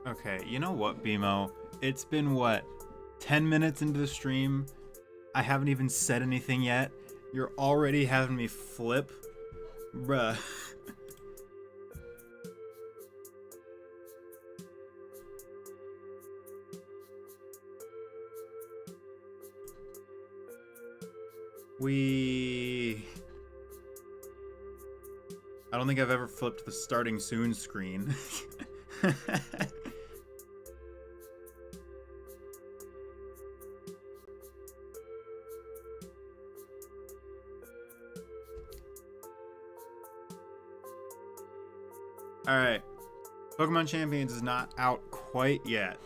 Okay, you know what, BMO? It's been what, 10 minutes into the stream? I haven't even said anything yet. You're already having me flip? Bruh. we. I don't think I've ever flipped the starting soon screen. Alright. Pokemon Champions is not out quite yet.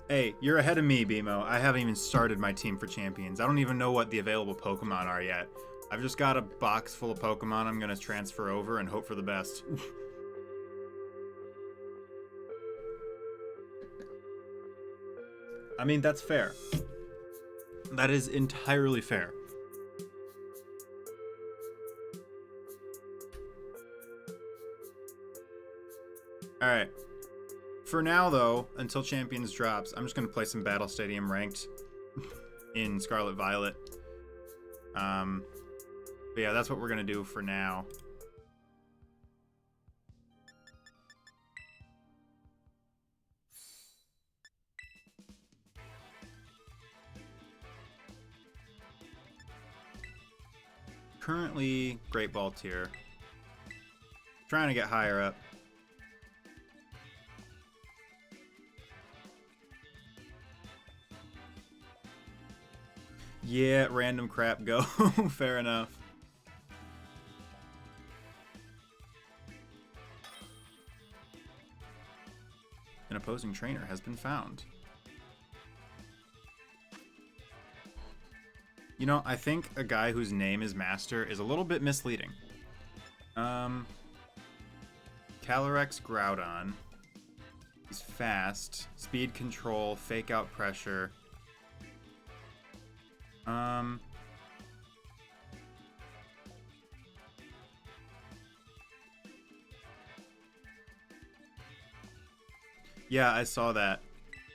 Hey, you're ahead of me, BMO. I haven't even started my team for Champions. I don't even know what the available Pokemon are yet. I've just got a box full of Pokemon I'm gonna transfer over and hope for the best. I mean, that's fair. That is entirely fair. Alright. For now, though, until Champions drops, I'm just going to play some Battle Stadium ranked in Scarlet Violet. But yeah, that's what we're going to do for now. Currently, Great Ball tier. Trying to get higher up. Yeah, random crap go. Fair enough. An opposing trainer has been found. You know, I think a guy whose name is Master is a little bit misleading. Calyrex Groudon. He's fast. Speed control, fake out pressure. Yeah, I saw that.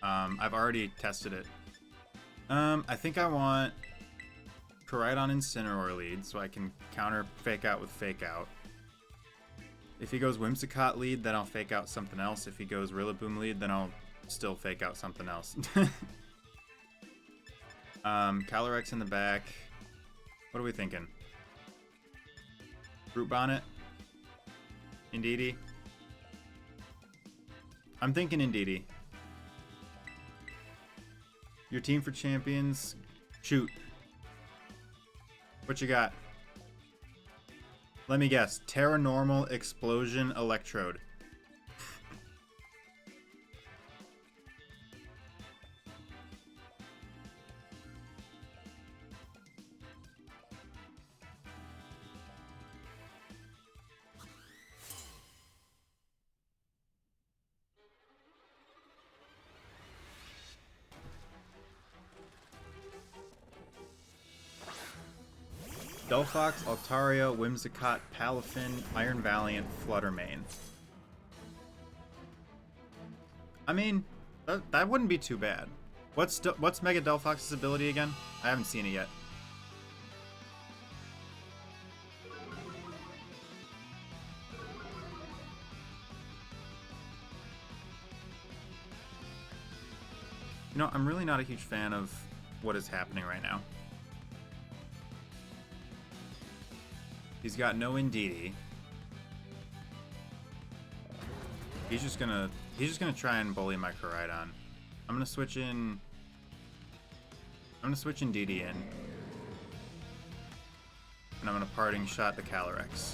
I've already tested it. I think I want Koraidon Incineroar lead so I can counter fake out with fake out. If he goes Whimsicott lead, then I'll fake out something else. If he goes Rillaboom lead, then I'll still fake out something else. Calyrex in the back. What are we thinking? Root Bonnet? Indeedee? I'm thinking Indeedee. Your team for Champions? Shoot. What you got? Let me guess. Terra Normal, Explosion, Electrode. Delphox, Altaria, Whimsicott, Palafin, Iron Valiant, Fluttermane. I mean, that wouldn't be too bad. What's Mega Delphox's ability again? I haven't seen it yet. You know, I'm really not a huge fan of what is happening right now. He's got no Indeedee. He's just gonna try and bully my Koraidon. I'm gonna switch Indeedee in. And I'm gonna parting shot the Calyrex.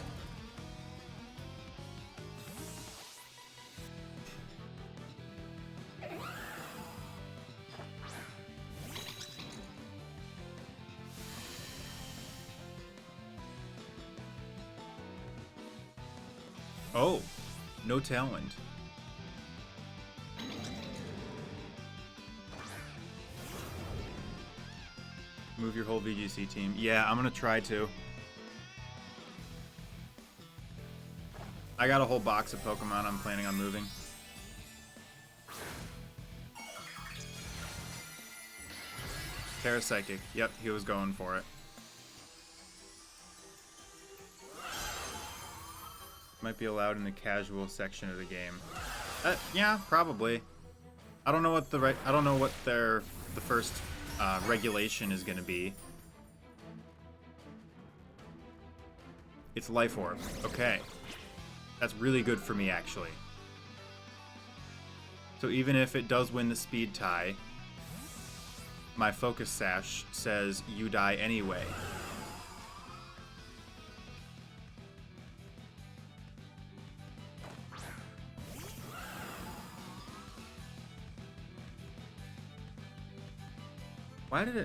Oh, no Tailwind. Move your whole VGC team. Yeah, I'm gonna try to. I got a whole box of Pokemon I'm planning on moving. Parapsychic. Yep, he was going for it. Might be allowed in the casual section of the game. Yeah, probably. I don't know what the first regulation is going to be. It's Life Orb. Okay. That's really good for me, actually. So even if it does win the speed tie, my Focus Sash says you die anyway. Why did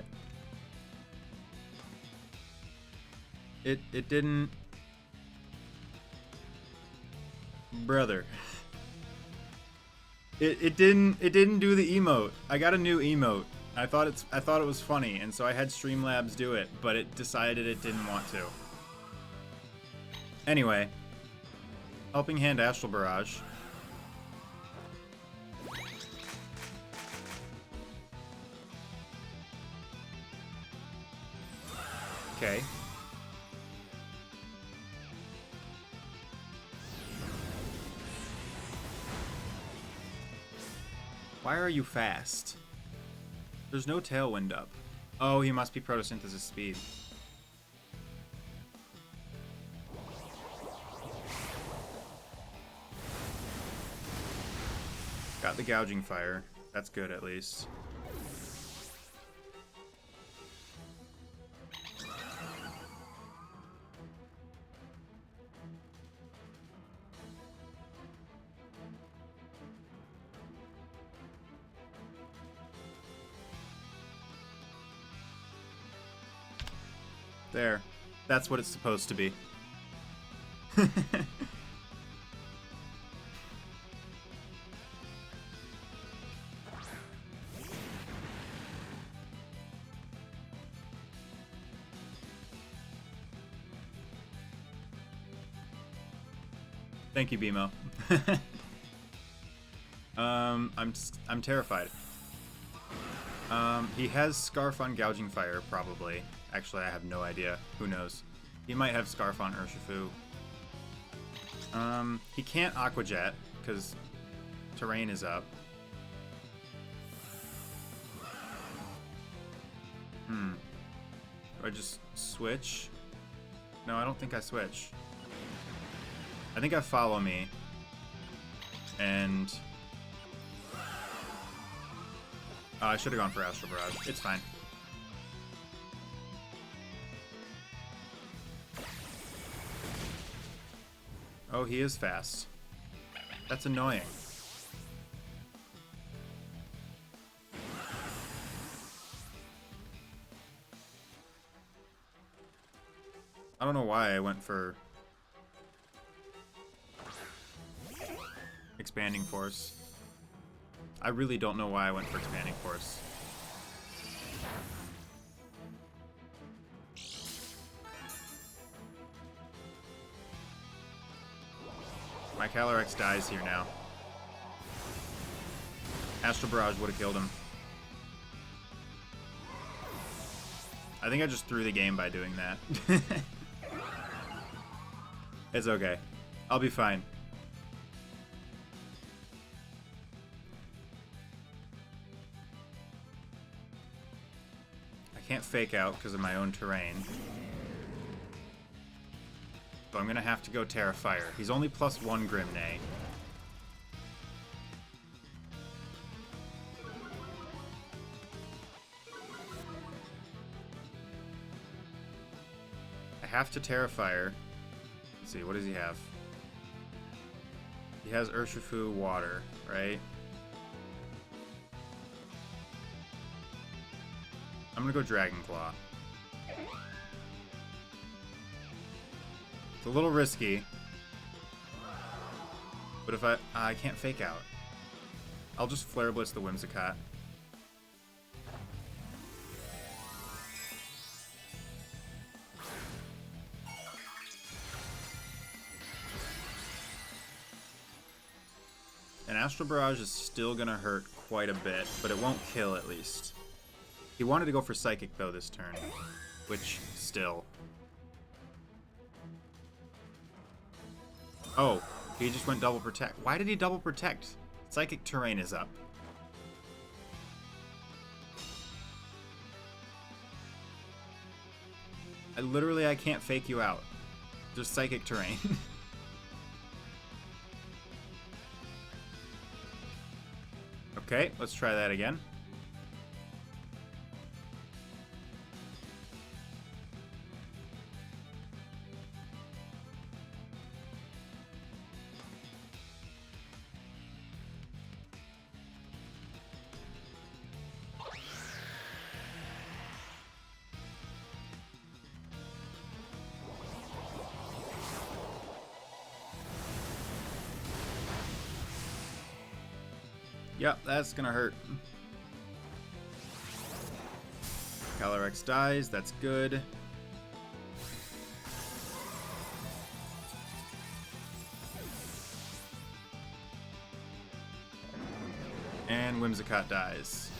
it... It didn't... Brother. It didn't do the emote. I got a new emote. I thought it was funny, and so I had Streamlabs do it, but it decided it didn't want to. Anyway, Helping Hand Astral Barrage. Okay. Why are you fast? There's no Tailwind up. Oh, he must be Photosynthesis speed. Got the Gouging Fire. That's good, at least. There. That's what it's supposed to be. Thank you, BMO. I'm terrified. He has Scarf on Gouging Fire, probably. Actually, I have no idea. Who knows? He might have Scarf on Urshifu. He can't Aqua Jet, because Terrain is up. Do I just switch? No, I don't think I switch. I think I Follow Me. And... I should have gone for Astral Barrage. It's fine. Oh, he is fast. That's annoying. I don't know why I went for Expanding Force. I really don't know why I went for Expanding Force. My Calyrex dies here now. Astral Barrage would have killed him. I think I just threw the game by doing that. It's okay. I'll be fine. I can't Fake Out because of my own terrain. So I'm gonna have to go Terrafire. He's only +1 Grimnay. I have to Terrafire. Let's see, what does he have? He has Urshifu Water, right? I'm gonna go Dragon Claw. It's a little risky. But if I can't Fake Out. I'll just Flare Blitz the Whimsicott. And Astral Barrage is still gonna hurt quite a bit, but it won't kill at least. He wanted to go for Psychic, though, this turn. Which, still. Oh, he just went double protect. Why did he double protect? Psychic Terrain is up. I can't fake you out. Just Psychic Terrain. Okay, let's try that again. Yep, that's gonna hurt. Calyrex dies, that's good. And Whimsicott dies.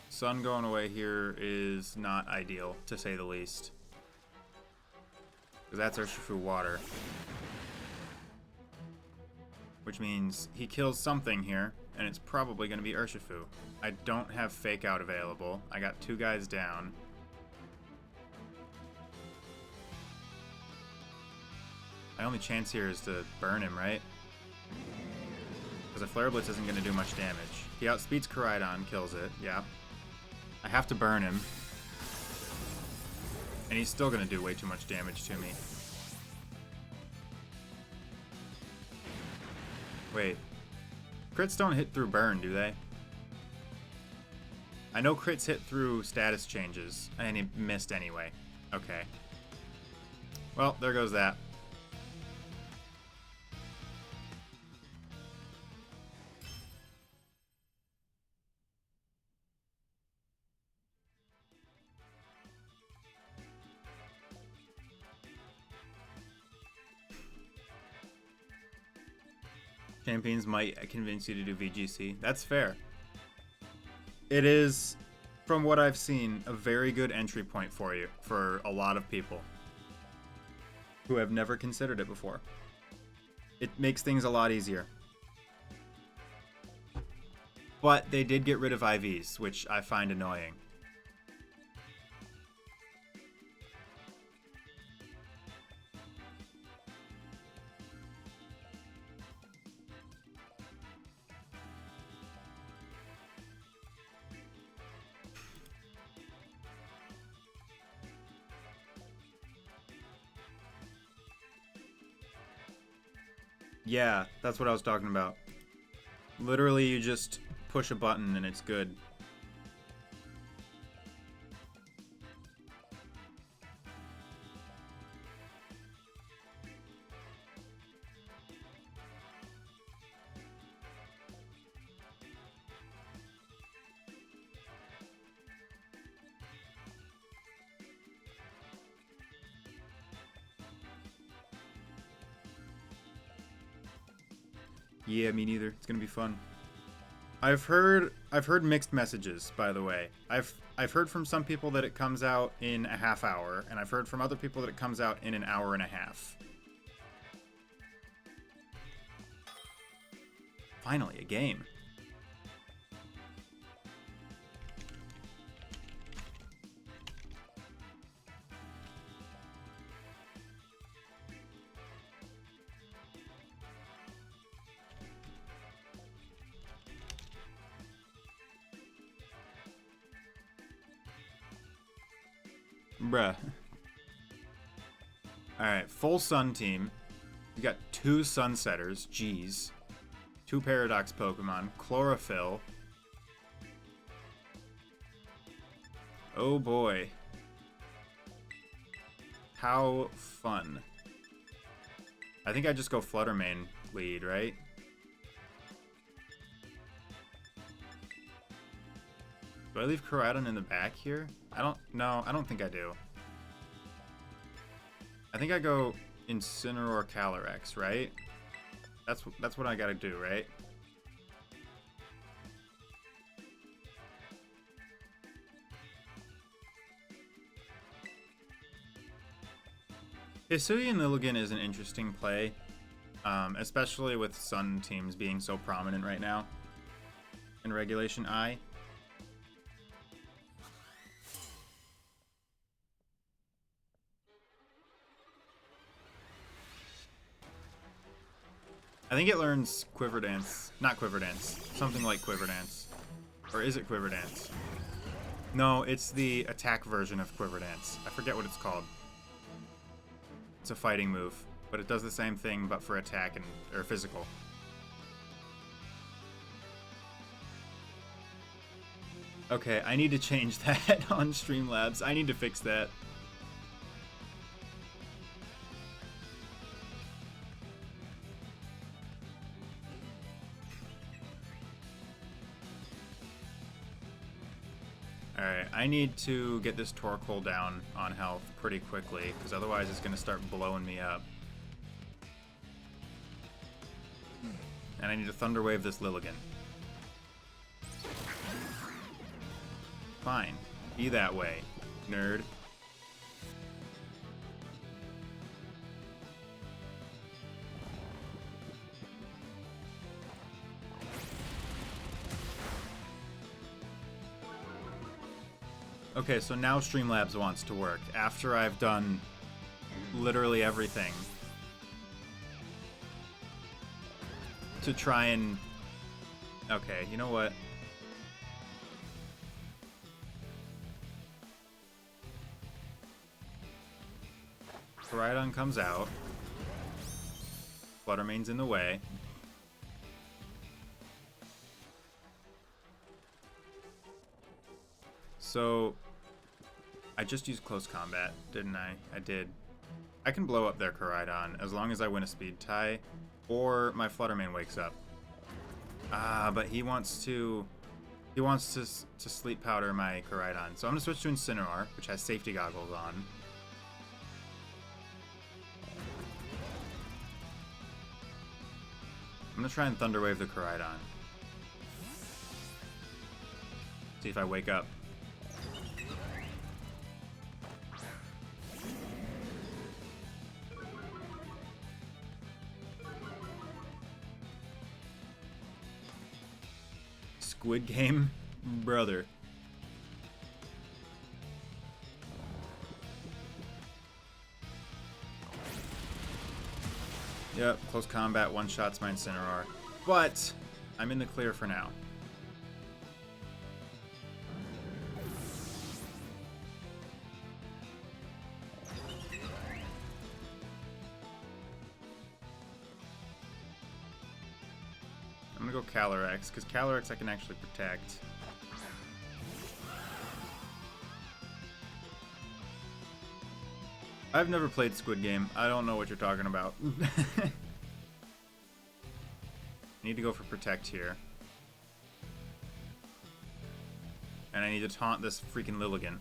Sun going away here is not ideal, to say the least. Because that's Urshifu Water. Which means he kills something here, and it's probably going to be Urshifu. I don't have Fake Out available. I got 2 guys down. My only chance here is to burn him, right? Because a Flare Blitz isn't going to do much damage. He outspeeds Koraidon, kills it, yeah. I have to burn him. And he's still going to do way too much damage to me. Wait. Crits don't hit through burn, do they? I know crits hit through status changes, and he missed anyway. Okay. Well, there goes that. Champions might convince you to do VGC. That's fair. It is, from what I've seen, a very good entry point for you, for a lot of people who have never considered it before. It makes things a lot easier. But they did get rid of IVs, which I find annoying. Yeah, that's what I was talking about. Literally, you just push a button and it's good. Yeah, me neither. It's gonna be fun. I've heard mixed messages, by the way. I've heard from some people that it comes out in a half hour, and I've heard from other people that it comes out in an hour and a half. Finally, a game. Bruh. Alright, full Sun team. We got 2 Sunsetters, jeez. 2 Paradox Pokemon, Chlorophyll. Oh boy. How fun. I think I just go Fluttermane lead, right? Do I leave Koraidon in the back here? I don't think I do. I think I go Incineroar Calyrex, right? That's what I gotta do, right? Hisuian Lilligant is an interesting play, especially with Sun teams being so prominent right now in Regulation I. I think it learns Quiver Dance. Not Quiver Dance. Something like Quiver Dance. Or is it Quiver Dance? No, it's the attack version of Quiver Dance. I forget what it's called. It's a fighting move, but it does the same thing but for attack or physical. Okay, I need to change that on Streamlabs. I need to fix that. Alright, I need to get this Torkoal down on health pretty quickly, because otherwise it's going to start blowing me up. And I need to Thunder Wave this Lilligant. Fine. Be that way, nerd. Okay, so now Streamlabs wants to work after I've done literally everything to try and... Okay, you know what? Koraidon comes out. Fluttermane's in the way. So, I just used close combat, didn't I? I did. I can blow up their Koraidon as long as I win a speed tie, or my Fluttermane wakes up. Ah, but he wants to sleep powder my Koraidon. So I'm gonna switch to Incineroar, which has safety goggles on. I'm gonna try and Thunder Wave the Koraidon. See if I wake up. Squid Game? Brother. Yep, close combat, one-shots my Incineroar. But, I'm in the clear for now. I'm gonna go Calyrex, because Calyrex I can actually protect. I've never played Squid Game. I don't know what you're talking about. Need to go for Protect here. And I need to taunt this freaking Lilligant.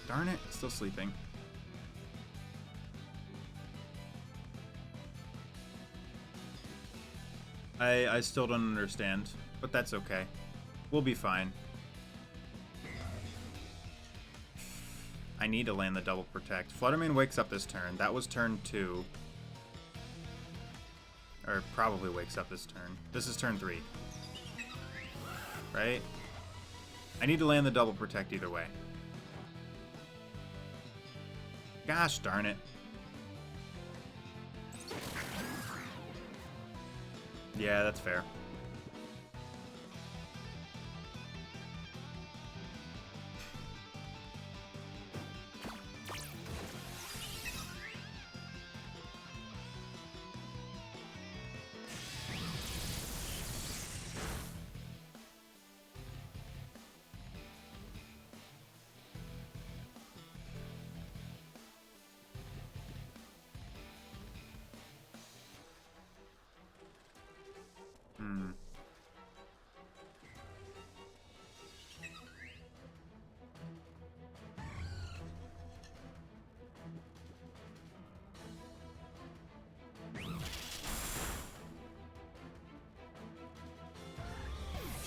Darn it, still sleeping. I still don't understand, but that's okay. We'll be fine. I need to land the double protect. Fluttermane wakes up this turn. That was turn 2. Or probably wakes up this turn. This is turn 3. Right? I need to land the double protect either way. Gosh darn it. Yeah, that's fair.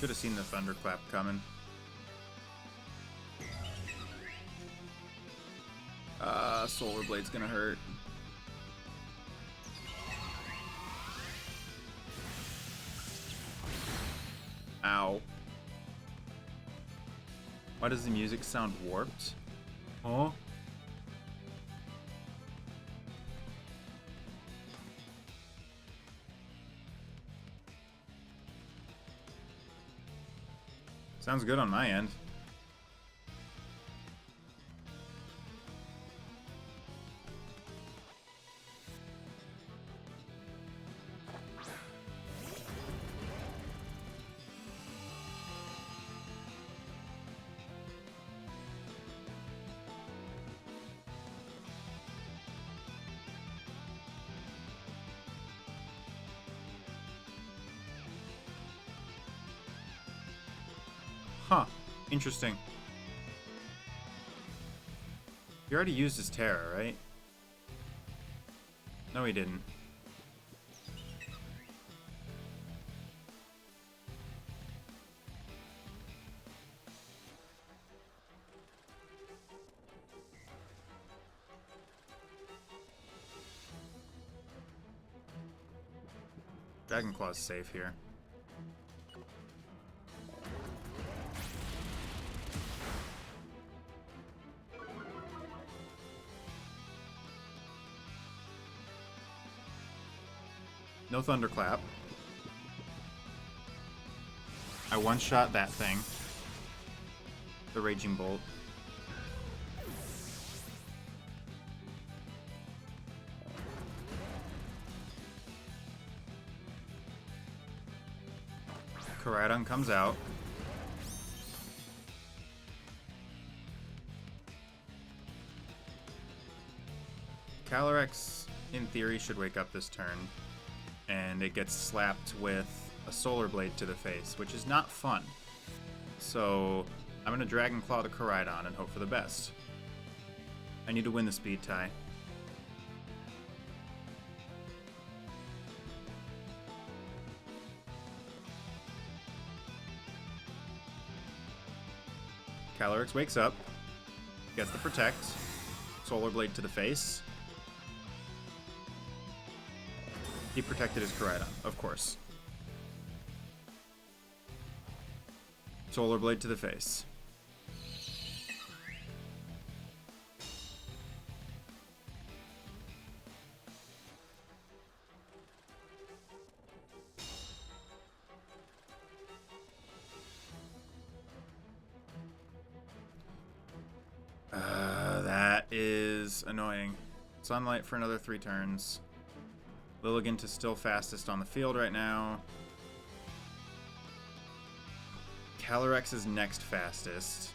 Should have seen the thunderclap coming. Solar Blade's gonna hurt. Ow. Why does the music sound warped? Oh? Sounds good on my end. Huh. Interesting. He already used his Terra, right? No, he didn't. Dragon Claw's safe here. No thunderclap. I one-shot that thing. The Raging Bolt. Koraidon comes out. Calyrex, in theory, should wake up this turn. And it gets slapped with a Solar Blade to the face, which is not fun. So I'm going to Dragon Claw the Koraidon and hope for the best. I need to win the speed tie. Calyrex wakes up, gets the Protect, Solar Blade to the face. He protected his Koraidon, of course. Solar Blade to the face. That is annoying. Sunlight for another 3 turns. Lilligant is still fastest on the field right now. Calyrex is next fastest.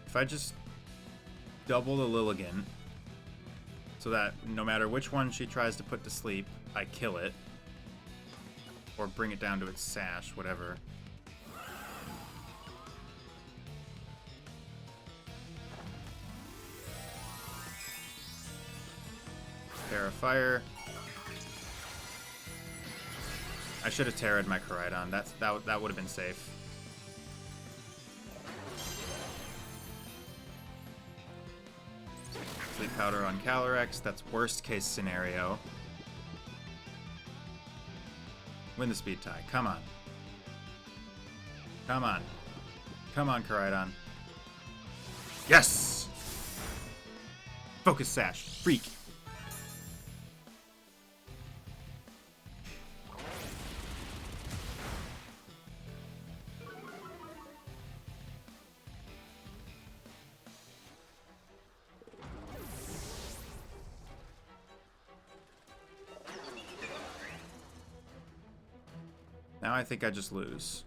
If I just double the Lilligant, so that no matter which one she tries to put to sleep, I kill it. Or bring it down to its sash, whatever. Terra Fire. I should have Terra'd my Koraidon. That would have been safe. Sleep Powder on Calyrex. That's worst case scenario. Win the speed tie. Come on. Come on. Come on, Koraidon. Yes! Focus Sash. Freak. Now I think I just lose.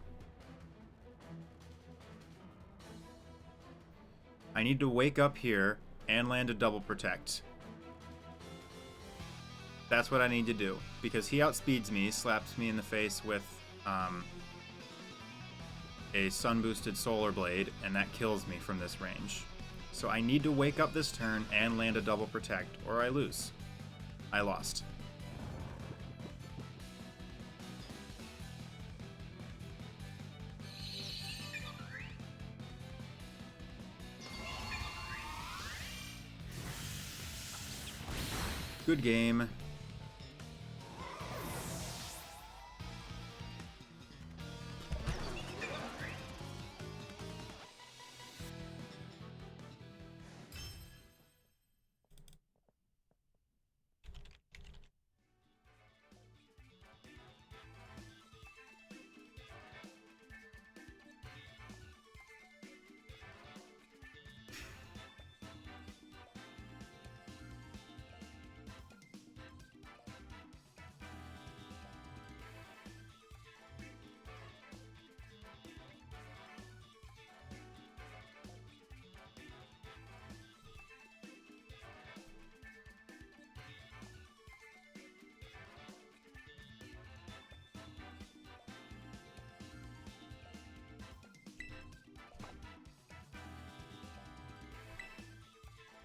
I need to wake up here and land a double protect. That's what I need to do. Because he outspeeds me, slaps me in the face with a sun-boosted Solar Blade, and that kills me from this range. So I need to wake up this turn and land a double protect, or I lose. I lost. Good game.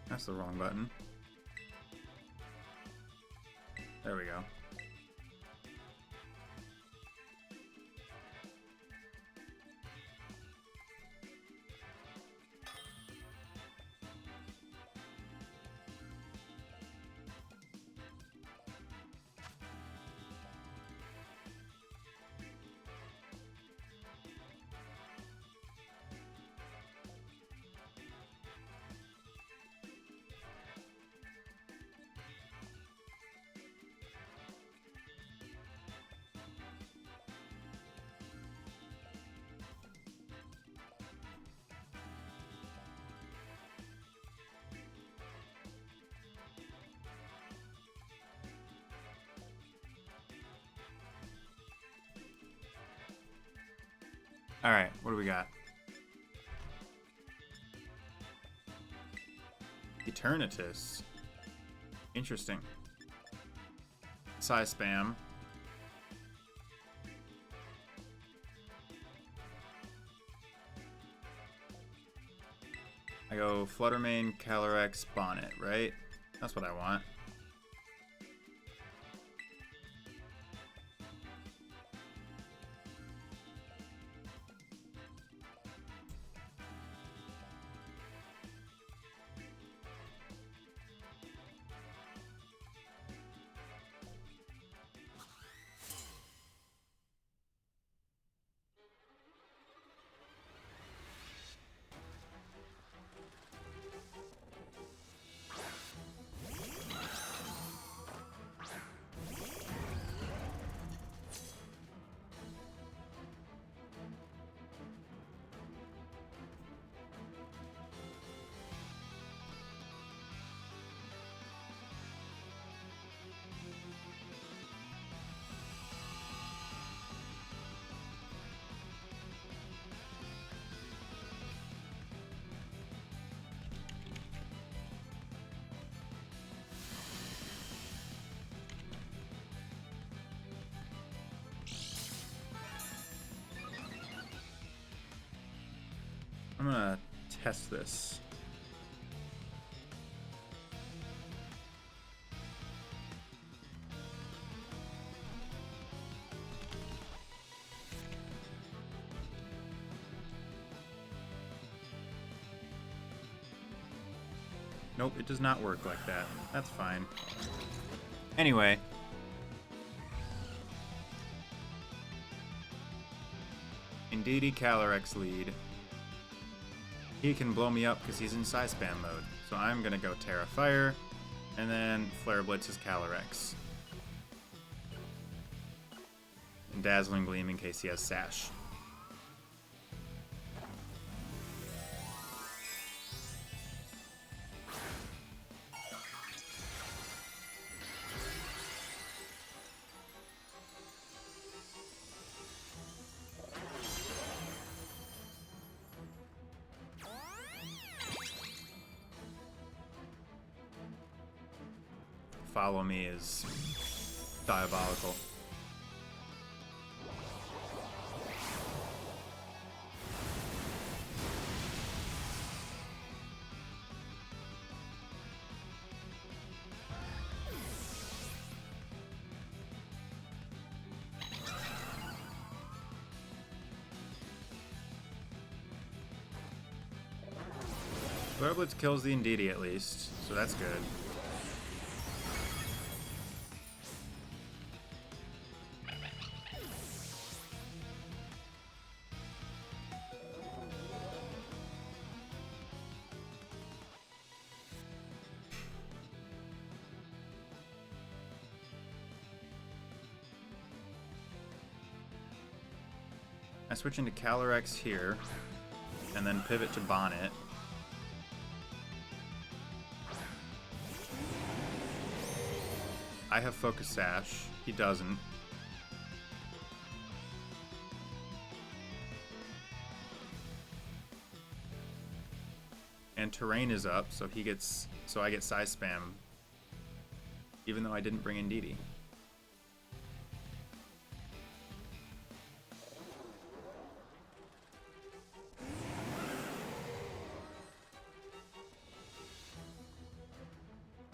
That's the wrong button. There we go. Alright, what do we got? Eternatus. Interesting. Size spam. I go Fluttermane, Calyrex, Bonnet, right? That's what I want. I'm gonna test this. Nope, it does not work like that. That's fine. Anyway. Indeedee Calyrex lead. He can blow me up because he's in Size Spam mode. So I'm going to go Terra Fire, and then Flare Blitz his Calyrex. And Dazzling Gleam in case he has Sash. Follow me is diabolical. Flare Blitz kills the Indeedee at least, so that's good. I switch into Calyrex here, and then pivot to Bonnet. I have Focus Sash. He doesn't. And Terrain is up, so I get Size Spam, even though I didn't bring in Indeedee.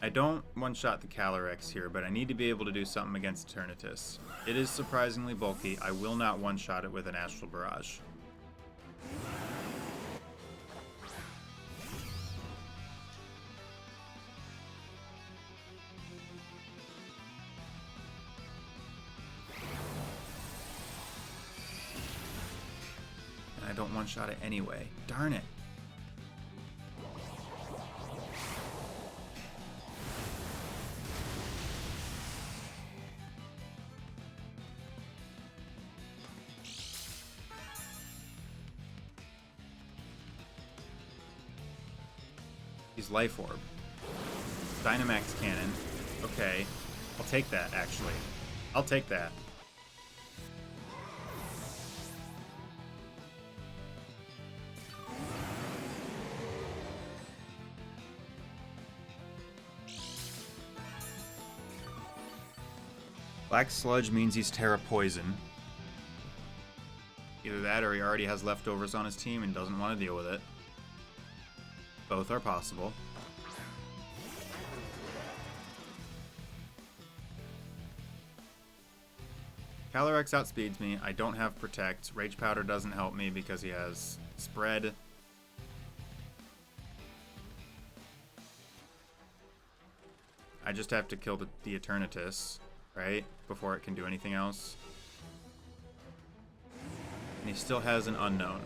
I don't one-shot the Calyrex here, but I need to be able to do something against Eternatus. It is surprisingly bulky. I will not one-shot it with an Astral Barrage. And I don't one-shot it anyway. Darn it. Life Orb. Dynamax Cannon. Okay. I'll take that, actually. I'll take that. Black Sludge means he's Terra Poison. Either that or he already has leftovers on his team and doesn't want to deal with it. Both are possible. Calyrex outspeeds me. I don't have Protect. Rage Powder doesn't help me because he has Spread. I just have to kill the Eternatus, right? Before it can do anything else. And he still has an Unknown.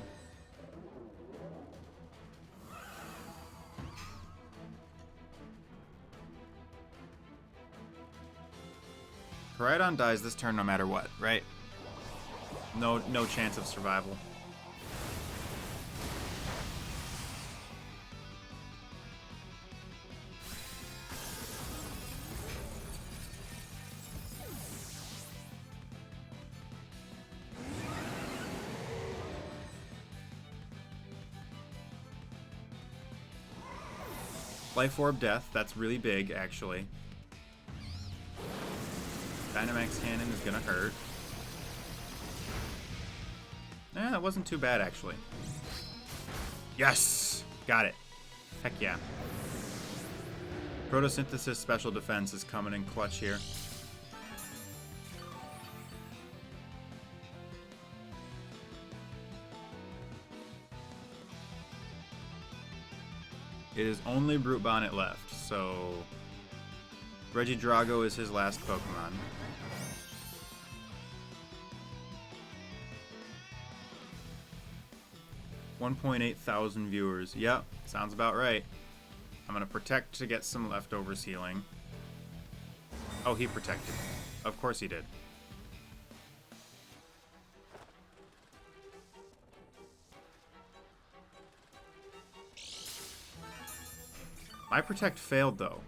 Koraidon dies this turn no matter what, right? No chance of survival. Life Orb Death, that's really big, actually. Dynamax Cannon is gonna hurt. Yeah, that wasn't too bad, actually. Yes! Got it. Heck yeah. Photosynthesis Special Defense is coming in clutch here. It is only Brute Bonnet left, so Regidrago is his last Pokemon. $1,800 viewers. Yep, sounds about right. I'm gonna protect to get some leftovers healing. Oh, he protected. Of course he did. My Protect failed, though.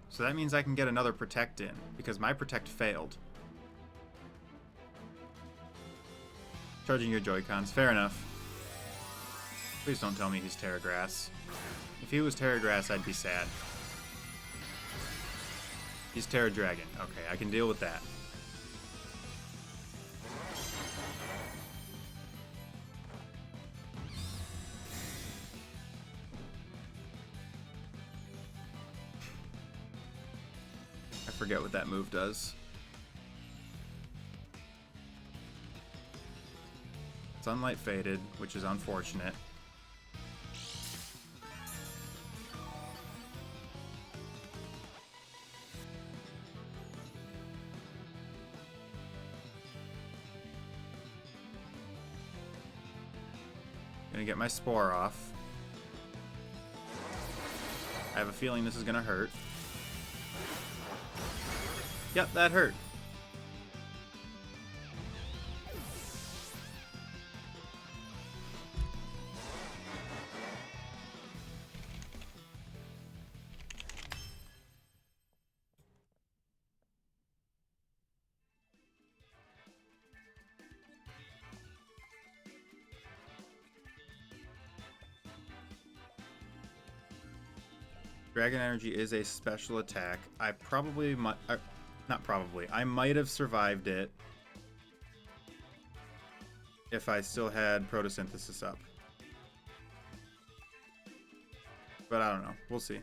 So that means I can get another Protect in, because my Protect failed. Charging your Joy-Cons. Fair enough. Please don't tell me he's Terragrass. If he was Terragrass, I'd be sad. He's Terra Dragon. Okay, I can deal with that. I forget what that move does. Sunlight faded, which is unfortunate. Gonna get my spore off. I have a feeling this is gonna hurt. Yep, that hurt. Dragon Energy is a special attack. I probably might... not probably. I might have survived it if I still had Photosynthesis up. But I don't know. We'll see.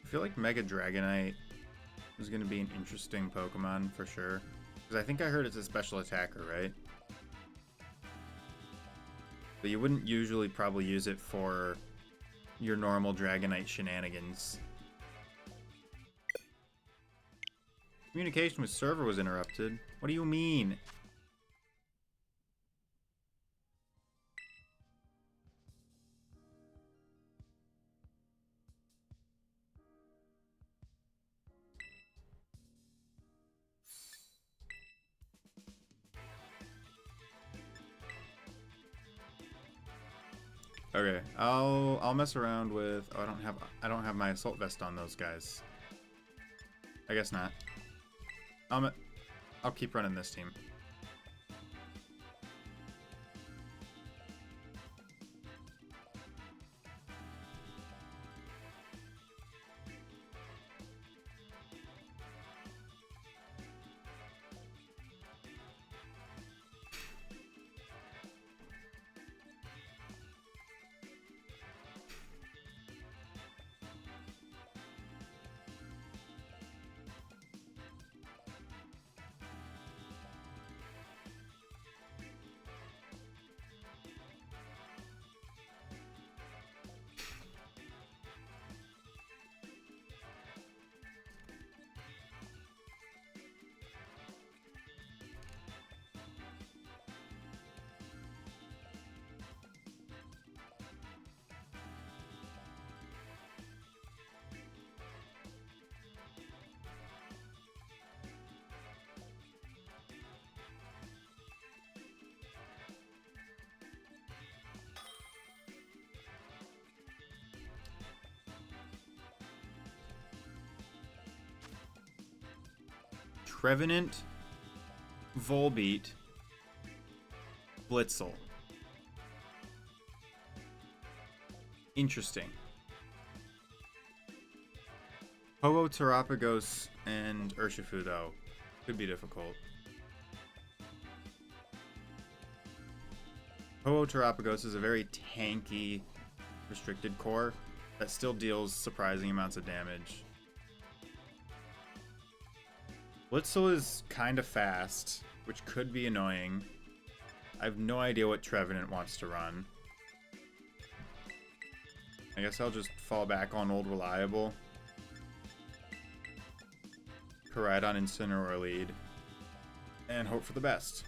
I feel like Mega Dragonite is going to be an interesting Pokemon for sure. Because I think I heard it's a special attacker, right? But you wouldn't usually probably use it for your normal Dragonite shenanigans. Communication with server was interrupted. What do you mean? Okay, I'll mess around with... Oh, I don't have my assault vest on those guys. I guess not. I'll keep running this team. Trevenant, Volbeat, Blitzel. Interesting. Ho-Oh, Terapagos, and Urshifu, though, could be difficult. Ho-Oh Terapagos is a very tanky restricted core that still deals surprising amounts of damage. Blitzel is kind of fast, which could be annoying. I have no idea what Trevenant wants to run. I guess I'll just fall back on Old Reliable. Koraidon Incineroar lead and hope for the best.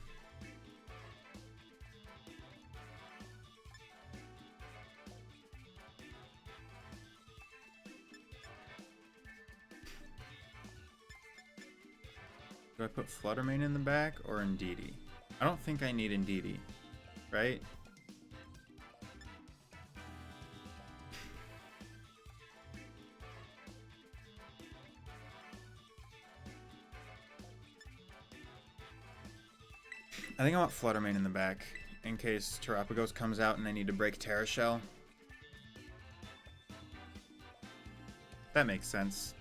Do I put Fluttermane in the back or Indeedee? I don't think I need Indeedee, right? I think I want Fluttermane in the back in case Terapagos comes out and I need to break Terra Shell. That makes sense.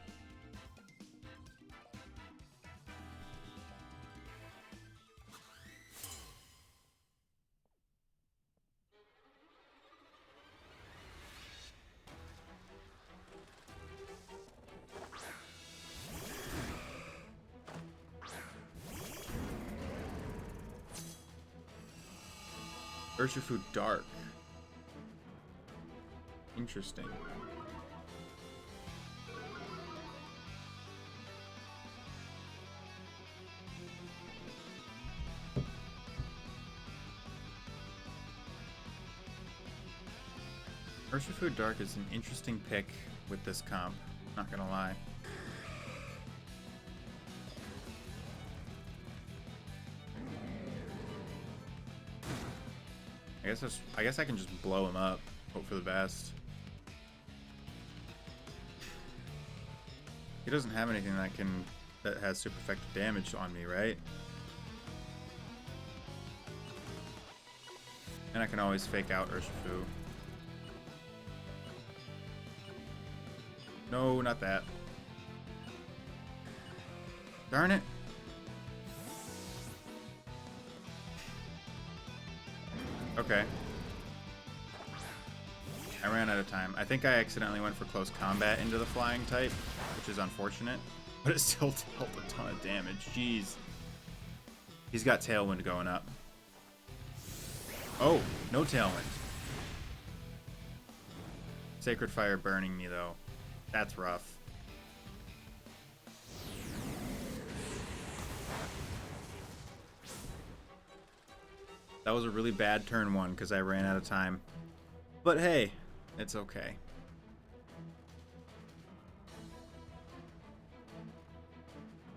Urshifu Dark. Interesting. Urshifu Dark is an interesting pick with this comp, not gonna lie. I guess I can just blow him up. Hope for the best. He doesn't have anything that has super effective damage on me, right? And I can always fake out Urshifu. No, not that. Darn it. Okay. I ran out of time. I think I accidentally went for close combat into the flying type, which is unfortunate, but it still dealt a ton of damage. Jeez. He's got Tailwind going up. Oh, no Tailwind. Sacred Fire burning me, though. That's rough. That was a really bad turn one because I ran out of time. But hey, it's okay.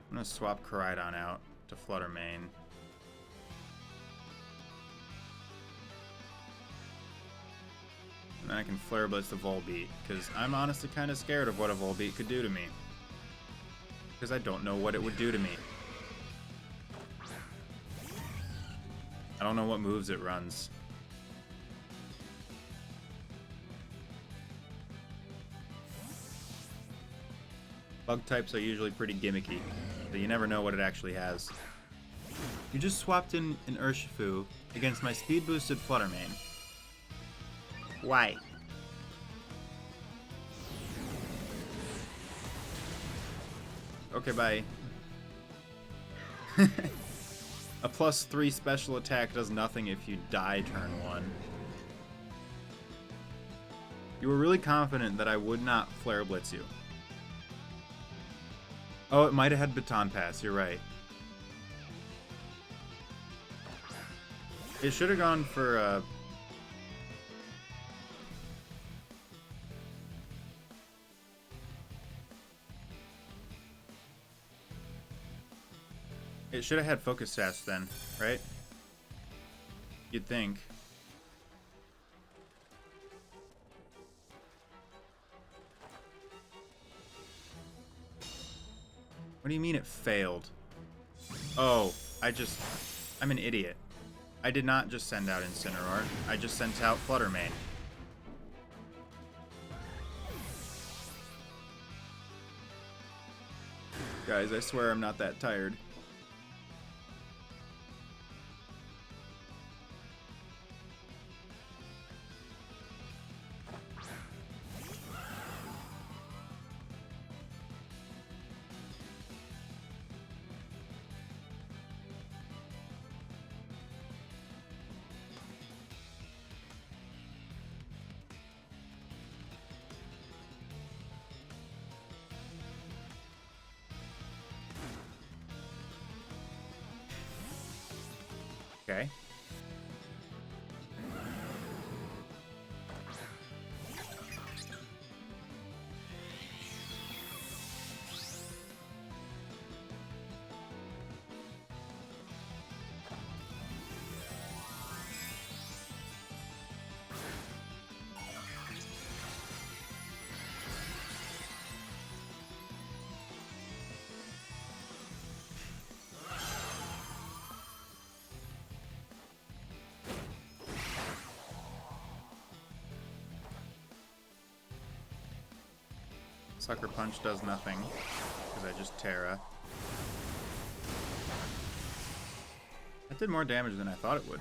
I'm going to swap Koraidon out to Fluttermane. And then I can Flare Blitz the Volbeat, because I'm honestly kind of scared of what a Volbeat could do to me. Because I don't know what it would do to me. I don't know what moves it runs. Bug types are usually pretty gimmicky, so you never know what it actually has. You just swapped in an Urshifu against my speed-boosted Fluttermane. Why? Okay, bye. A +3 special attack does nothing if you die turn 1. You were really confident that I would not Flare Blitz you. Oh, it might have had Baton Pass, you're right. It should have gone for, It should have had Focus Sash then, right? You'd think. What do you mean it failed? Oh, I'm an idiot. I did not just send out Incineroar. I just sent out Fluttermane. Guys, I swear I'm not that tired. Okay. Sucker Punch does nothing, because I just Terra. That did more damage than I thought it would.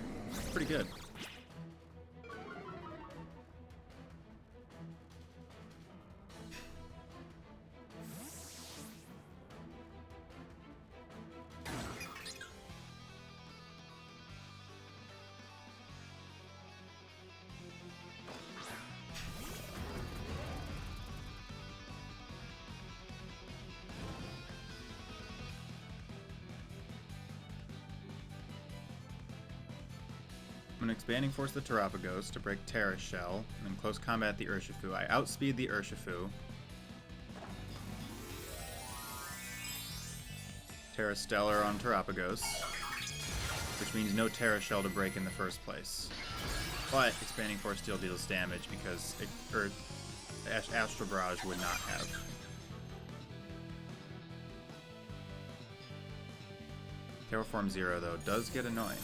Pretty good. I'm going to Expanding Force the Terapagos to break Terra's Shell, and then Close Combat the Urshifu. I outspeed the Urshifu. Terra Stellar on Terapagos, which means no Terra Shell to break in the first place. But Expanding Force still deals damage because Astral Barrage would not have. Terraform Zero, though, does get annoying.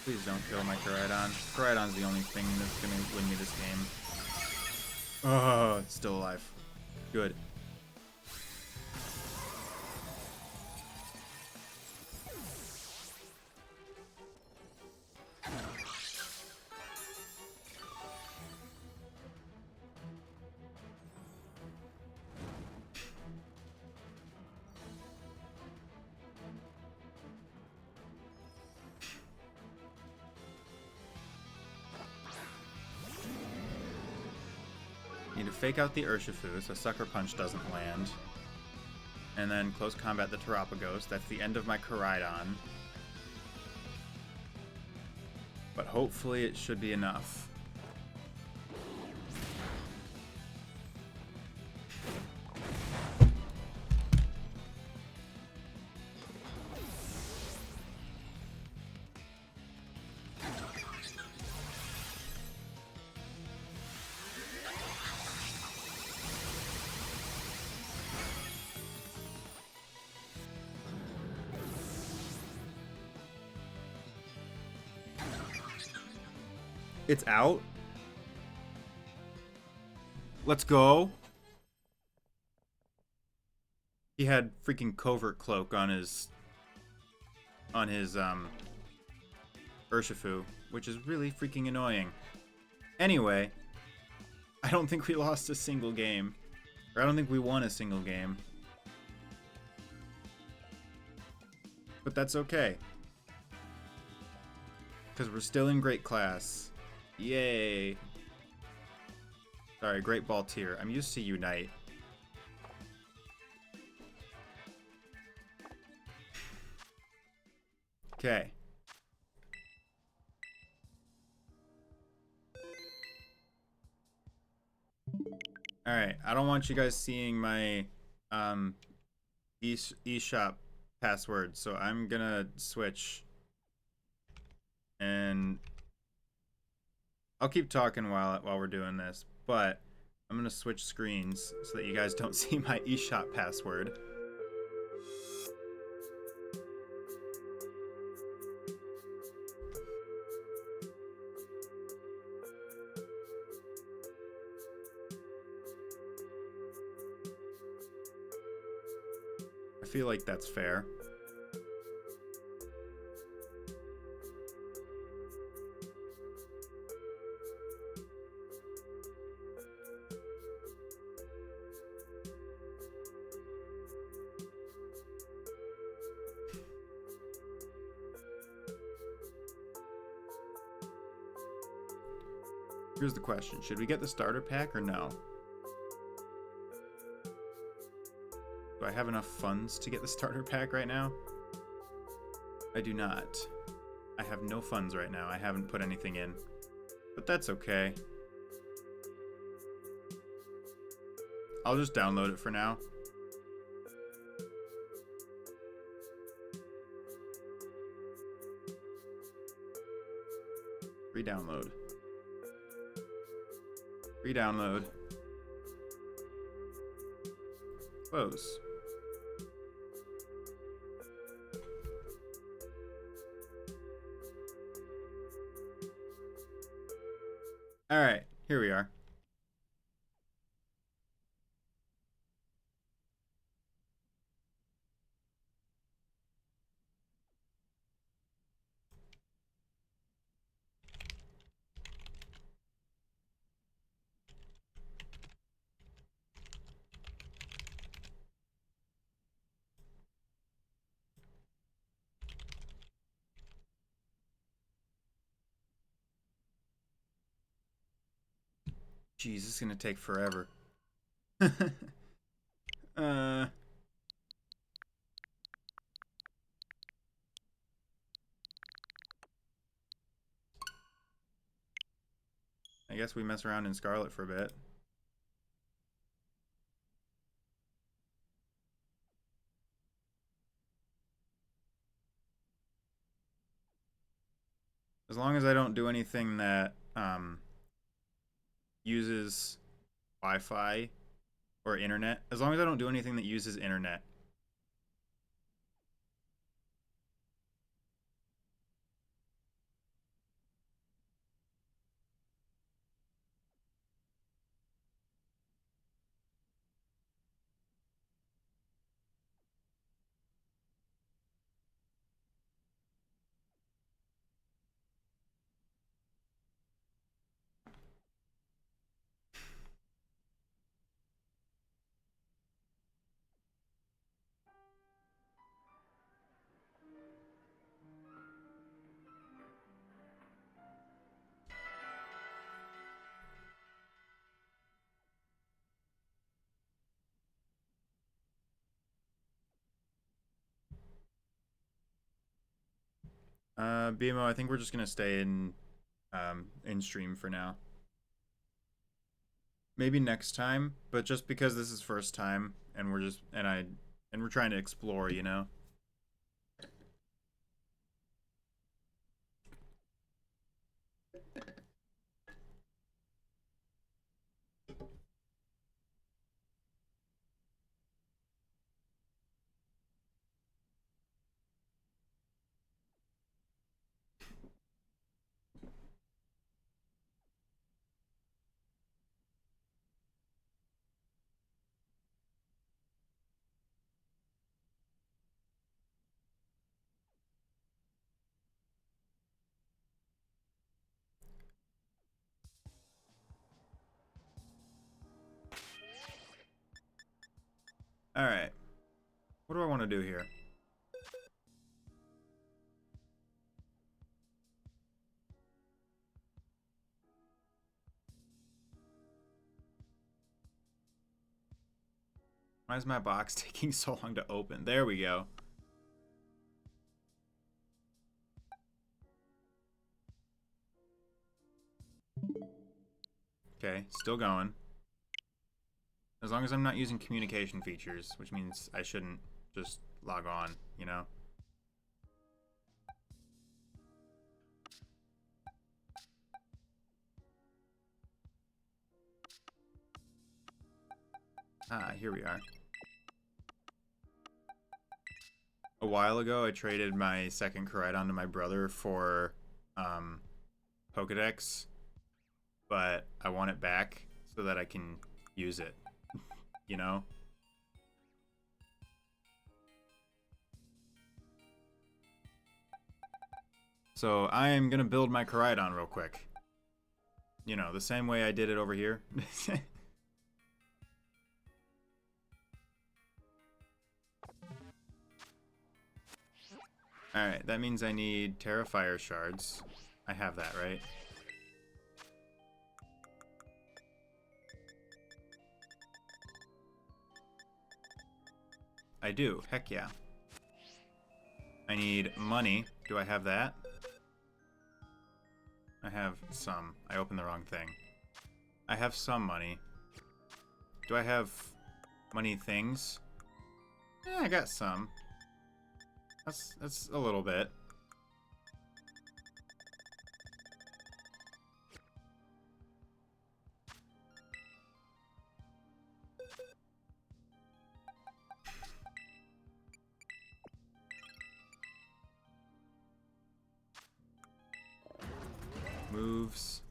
Please don't kill my Koraidon. Koraidon's the only thing that's gonna win me this game. Oh, it's still alive. Good. Need to fake out the Urshifu so Sucker Punch doesn't land. And then Close Combat the Terapagos. That's the end of my Koraidon. But hopefully it should be enough. It's out. Let's go. He had freaking Covert Cloak on his Urshifu, which is really freaking annoying. Anyway, I don't think we lost a single game. Or I don't think we won a single game. But that's okay. Because we're still in great class. Yay. Sorry, Great Ball tier. I'm used to Unite. Okay. Alright, I don't want you guys seeing my eShop password, so I'm gonna switch. And I'll keep talking while we're doing this, but I'm gonna switch screens so that you guys don't see my eShop password. I feel like that's fair. Here's the question. Should we get the starter pack or no? Do I have enough funds to get the starter pack right now? I do not. I have no funds right now. I haven't put anything in. But that's okay. I'll just download it for now. Re-download. Re-download. Close. All right, here we are. Jeez, this is gonna take forever. I guess we mess around in Scarlet for a bit. As long as I don't do anything that uses Wi-Fi or internet. As long as I don't do anything that uses internet. BMO, I think we're just gonna stay in stream for now. Maybe next time, but just because this is first time and we're just and we're trying to explore, you know. All right. What do I want to do here? Why is my box taking so long to open? There we go. Okay, still going. As long as I'm not using communication features, which means I shouldn't just log on, you know? Ah, here we are. A while ago, I traded my second Koraidon to my brother for Pokedex, but I want it back so that I can use it, you know? So I am going to build my Koraidon real quick. You know, the same way I did it over here. Alright, that means I need Terra Fire Shards. I have that, right? I do. Heck yeah. I need money. Do I have that? I have some. I opened the wrong thing. I have some money. Do I have money things? Yeah, I got some. That's a little bit. Moves.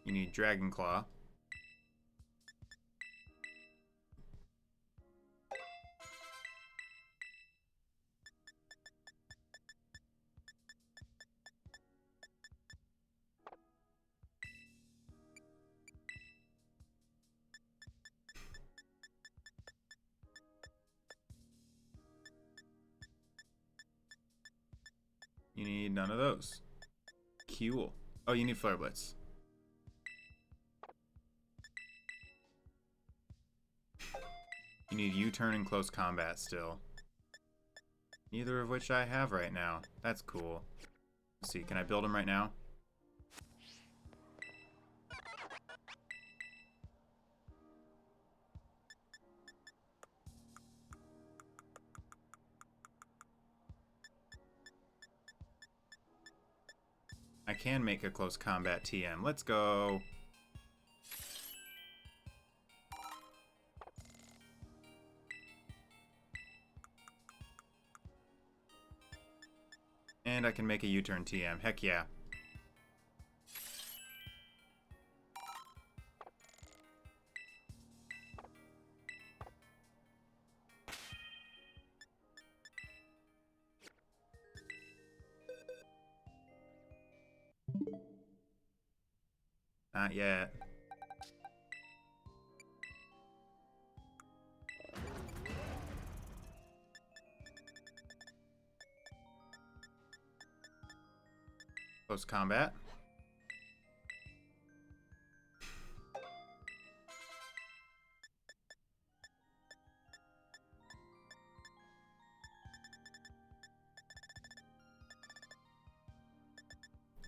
You need Dragon Claw. You need none of those. Cool. Oh, you need Flare Blitz. You need U-turn and close combat still. Neither of which I have right now. That's cool. Let's see, can I build them right now? I can make a close combat TM. Let's go. And I can make a U-turn TM. Heck yeah. Not yet. Close combat.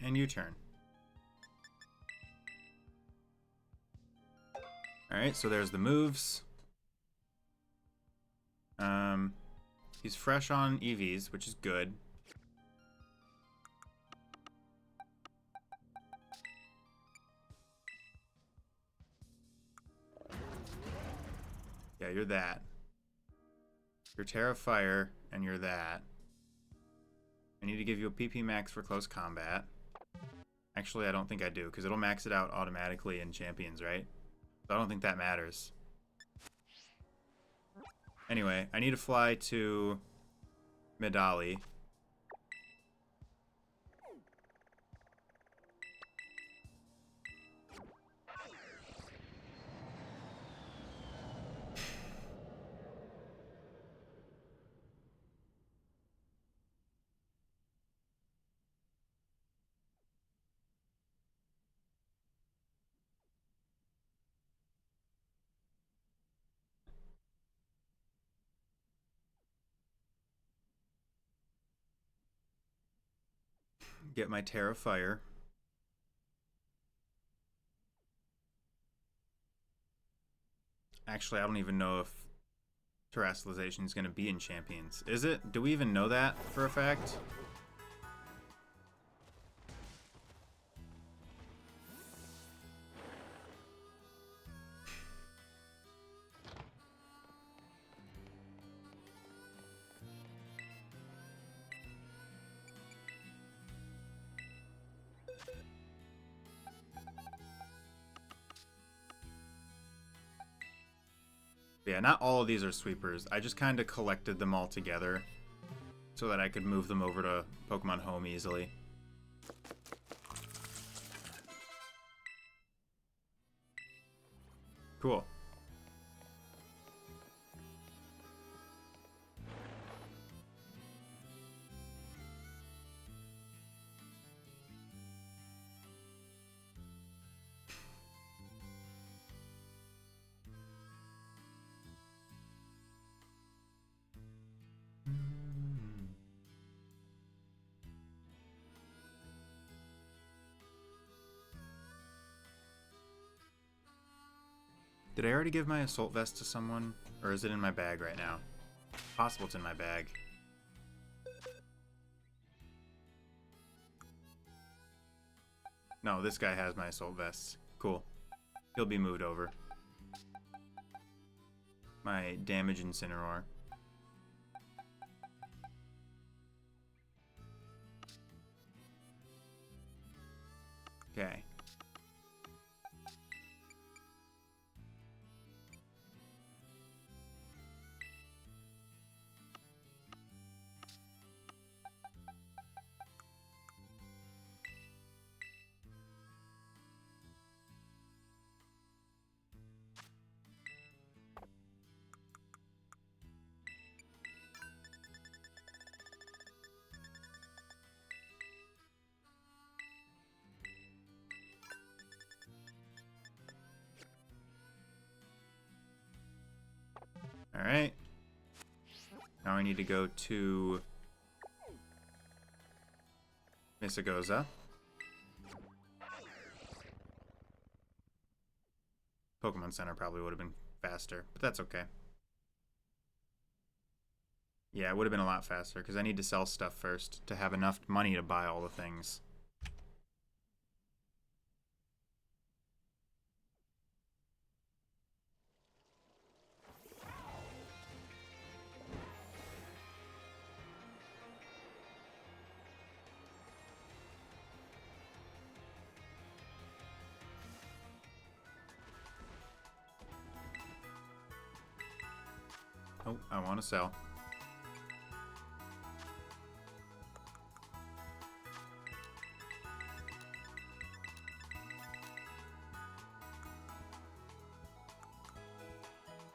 And U-turn. Alright, so there's the moves. He's fresh on EVs, which is good. Yeah, you're that. You're Terra Fire, and you're that. I need to give you a PP max for close combat. Actually, I don't think I do, because it'll max it out automatically in Champions, right? So I don't think that matters. Anyway, I need to fly to Medali. Get my Terra Fire. Actually, I don't even know if Terastallization is going to be in Champions. Is it? Do we even know that for a fact? Yeah, not all of these are sweepers. I just kind of collected them all together so that I could move them over to Pokemon Home easily. Cool. Did I already give my assault vest to someone? Or is it in my bag right now? Possible it's in my bag. No, this guy has my assault vests. Cool. He'll be moved over. My damage incineroar. Okay. Alright. Now I need to go to Misagoza. Pokemon Center probably would have been faster, but that's okay. Yeah, it would have been a lot faster, because I need to sell stuff first to have enough money to buy all the things. Oh, I want to sell.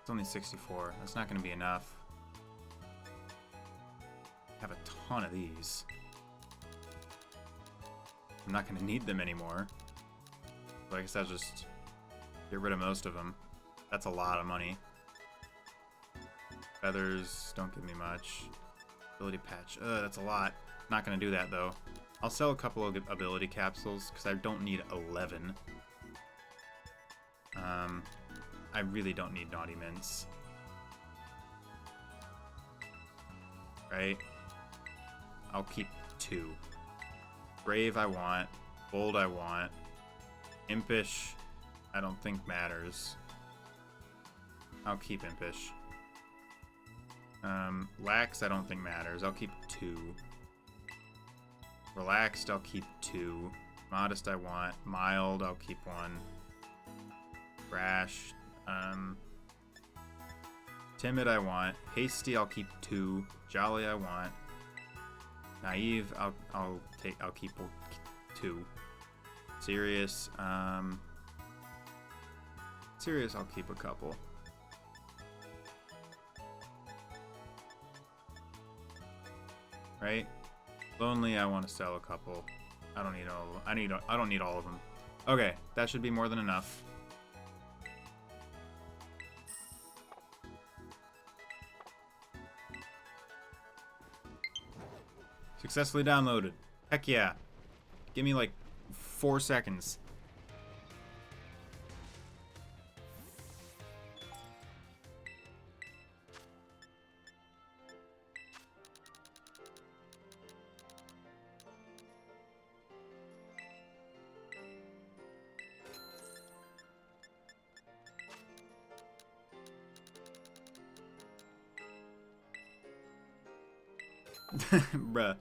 It's only 64. That's not going to be enough. I have a ton of these. I'm not going to need them anymore. So I guess I'll just get rid of most of them. That's a lot of money. Feathers don't give me much. Ability patch. That's a lot. Not going to do that, though. I'll sell a couple of ability capsules, because I don't need 11. I really don't need Naughty Mints. Right? I'll keep 2. Brave I want. Bold I want. Impish I don't think matters. I'll keep Impish. Lax I don't think matters. I'll keep 2. Relaxed I'll keep 2. Modest I want. Mild I'll keep 1. Brash. Timid I want. Hasty I'll keep 2. Jolly I want. Naive I'll keep 2. Serious Serious I'll keep a couple. Right? Lonely I want to sell a couple. I don't need all of them. I don't need all of them. Okay, that should be more than enough. Successfully downloaded. Heck yeah. Give me like 4 seconds. Bruh.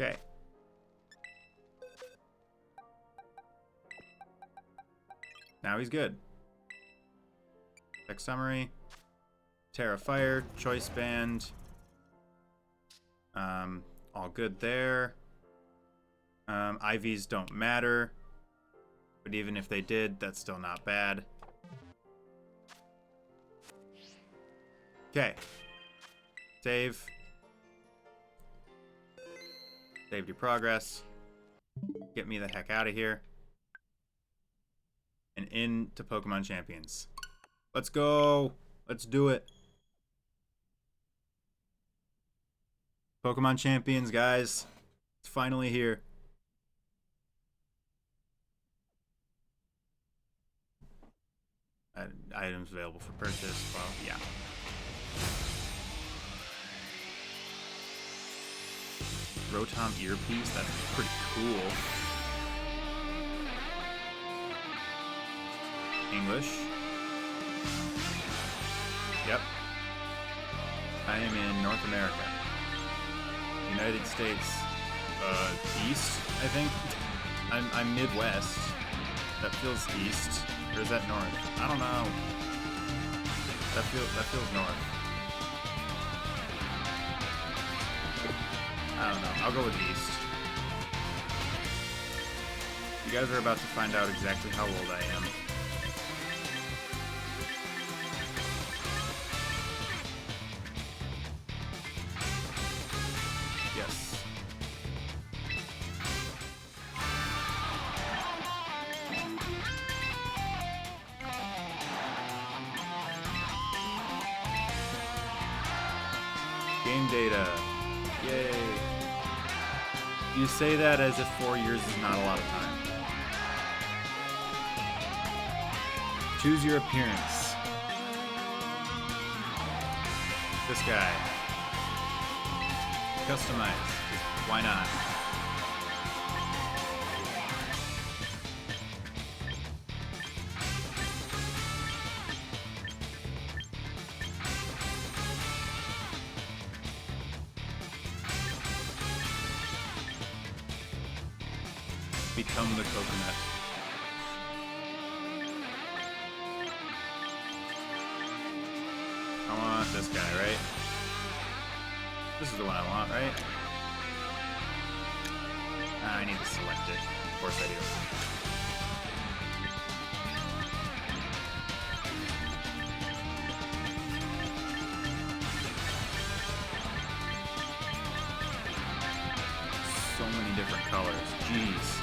Okay. Now he's good. Check summary. Terra Fire, Choice Band. All good there. IVs don't matter. But even if they did, that's still not bad. Okay. Save. Saved your progress. Get me the heck out of here. And into Pokemon Champions. Let's go. Let's do it. Pokemon Champions, guys. It's finally here. Items available for purchase. Well, yeah. Rotom earpiece. That's pretty cool. English. Yep. I am in North America. United States, east, I think. I'm Midwest. That feels east. Or is that north? I don't know. That feels north. I don't know. I'll go with east. You guys are about to find out exactly how old I am. Yes. Game data. Yay. You say that as if 4 years is not a lot of time. Choose your appearance. This guy. Customize. Why not? Become the coconut. I want this guy, right? This is the one I want, right? I need to select it. Of course I do. So many different colors. Jeez.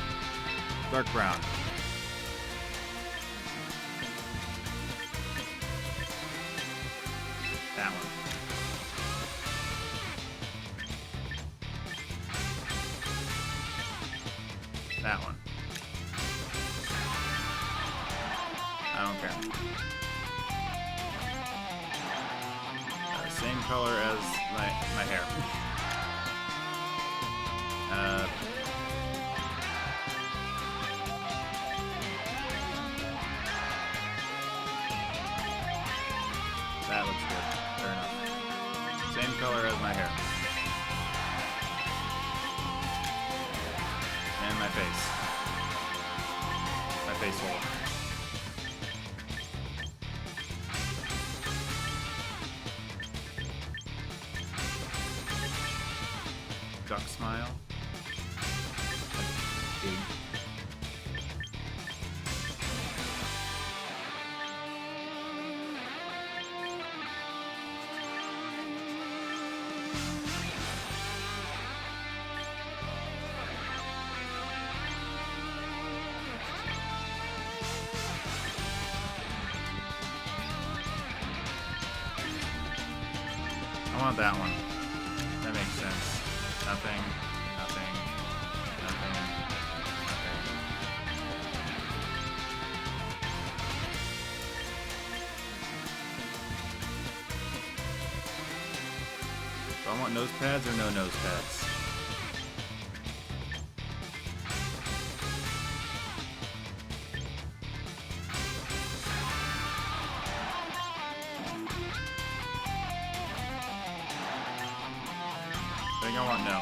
Dark brown. That one. That one. I don't care. Same color as my hair. That looks good. Fair enough. Same color as my hair. And my face. My face hole. Duck smile. Big. I want that one. That makes sense. Nothing, nothing, nothing, nothing. Do I want nose pads or no nose pads? I think I want no.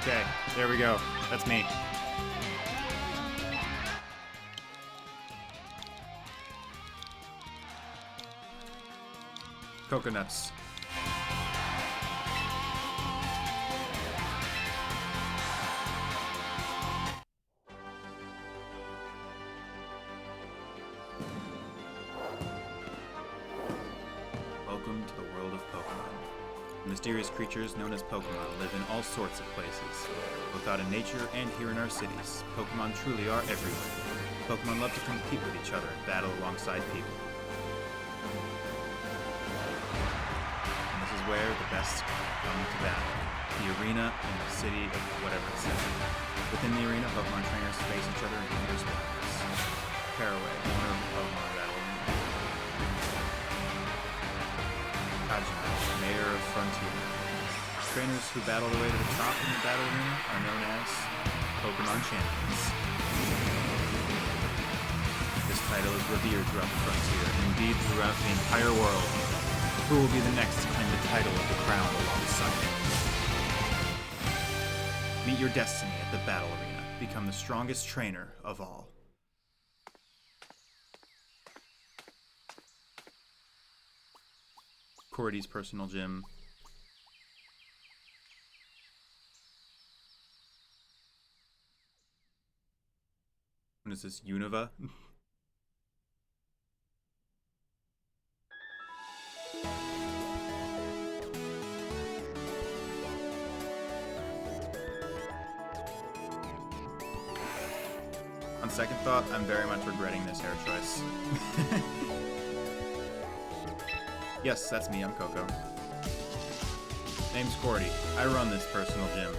Okay, there we go. That's me. Coconuts. mysterious creatures known as Pokemon live in all sorts of places, both out in nature and here in our cities. Pokemon truly are everywhere. Pokemon love to compete with each other and battle alongside people. And this is where the best come to battle. The arena in the city of whatever it's in. Within the arena, Pokemon trainers face each other in fierce battles. Caraway, owner of the Pokemon Battle Arena. Kajima, mayor of Frontier. Trainers who battle their way to the top in the battle arena are known as Pokemon Champions. This title is revered throughout the Frontier, and indeed throughout the entire world. Who will be the next to claim the title of the crown alongside it? Meet your destiny at the battle arena. Become the strongest trainer of all. Cordy's personal gym. What is this, Unova? On second thought, I'm very much regretting this hair choice. Yes, that's me, I'm Coco. Name's Cordy. I run this personal gym.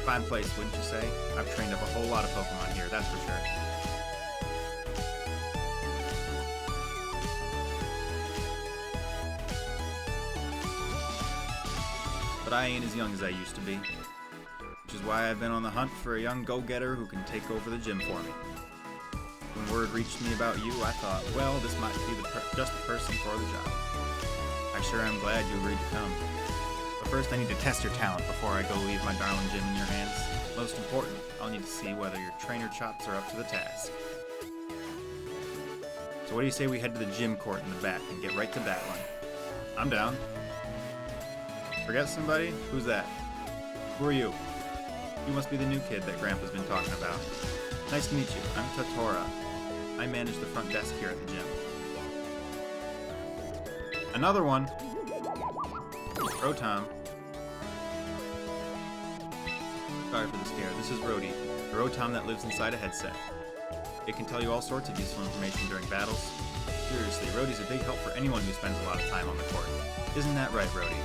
Fine place, wouldn't you say? I've trained up a whole lot of Pokemon here, that's for sure. But I ain't as young as I used to be. Which is why I've been on the hunt for a young go-getter who can take over the gym for me. When word reached me about you, I thought, well, this might be just the person for the job. I sure am glad you agreed to come. But first I need to test your talent before I go leave my darling gym in your hands. Most important, I'll need to see whether your trainer chops are up to the task. So what do you say we head to the gym court in the back and get right to battling? I'm down. Forget somebody? Who's that? Who are you? You must be the new kid that Grandpa's been talking about. Nice to meet you. I'm Tatora. I manage the front desk here at the gym. Another one! Rotom. Sorry for the scare. This is Rody, the Rotom that lives inside a headset. It can tell you all sorts of useful information during battles. Seriously, Rody's a big help for anyone who spends a lot of time on the court. Isn't that right, Rody?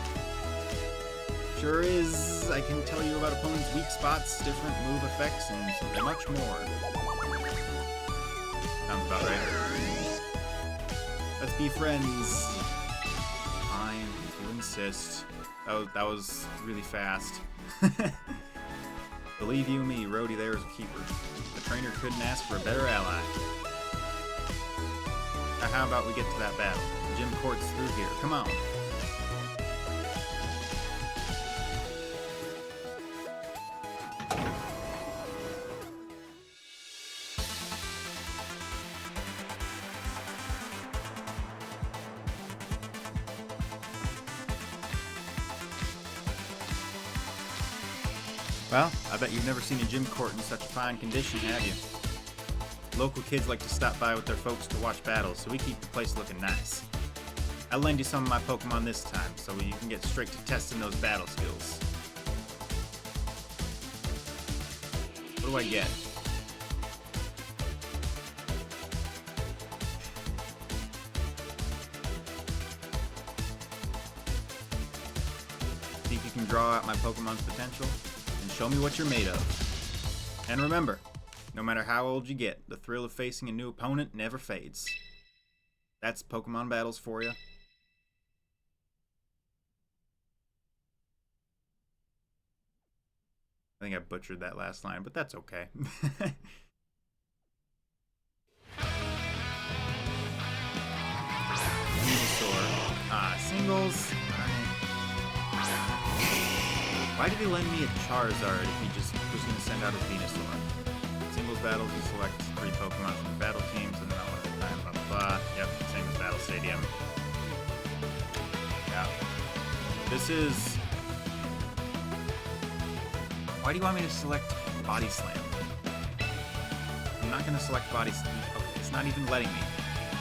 Sure is. I can tell you about opponents' weak spots, different move effects, and something much more. Sounds about right. Let's be friends. Fine, if you insist. That was really fast. Believe you me, Rody there is a keeper. The trainer couldn't ask for a better ally. Now how about we get to that battle? The gym court's through here. Come on. Well, I bet you've never seen a gym court in such fine condition, have you? Local kids like to stop by with their folks to watch battles, so we keep the place looking nice. I'll lend you some of my Pokemon this time, so you can get straight to testing those battle skills. What do I get? Think you can draw out my Pokemon's potential? Show me what you're made of. And remember, no matter how old you get, the thrill of facing a new opponent never fades. That's Pokemon battles for you. I think I butchered that last line, but that's okay. Venusaur. Singles. Why did he lend me a Charizard if he just was going to send out a Venusaur? Singles battles, you select 3 Pokemon from the battle teams, and then I'll have time, blah blah blah. Yep, same as Battle Stadium. Yeah. This is... Why do you want me to select Body Slam? I'm not going to select Body Slam. Okay, it's not even letting me.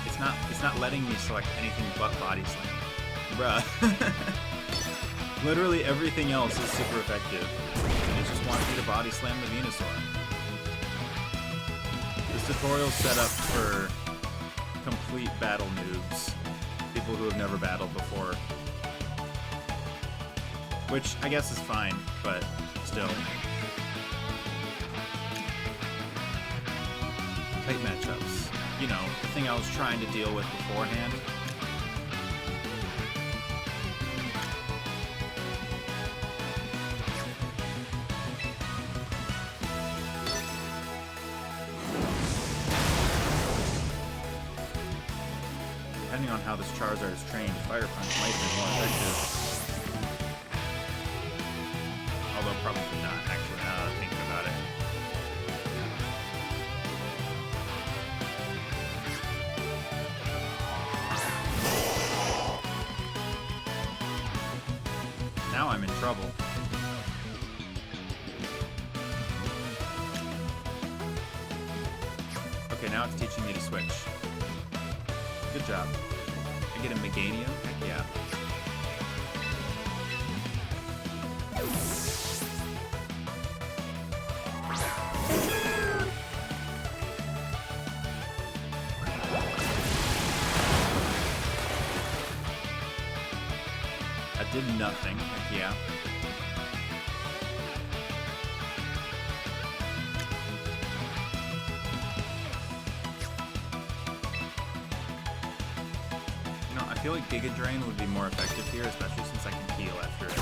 It's It's not letting me select anything but Body Slam. Bruh. Literally everything else is super effective. It just wants you to Body Slam the Venusaur. This tutorial's set up for complete battle noobs. People who have never battled before. Which I guess is fine, but still. Tight matchups. You know, the thing I was trying to deal with beforehand. Depending on how this Charizard is trained, Fire Punch might be more effective. Although probably not, actually, now that I'm thinking about it. Now I'm in trouble. Okay, now it's teaching me to switch. Good job. I get a Meganium? Heck yeah. I did nothing. Heck yeah. I feel like Giga Drain would be more effective here, especially since I can heal after it.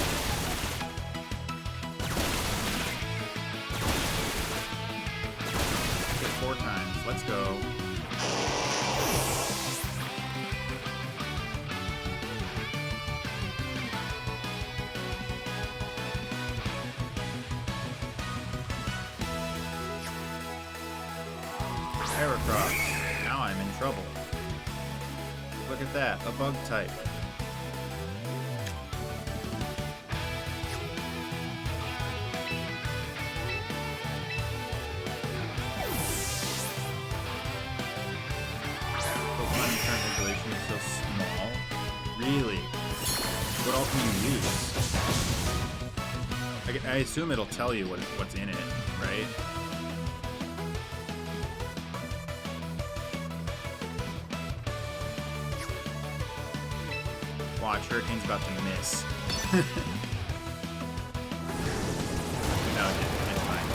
Hit 4 times. Let's go. Heracross. Now I'm in trouble. Look at that, a bug type. Pokemon current regulation is so small. Really? What all can you use? I assume it'll tell you what's in it, right? Watch, Hurricane's about to miss. No, it didn't. It's fine.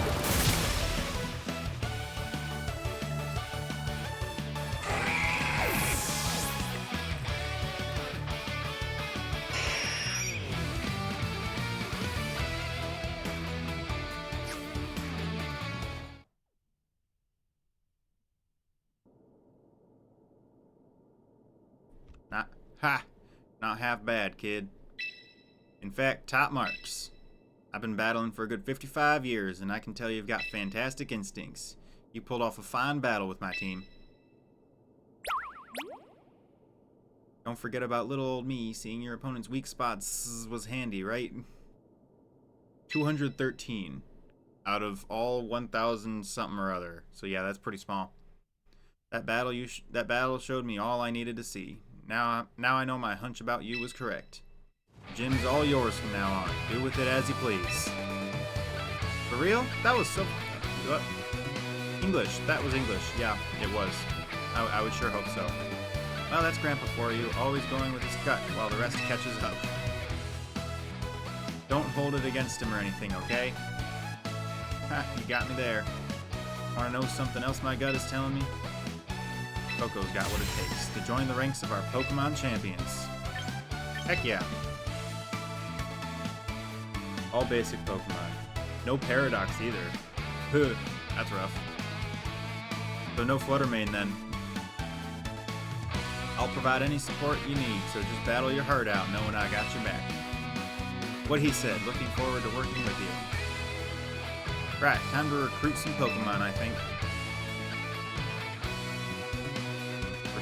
Not half bad, kid. In fact, top marks. I've been battling for a good 55 years, and I can tell you've got fantastic instincts. You pulled off a fine battle with my team. Don't forget about little old me. Seeing your opponent's weak spots was handy, right? 213 out of all 1,000 something or other. So yeah, that's pretty small. That battle showed me all I needed to see. Now I know my hunch about you was correct. The gym's all yours from now on. Do with it as you please. For real? That was so... What? English. That was English. Yeah, it was. I would sure hope so. Well, that's Grandpa for you. Always going with his gut while the rest catches up. Don't hold it against him or anything, okay? Ha, you got me there. Want to know something else my gut is telling me? Coco's got what it takes to join the ranks of our Pokemon champions. Heck yeah. All basic Pokemon. No Paradox either. Huh, that's rough. So no Fluttermane then. I'll provide any support you need, so just battle your heart out knowing I got your back. What he said, looking forward to working with you. Right, time to recruit some Pokemon, I think.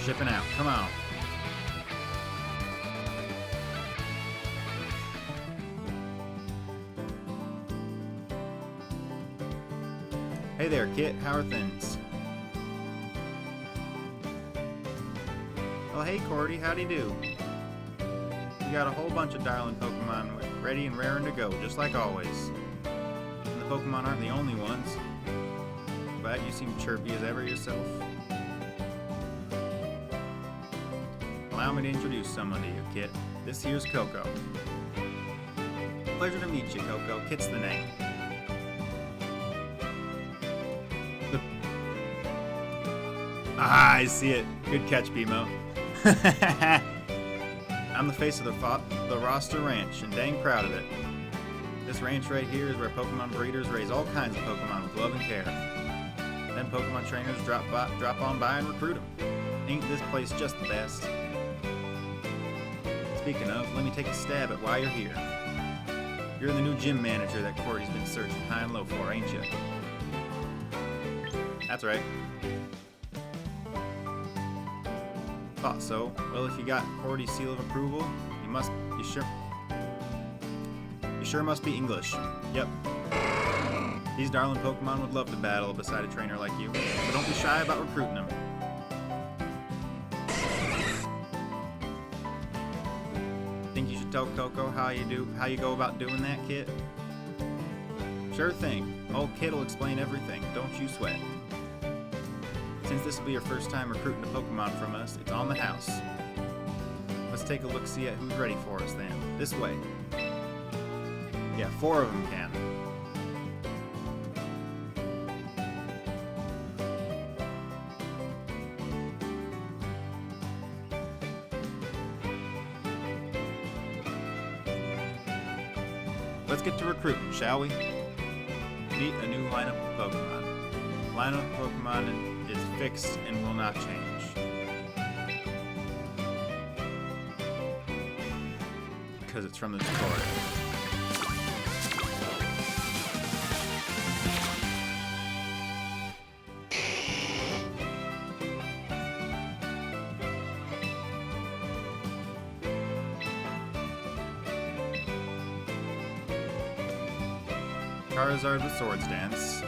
Shipping out. Come on. Hey there, Kit. How are things? Hey Cordy, howdy do. We got a whole bunch of darling Pokemon ready and raring to go, just like always. And the Pokemon aren't the only ones. Glad you seem chirpy as ever yourself. Allow me to introduce someone to you, Kit. This here's Coco. Pleasure to meet you, Coco. Kit's the name. Ah, I see it. Good catch, BMO. I'm the face of the Roster Ranch, and dang proud of it. This ranch right here is where Pokemon breeders raise all kinds of Pokemon with love and care. Then Pokemon trainers drop on by and recruit them. Ain't this place just the best? Speaking of, let me take a stab at why you're here. You're the new gym manager that Cordy's been searching high and low for, ain't you? That's right. Thought so. Well, if you got Cordy's seal of approval, you sure must be English. Yep. These darling Pokemon would love to battle beside a trainer like you, so don't be shy about recruiting them. Think you should tell Coco how you go about doing that, Kit? Sure thing. Old Kit will explain everything. Don't you sweat. Since this will be your first time recruiting a Pokemon from us, it's on the house. Let's take a look-see at who's ready for us then. This way. Yeah, 4 of them can. Let's get to recruiting, shall we? Meet a new lineup of Pokemon. The lineup of Pokemon is fixed and will not change. Because it's from the tutorial. Charizard with Swords Dance.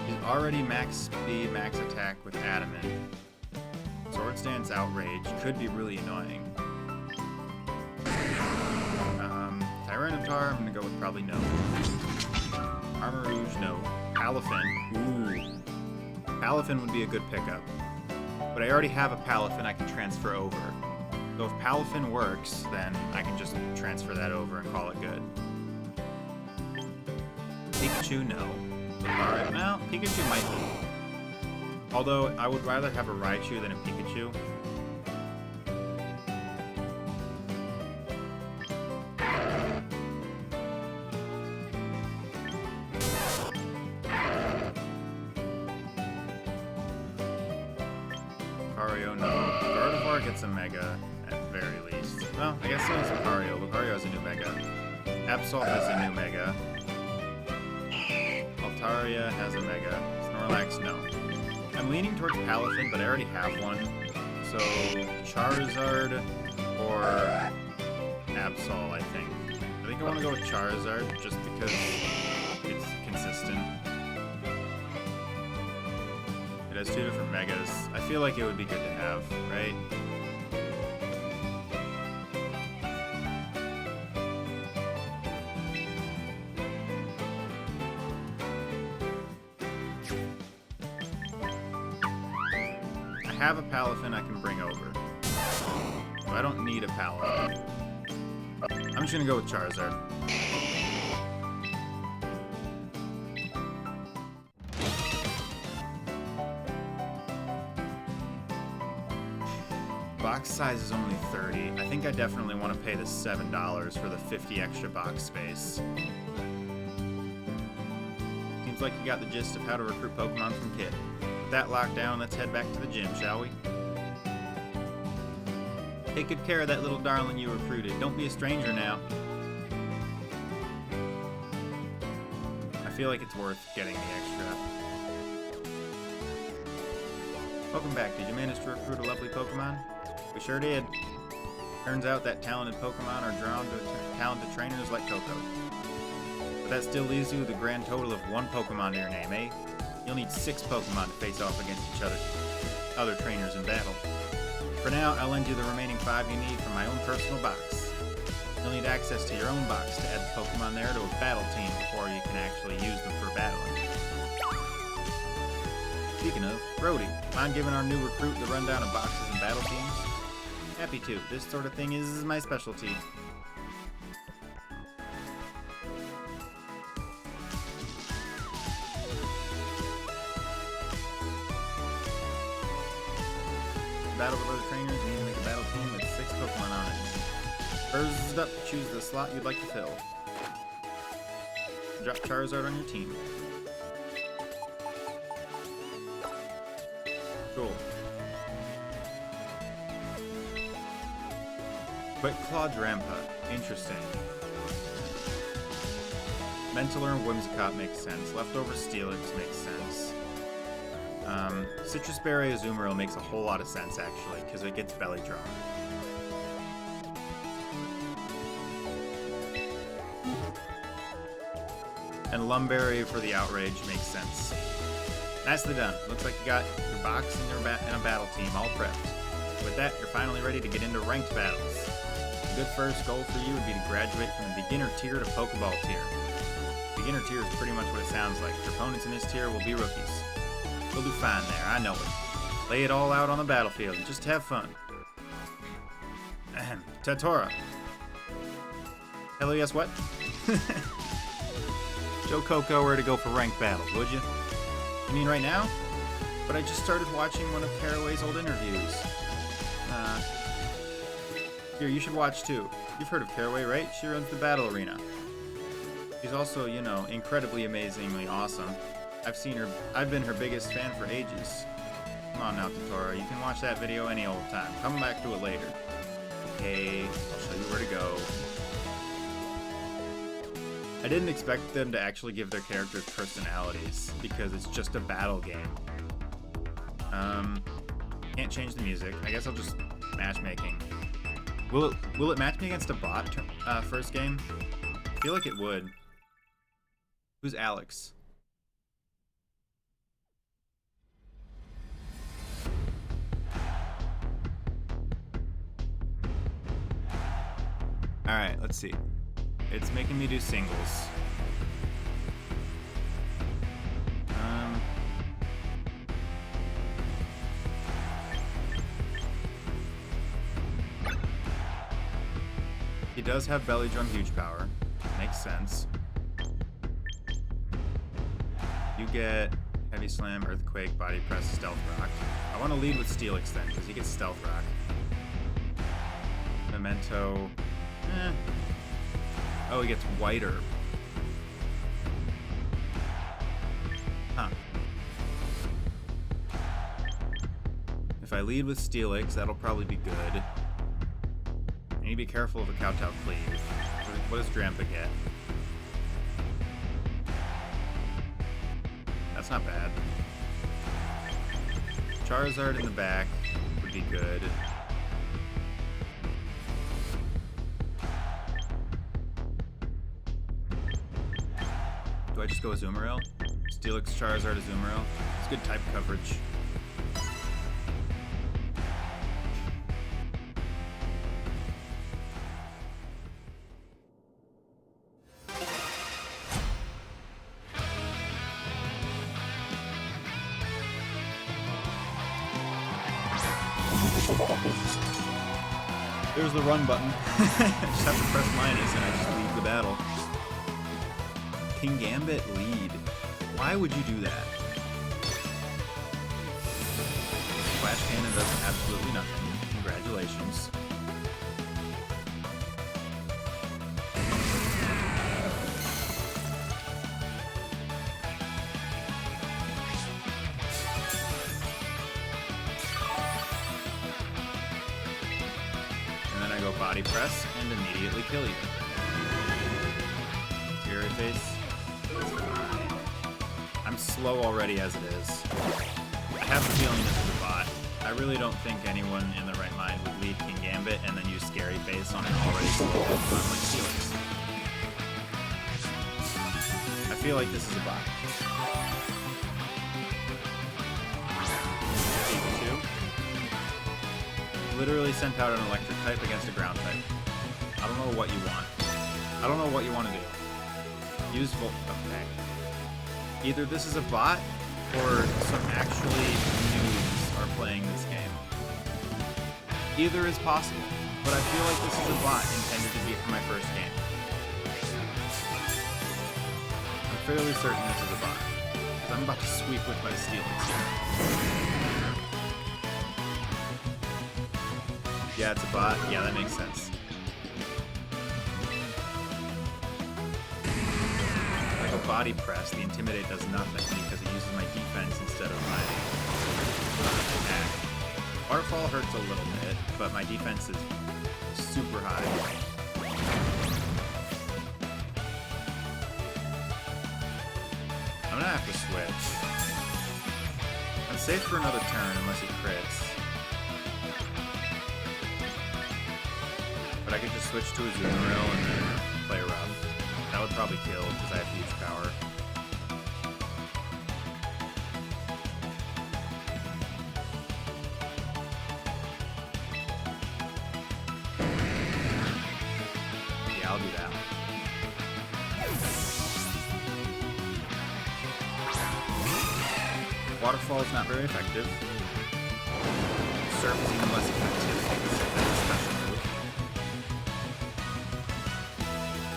He's already max speed, max attack with Adamant. Swords Dance Outrage could be really annoying. Tyranitar, I'm gonna go with probably no. Armarouge, no. Palafin, ooh. Palafin would be a good pickup. But I already have a Palafin I can transfer over. So if Palafin works, then I can just transfer that over and call it good. Pikachu, no. Alright, well, Pikachu might be. Although, I would rather have a Raichu than a Pikachu. Lucario, no. Gardevoir gets a Mega. At the very least. Well, I guess so is Lucario. Lucario has a new Mega. Absol has a new Mega. Altaria has a Mega. Snorlax, no. I'm leaning towards Palafin, but I already have one. So, Charizard or Absol, I think. I think I want to go with Charizard, just because it's consistent. It has 2 different Megas. I feel like it would be good to have, right? I have a Palafin I can bring over. So I don't need a Palafin. I'm just gonna go with Charizard. Box size is only 30. I think I definitely want to pay the $7 for the 50 extra box space. Seems like you got the gist of how to recruit Pokemon from Kit. With that locked down, let's head back to the gym, shall we? Take good care of that little darling you recruited. Don't be a stranger now. I feel like it's worth getting the extra. Welcome back. Did you manage to recruit a lovely Pokemon? We sure did. Turns out that talented Pokemon are drawn to talented trainers like Coco. But that still leaves you with a grand total of 1 Pokemon to your name, eh? You'll need 6 Pokemon to face off against each other. other trainers in battle. For now, I'll lend you the remaining 5 you need from my own personal box. You'll need access to your own box to add the Pokemon there to a battle team before you can actually use them for battling. Speaking of, Brody, mind giving our new recruit the rundown of boxes and battle teams? Happy to. This sort of thing is my specialty. Battle with other trainers, you need to make a battle team with 6 Pokemon on it. First up, choose the slot you'd like to fill. Drop Charizard on your team. Cool. Quick Claw Drampa. Interesting. Mentler and Whimsicott makes sense. Leftover Steelix makes sense. Citrus Berry Azumarill makes a whole lot of sense, actually, because it gets Belly Drawn. And Lumberry for the Outrage makes sense. Nicely done. Looks like you got your box and a battle team all prepped. With that, you're finally ready to get into ranked battles. A good first goal for you would be to graduate from the beginner tier to Pokeball tier. Beginner tier is pretty much what it sounds like. Your opponents in this tier will be rookies. You'll do fine there, I know it. Lay it all out on the battlefield and just have fun. Ahem. Tatora. Hello, yes, what? Joe Coco, where to go for ranked battles, would you? You mean right now? But I just started watching one of Caraway's old interviews. Here, you should watch too. You've heard of Caraway, right? She runs the Battle Arena. She's also, you know, incredibly amazingly awesome. I've been her biggest fan for ages. Come on now, Tatora, you can watch that video any old time. Come back to it later. Okay, I'll show you where to go. I didn't expect them to actually give their characters personalities, because it's just a battle game. Can't change the music. I guess I'll just matchmaking. Will it match me against a bot first game? I feel like it would. Who's Alex? Alright, let's see. It's making me do singles. He does have Belly Drum Huge Power. Makes sense. You get Heavy Slam, Earthquake, Body Press, Stealth Rock. I want to lead with Steelix then, because he gets Stealth Rock. Memento. Oh, he gets White Herb. Huh. If I lead with Steelix, that'll probably be good. I need to be careful of a Kowtow Cleave. What does Drampa get? That's not bad. Charizard in the back would be good. Do I just go Azumarill? Steelix, Charizard, Azumarill. It's good type coverage. There's the run button. I just have to press minus and I just leave the battle. Kingambit lead. Why would you do that? Flash Cannon does absolutely nothing. Congratulations. And then I go Body Press and immediately kill you. Fury Face. I'm slow already as it is. I have the feeling this is a bot. I really don't think anyone in their right mind would lead Kingambit and then use Scary Face on an already slow Pokemon like Steelix. I feel like this is a bot. literally sent out an electric type against a ground type. I don't know what you want. I don't know what you want to do. Use Volt. Okay. Either this is a bot, or some actually noobs are playing this game. Either is possible, but I feel like this is a bot intended to be for my first game. I'm fairly certain this is a bot, because I'm about to sweep with my Steelix here. Yeah, it's a bot. Yeah, that makes sense. Like a body press, the Intimidate does nothing because it uses my defense instead of my attack. Waterfall hurts a little bit, but my defense is super high. I'm gonna have to switch. I'm safe for another turn unless he crits. But I could just switch to a Azumarill and then play rough. That would probably kill because I have huge power. Yeah, I'll do that. Waterfall is not very effective. Surf is even less effective because that's a special move.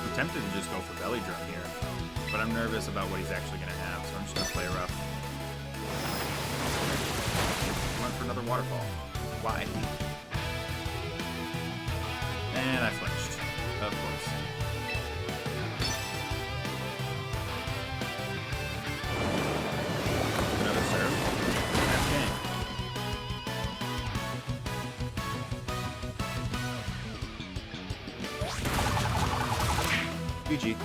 I'm tempted to just go for Belly Drum here, but I'm nervous about what he's actually going to have, so I'm just going to play rough. Went for another Waterfall. Why? And I flinched. Of course. Another serve. That's game. GG.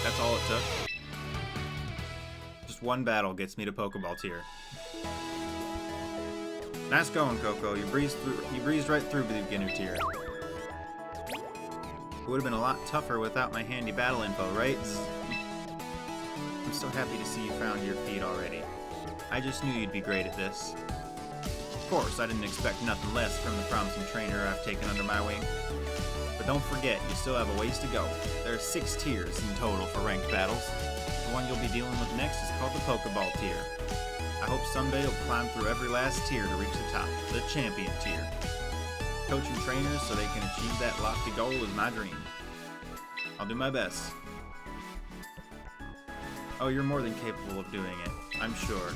That's all it took. Just one battle gets me to Pokeball tier. Nice going, Coco. You breezed right through the beginner tier. It would have been a lot tougher without my handy battle info, right? I'm so happy to see you found your feet already. I just knew you'd be great at this. Of course, I didn't expect nothing less from the promising trainer I've taken under my wing. But don't forget, you still have a ways to go. There are 6 tiers in total for ranked battles. The one you'll be dealing with next is called the Pokeball tier. I hope someday you'll climb through every last tier to reach the top, the champion tier. Coaching trainers so they can achieve that lofty goal is my dream. I'll do my best. Oh, you're more than capable of doing it, I'm sure.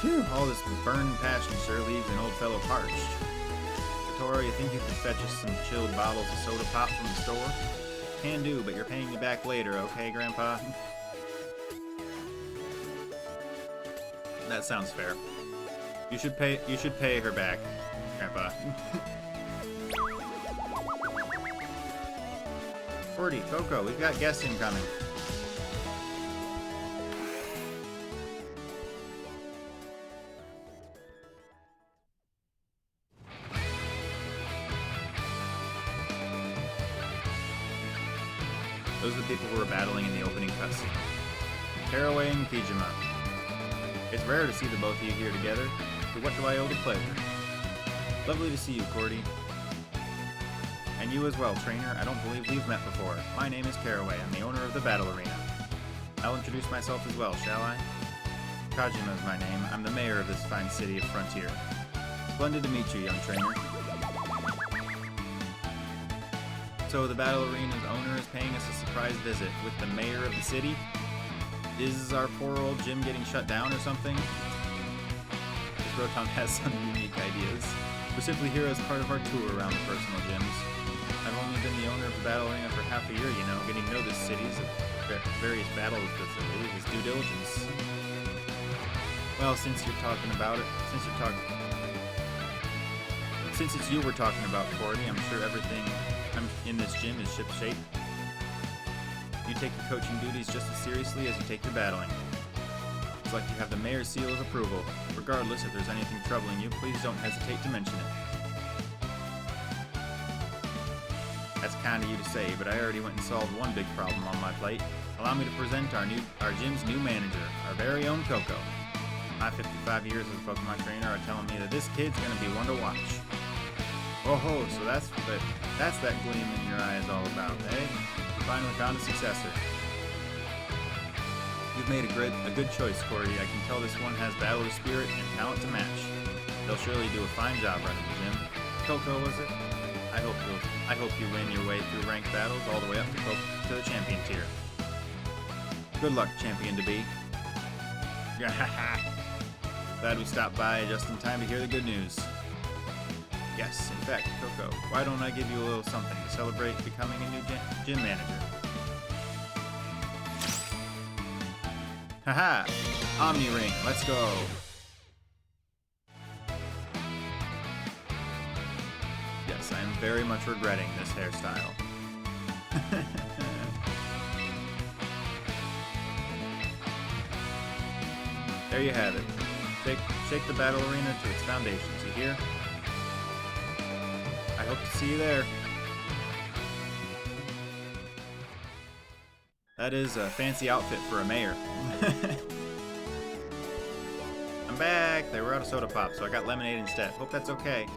Phew, all this burning passion sure leaves an old fellow parched. Tora, you think you could fetch us some chilled bottles of soda pop from the store? Can do, but you're paying me back later, okay, Grandpa? That sounds fair. You should pay her back, Grandpa. 40, Coco, we've got guests incoming. Those are the people who were battling in the opening cutscene. Caraway and Kijima. It's rare to see the both of you here together, but what do I owe the pleasure? Lovely to see you, Cordy. And you as well, trainer. I don't believe we've met before. My name is Caraway. I'm the owner of the Battle Arena. I'll introduce myself as well, shall I? Kajima is my name. I'm the mayor of this fine city of Frontier. Splendid to meet you, young trainer. So the Battle Arena's owner is paying us a surprise visit with the mayor of the city? Is our poor old gym getting shut down or something? This Rotom has some unique ideas. We're simply here as part of our tour around the personal gyms. I've only been the owner of the Battle Arena for half a year, you know. Getting to know the cities of various battle facilities is due diligence. Well, since you're talking about it, since it's you we're talking about, Cordy, I'm sure everything in this gym is shipshape. You take your coaching duties just as seriously as you take your battling. It's like you have the mayor's seal of approval. Regardless, if there's anything troubling you, please don't hesitate to mention it. That's kind of you to say, but I already went and solved one big problem on my plate. Allow me to present our gym's new manager, our very own Coco. My 55 years as a Pokemon trainer are telling me that this kid's gonna be one to watch. Oh ho, so that's that gleam in your eye is all about, eh? You finally found a successor. You've made a good choice, Corey. I can tell this one has battler spirit and talent to match. They'll surely do a fine job running the gym. Coco, was it? I hope you win your way through ranked battles all the way up to the champion tier. Good luck, champion to be. Glad we stopped by just in time to hear the good news. Yes, in fact, Coco, why don't I give you a little something to celebrate becoming a new gym manager? Haha! Omni Ring, let's go! Yes, I am very much regretting this hairstyle. There you have it. Shake the battle arena to its foundations, you hear? I hope to see you there. That is a fancy outfit for a mayor. I'm back! They were out of soda pop, so I got lemonade instead. Hope that's okay.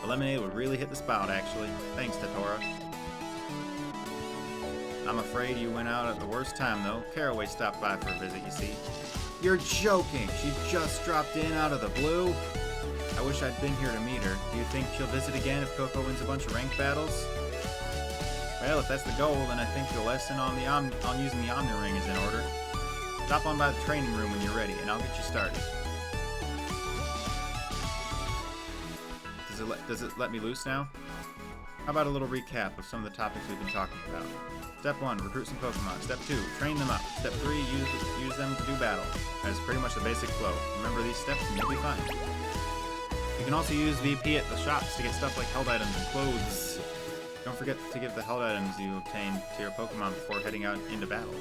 The lemonade would really hit the spot, actually. Thanks, Tatora. I'm afraid you went out at the worst time, though. Caraway stopped by for a visit, you see. You're joking! She just dropped in out of the blue? I wish I'd been here to meet her. Do you think she'll visit again if Coco wins a bunch of ranked battles? Well, if that's the goal, then I think the lesson on using the Omni Ring is in order. Stop on by the training room when you're ready, and I'll get you started. Does it let me loose now? How about a little recap of some of the topics we've been talking about? Step 1, recruit some Pokemon. Step 2, train them up. Step 3, use them to do battle. That is pretty much the basic flow. Remember these steps and you'll be fine. You can also use VP at the shops to get stuff like held items and clothes. Don't forget to give the held items you obtained to your Pokemon before heading out into battle.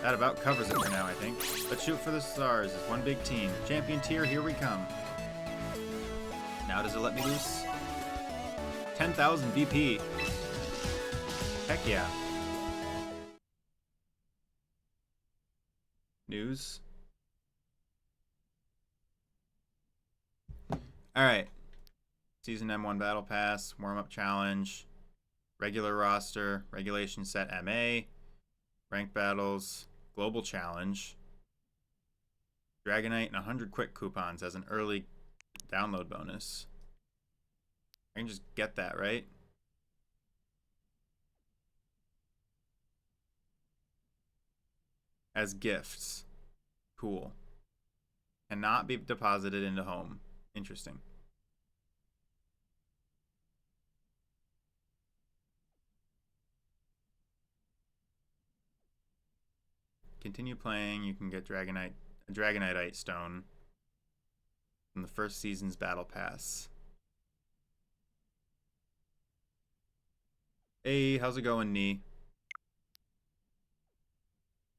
That about covers it for now, I think. Let's shoot for the stars as one big team. Champion tier, here we come. Now does it let me loose? 10,000 VP. Heck yeah. News. Alright. Season M1 Battle Pass, Warm-Up Challenge, Regular Roster, Regulation Set MA, Ranked Battles, Global Challenge, Dragonite, and 100 Quick Coupons as an early download bonus. I can just get that, right? As gifts. Cool. Cannot be deposited into home. Interesting. Continue playing. You can get a Dragonite Stone from the first season's Battle Pass. Hey, how's it going, Nee?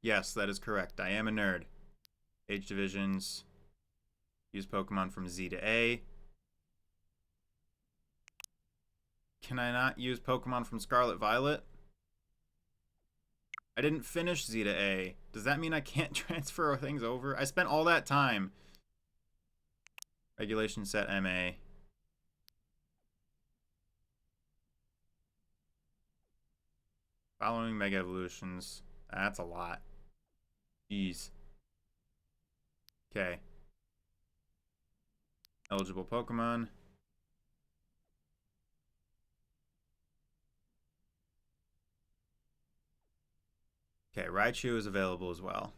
Yes, that is correct. I am a nerd. Age divisions. Use Pokemon from Z to A. Can I not use Pokemon from Scarlet Violet? I didn't finish Z to A. Does that mean I can't transfer things over? I spent all that time. Regulation Set MA. Following Mega Evolutions. That's a lot. Jeez. Okay. Eligible Pokemon. Okay, Raichu is available as well.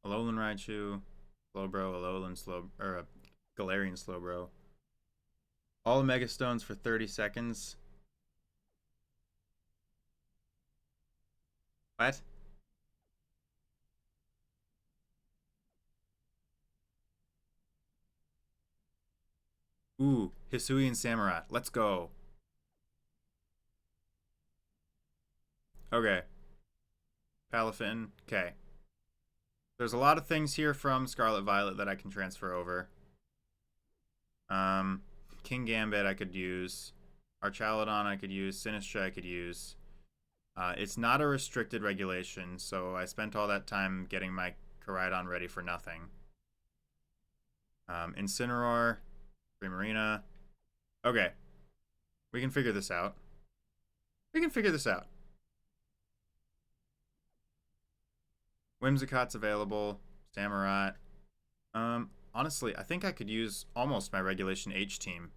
Alolan Raichu, Slowbro, Galarian Slowbro. All Mega Stones for 30 seconds. What? Ooh, Hisui and Samurott. Let's go. Okay. Palafin. Okay. There's a lot of things here from Scarlet Violet that I can transfer over. King Gambit I could use. Archaludon I could use. Sinistra I could use. It's not a restricted regulation, so I spent all that time getting my Koraidon ready for nothing. Incineroar. Primarina. Okay. We can figure this out. We can figure this out. Whimsicott's available. Samurott. Honestly, I think I could use almost my Regulation H team.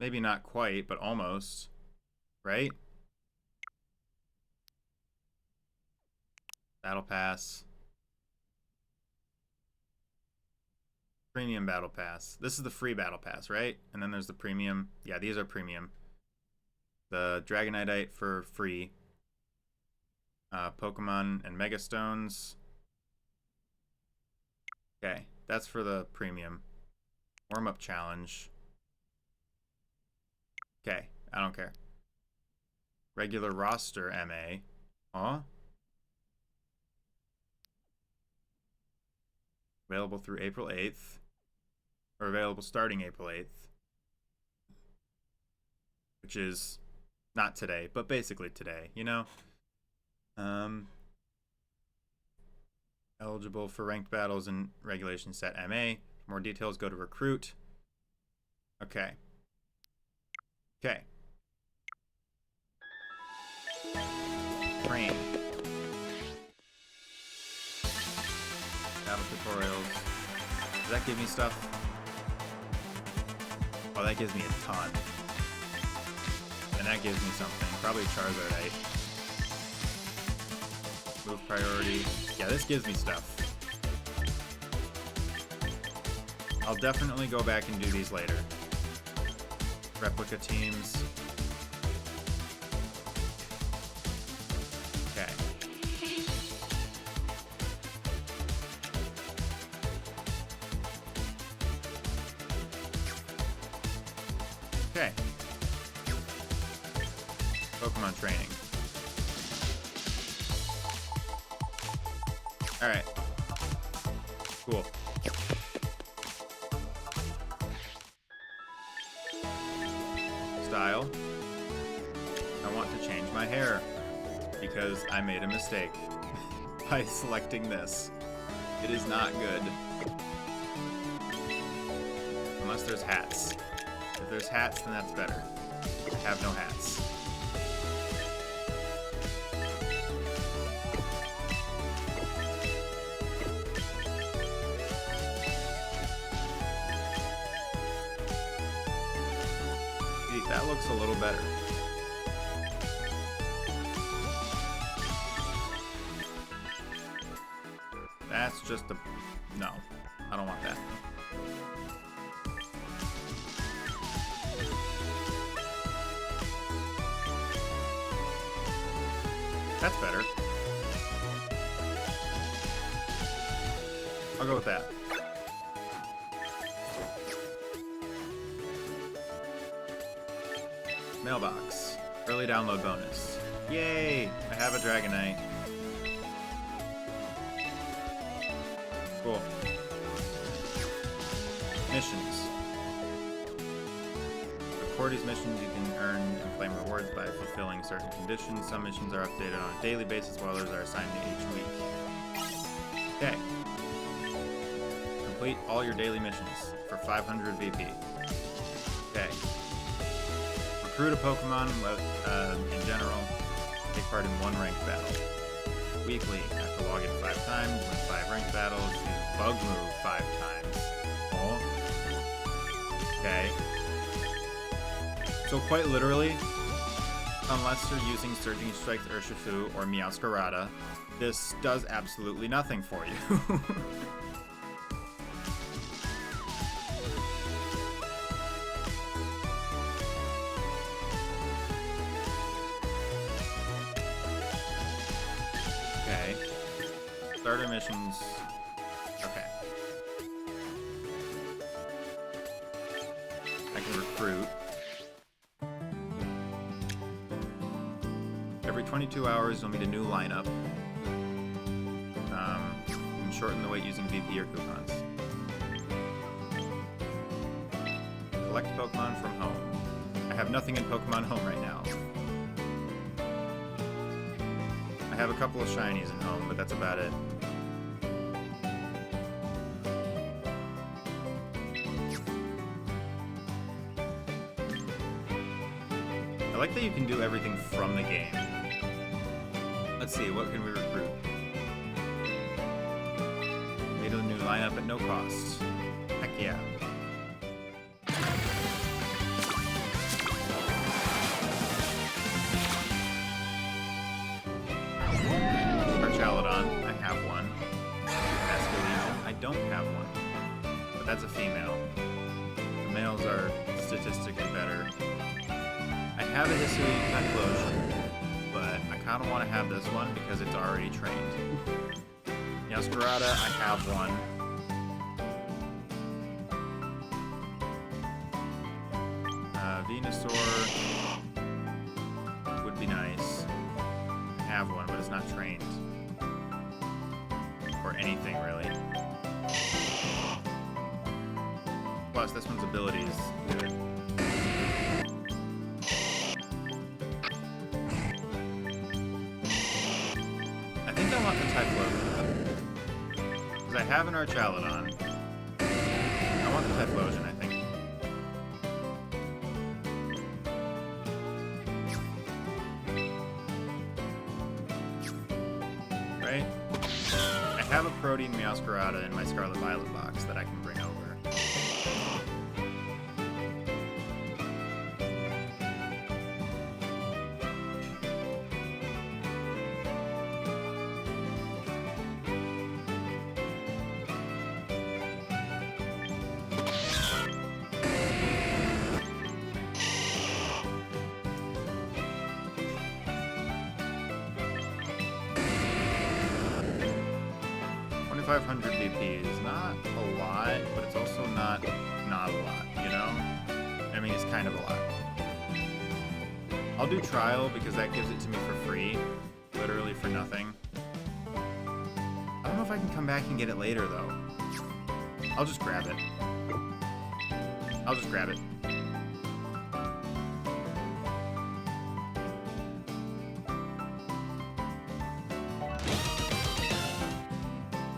Maybe not quite, but almost. Right? Battle Pass. Premium Battle Pass. This is the free Battle Pass, right? And then there's the premium. Yeah, these are premium. The Dragonite for free. Pokemon and Mega Stones. Okay, that's for the premium. Warm-up challenge. Okay, I don't care. Regular roster MA. Aw. Available through April 8th. Or available starting April 8th. Which is not today, but basically today, you know? Eligible for ranked battles in Regulation Set MA. For more details, go to Recruit. Okay. Okay. Train. Battle tutorials. Does that give me stuff? Oh, that gives me a ton. And that gives me something. Probably Charizardite. Move priority. Yeah, this gives me stuff. I'll definitely go back and do these later. Replica teams. Okay. Okay. Pokemon training. Alright. Cool. Style. I want to change my hair because I made a mistake by selecting this. It is not good. Unless there's hats. If there's hats, then that's better. I have no hats. That looks a little better. That's just a... No, I don't want that. That's better. I'll go with that. Mailbox. Early download bonus. Yay! I have a Dragonite. Cool. Missions. For Cordy's missions, you can earn and claim rewards by fulfilling certain conditions. Some missions are updated on a daily basis, while others are assigned to each week. Okay. Complete all your daily missions for 500 VP. Okay. Recruit a Pokemon in general. Take part in one ranked battle. Weekly, have to log in 5 times, win 5 ranked battles, use Bug Move 5 times. Oh. Okay. So quite literally, unless you're using Surging Strike Urshifu or Meowscarada, this does absolutely nothing for you. Starter missions. Okay. Every 22 hours, you'll meet a new lineup. And shorten the wait using VP or coupons. Collect Pokemon from home. I have nothing in Pokemon Home right now. I have a couple of shinies in home, but that's about it. I like that you can do everything from the game. Let's see, what can we recruit? Made a new lineup at no cost. Heck yeah. Charchaladon, I have one. Escalation, I don't have one. But that's a female. The males are statistically better. I have a Hisuian Typhlosion, but I kind of want to have this one because it's already trained. Meowscarada, I have one. Venusaur would be nice. I have one, but it's not trained. Or anything, really. Plus, this one's ability is good. I think I want the Typhlosion. Because I have an Archaludon. I want the Typhlosion, I think. Right? I have a Protean Meowscarada in my Scarlet Violet box that I can bring over. VP is not a lot, but it's also not a lot, you know? I mean, it's kind of a lot. I'll do trial because that gives it to me for free, literally for nothing. I don't know if I can come back and get it later, though. I'll just grab it. I'll just grab it.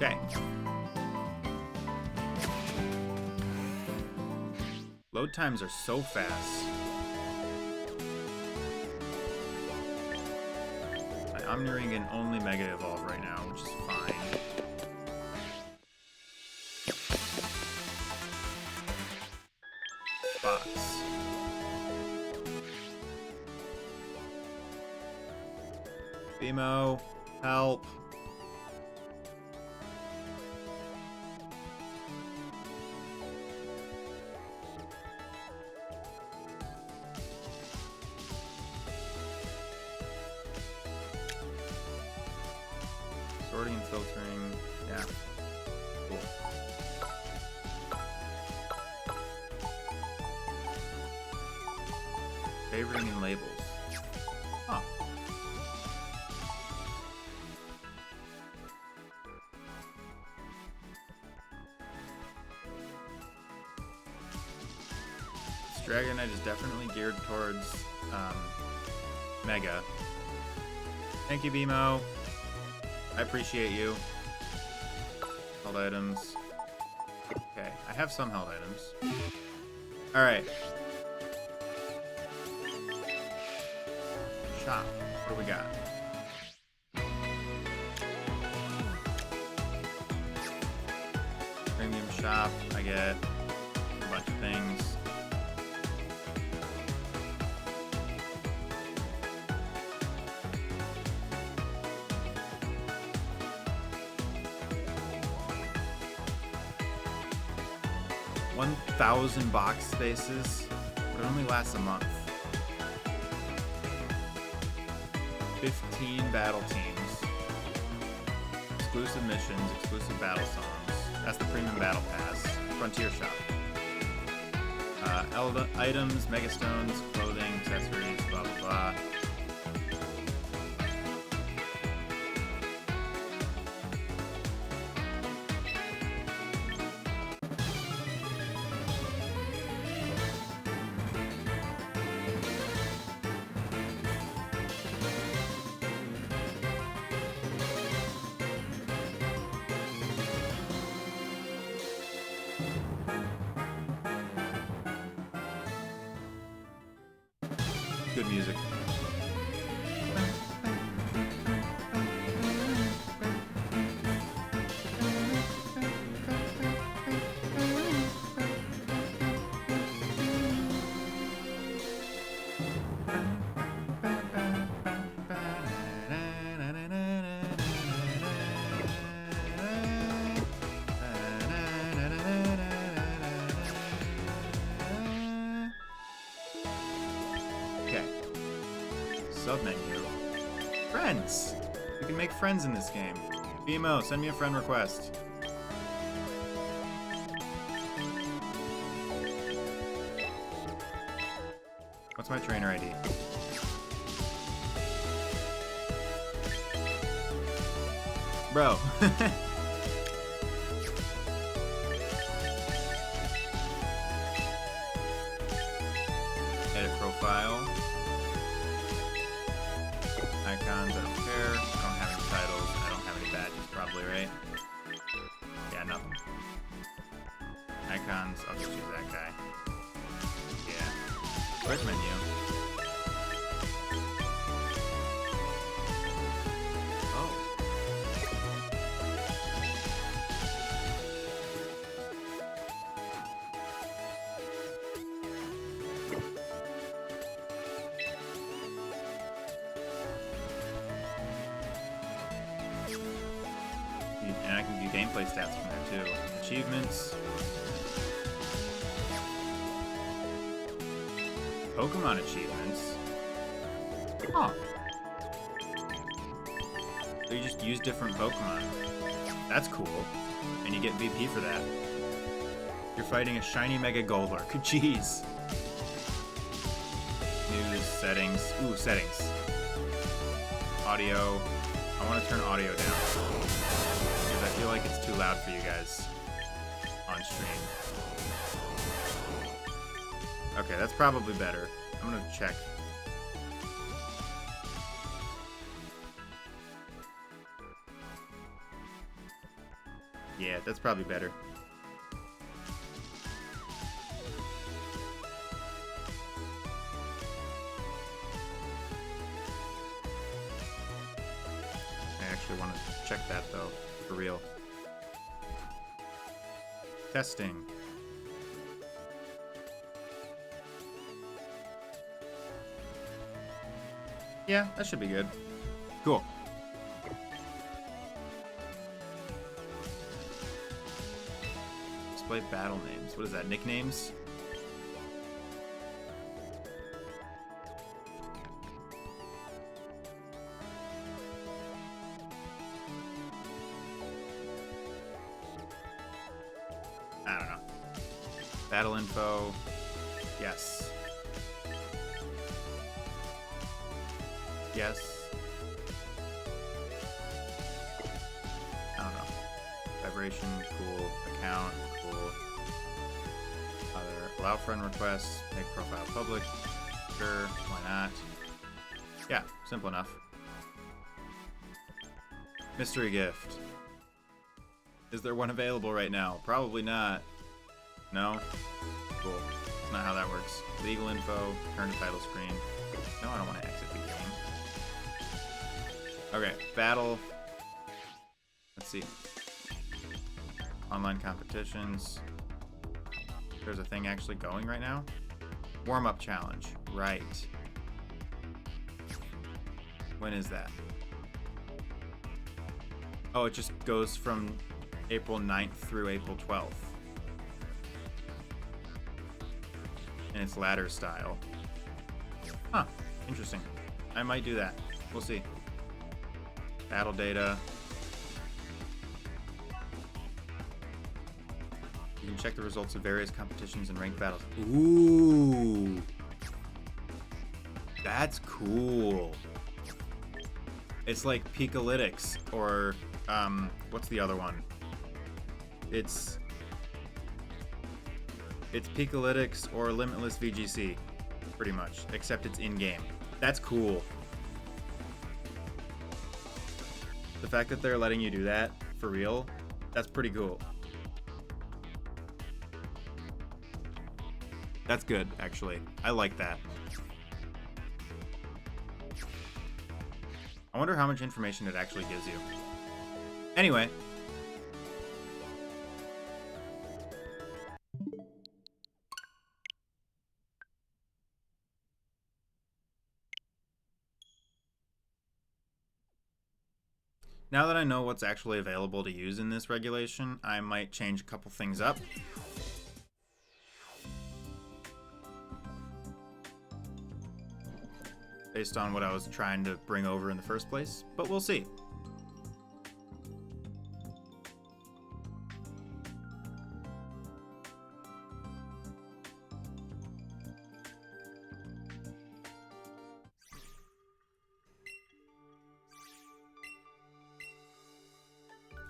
Okay. Load times are so fast. My Omniring can only Mega Evolve right now, which is fine. Box. Bimo, help. Sorting and filtering, yeah. Cool. Favoriting and labels. Huh. This Dragonite is definitely geared towards Mega. Thank you, Bimo. I appreciate you. Held items. Okay, I have some held items. Alright. Shop. What do we got? Premium shop. I get a bunch of things. $1,000 box spaces, but it only lasts a month. 15 battle teams, exclusive missions, exclusive battle songs. That's the premium battle pass. Frontier shop. Items, megastones, clothing, accessories, blah blah blah. good music. Submenu. Friends! You can make friends in this game. BMO, send me a friend request. What's my trainer ID? Bro. Edit profile. Icons, I don't care. I don't have any titles. I don't have any badges, probably, right? Yeah, nothing. Icons, I'll just use that guy. Yeah. Quick menu. Oh. And I can view gameplay stats from there too. Achievements. Pokemon achievements. Huh. So you just use different Pokemon. That's cool. And you get VP for that. You're fighting a shiny Mega Golurk. Jeez. News, settings. Ooh, settings. Audio. I want to turn audio down. Because I feel like it's too loud for you guys on stream. Okay, that's probably better. I'm gonna check. Yeah, that's probably better. I actually want to check that though, for real. Testing. Yeah, that should be good. Cool. Display battle names. What is that? Nicknames? I don't know. Battle info. Yes. Yes. I don't know. Vibration, cool. Account, cool. Other. Allow friend requests. Make profile public. Sure. Why not? Yeah, simple enough. Mystery gift. Is there one available right now? Probably not. No? Cool. That's not how that works. Legal info. Turn to title screen. No, I don't want to exit the game. Okay, battle. Let's see. Online competitions. There's a thing actually going right now. Warm-up challenge. Right. When is that? Oh, it just goes from April 9th through April 12th. And it's ladder style. Huh. Interesting. I might do that. We'll see. Battle data. You can check the results of various competitions and ranked battles. Ooh. That's cool. It's like Pikalytics or, what's the other one? It's Pikalytics or Limitless VGC, pretty much, except it's in-game. That's cool. The fact that they're letting you do that, for real, that's pretty cool. That's good, actually. I like that. I wonder how much information it actually gives you. Anyway. Now that I know what's actually available to use in this regulation, I might change a couple things up. Based on what I was trying to bring over in the first place, but we'll see.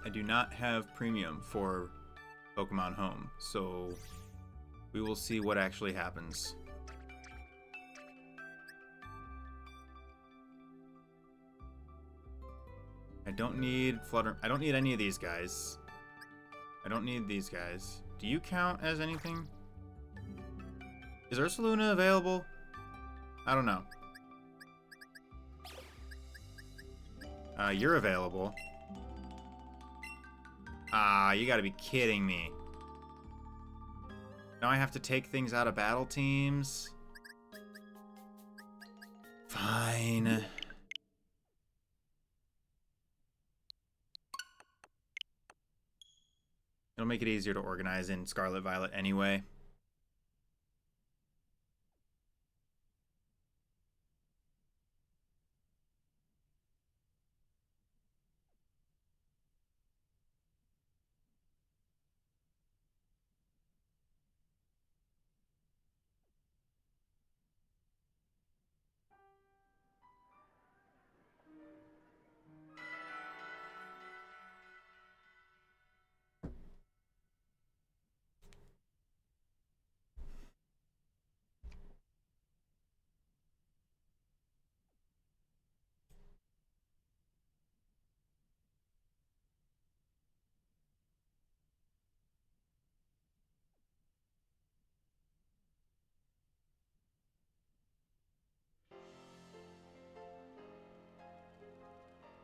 I do not have premium for Pokemon Home, so we will see what actually happens. I don't need Flutter. I don't need any of these guys. I don't need these guys. Do you count as anything? Is Ursaluna available? I don't know. You're available. Ah, you gotta be kidding me. Now I have to take things out of battle teams. Fine. It'll make it easier to organize in Scarlet Violet anyway.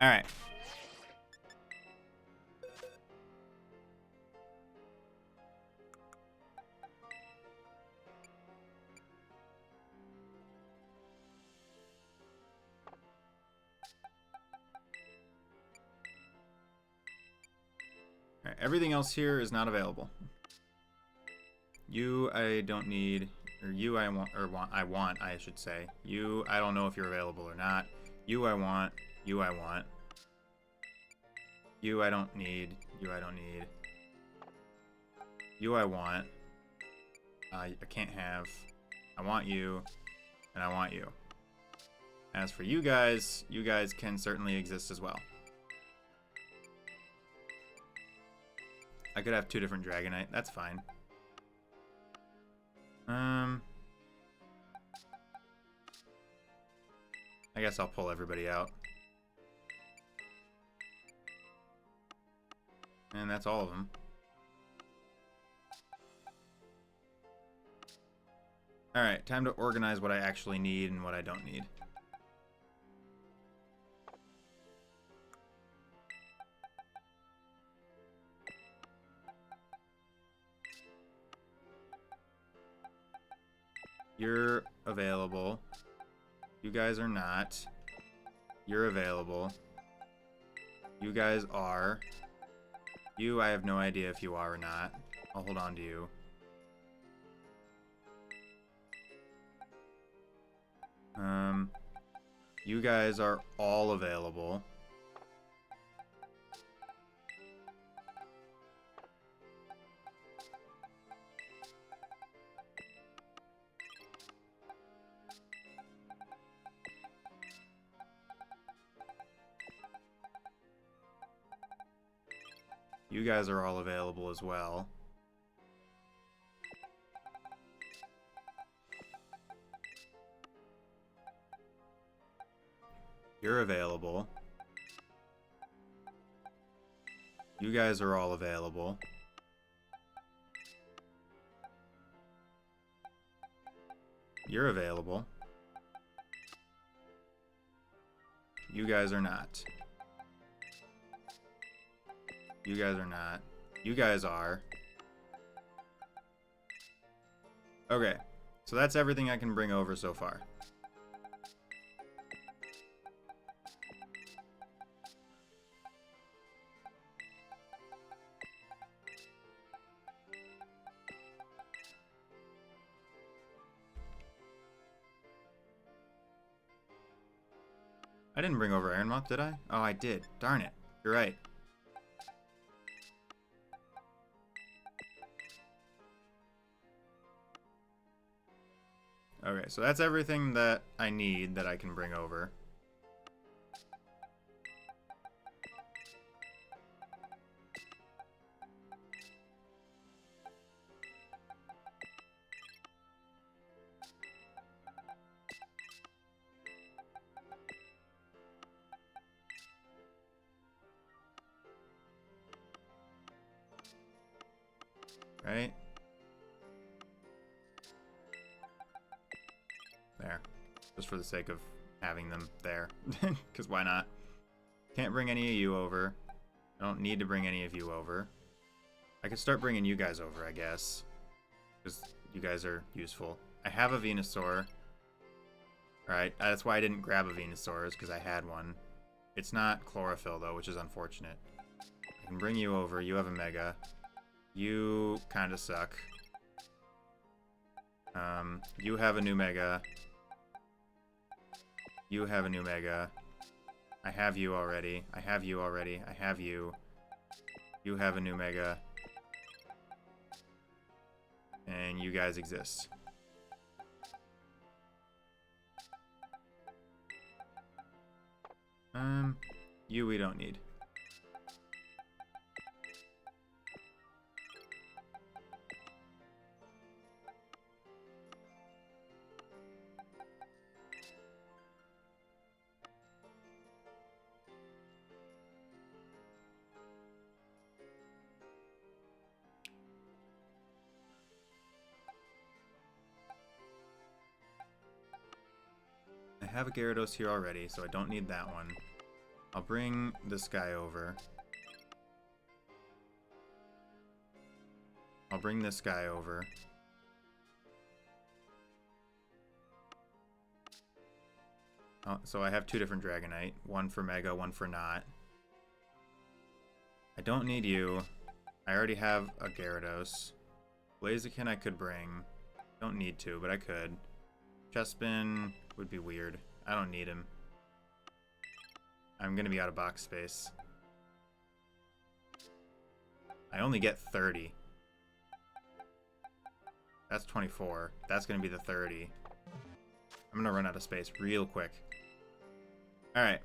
All right. Alright, everything else here is not available. You, I don't need, or you, I want, I should say. You, I don't know if you're available or not. You, I want. You, I want. You, I don't need. You, I don't need. You, I want. I can't have. I want you, and I want you. As for you guys can certainly exist as well. I could have 2 different Dragonite. That's fine. I guess I'll pull everybody out. And that's all of them. Alright, time to organize what I actually need and what I don't need. You're available. You guys are not. You're available. You guys are. You, I have no idea if you are or not. I'll hold on to you. You guys are all available. You guys are all available as well. You're available. You guys are all available. You're available. You guys are not. You guys are not. You guys are. Okay, so that's everything I can bring over so far. I didn't bring over Iron Moth, did I? Oh, I did. Darn it. You're right. Okay, so that's everything that I need that I can bring over. Right? There. Just for the sake of having them there. Because why not? Can't bring any of you over. I don't need to bring any of you over. I could start bringing you guys over, I guess. Because you guys are useful. I have a Venusaur. Alright, that's why I didn't grab a Venusaur, is because I had one. It's not Chlorophyll, though, which is unfortunate. I can bring you over. You have a Mega. You kind of suck. You have a new Mega. You have a new Mega. I have you already. I have you already. I have you. You have a new Mega. And you guys exist. You we don't need. I have a Gyarados here already, so I don't need that one. I'll bring this guy over. I'll bring this guy over. Oh, so I have two different Dragonite. One for Mega, one for not. I don't need you. I already have a Gyarados. Blaziken I could bring. Don't need to, but I could. Chespin would be weird. I don't need him. I'm gonna be out of box space. I only get 30. That's 24. That's gonna be the 30. I'm gonna run out of space real quick. Alright.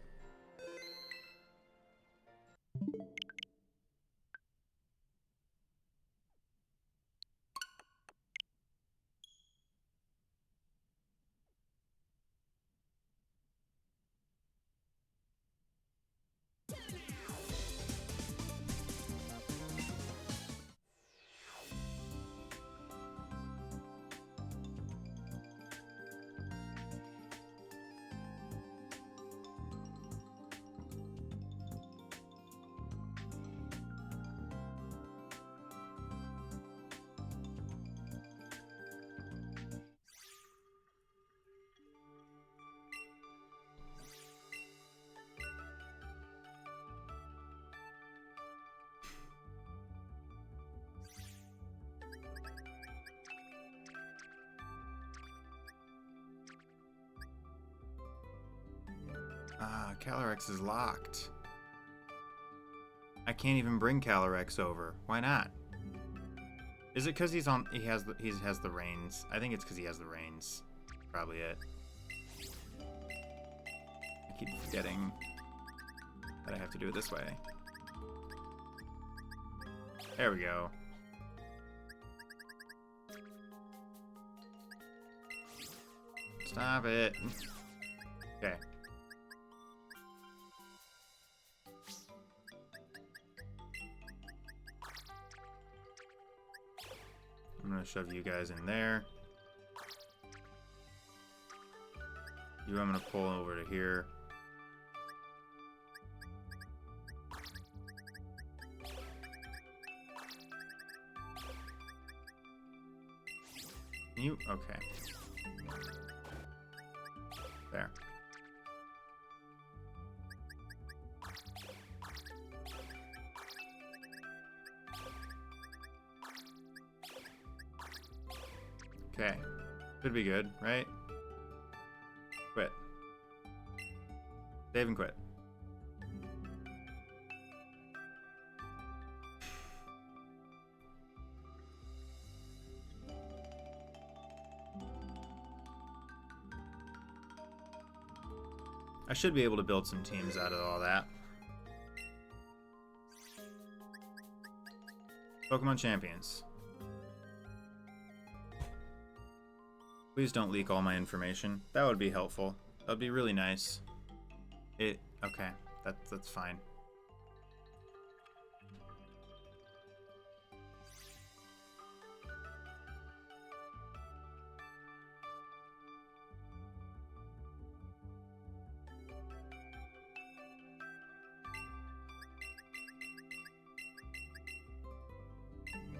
Ah, Calyrex is locked. I can't even bring Calyrex over. Why not? Is it because he has the reins? I think it's because he has the reins. Probably it. I keep forgetting that I have to do it this way. There we go. Stop it. Okay. I'm gonna shove you guys in there. You I'm gonna pull over to here. You okay? There. Okay. Should be good, right? Quit. Save and quit. I should be able to build some teams out of all that. Pokemon Champions. Please don't leak all my information. That would be helpful. That would be really nice. Okay, that's fine.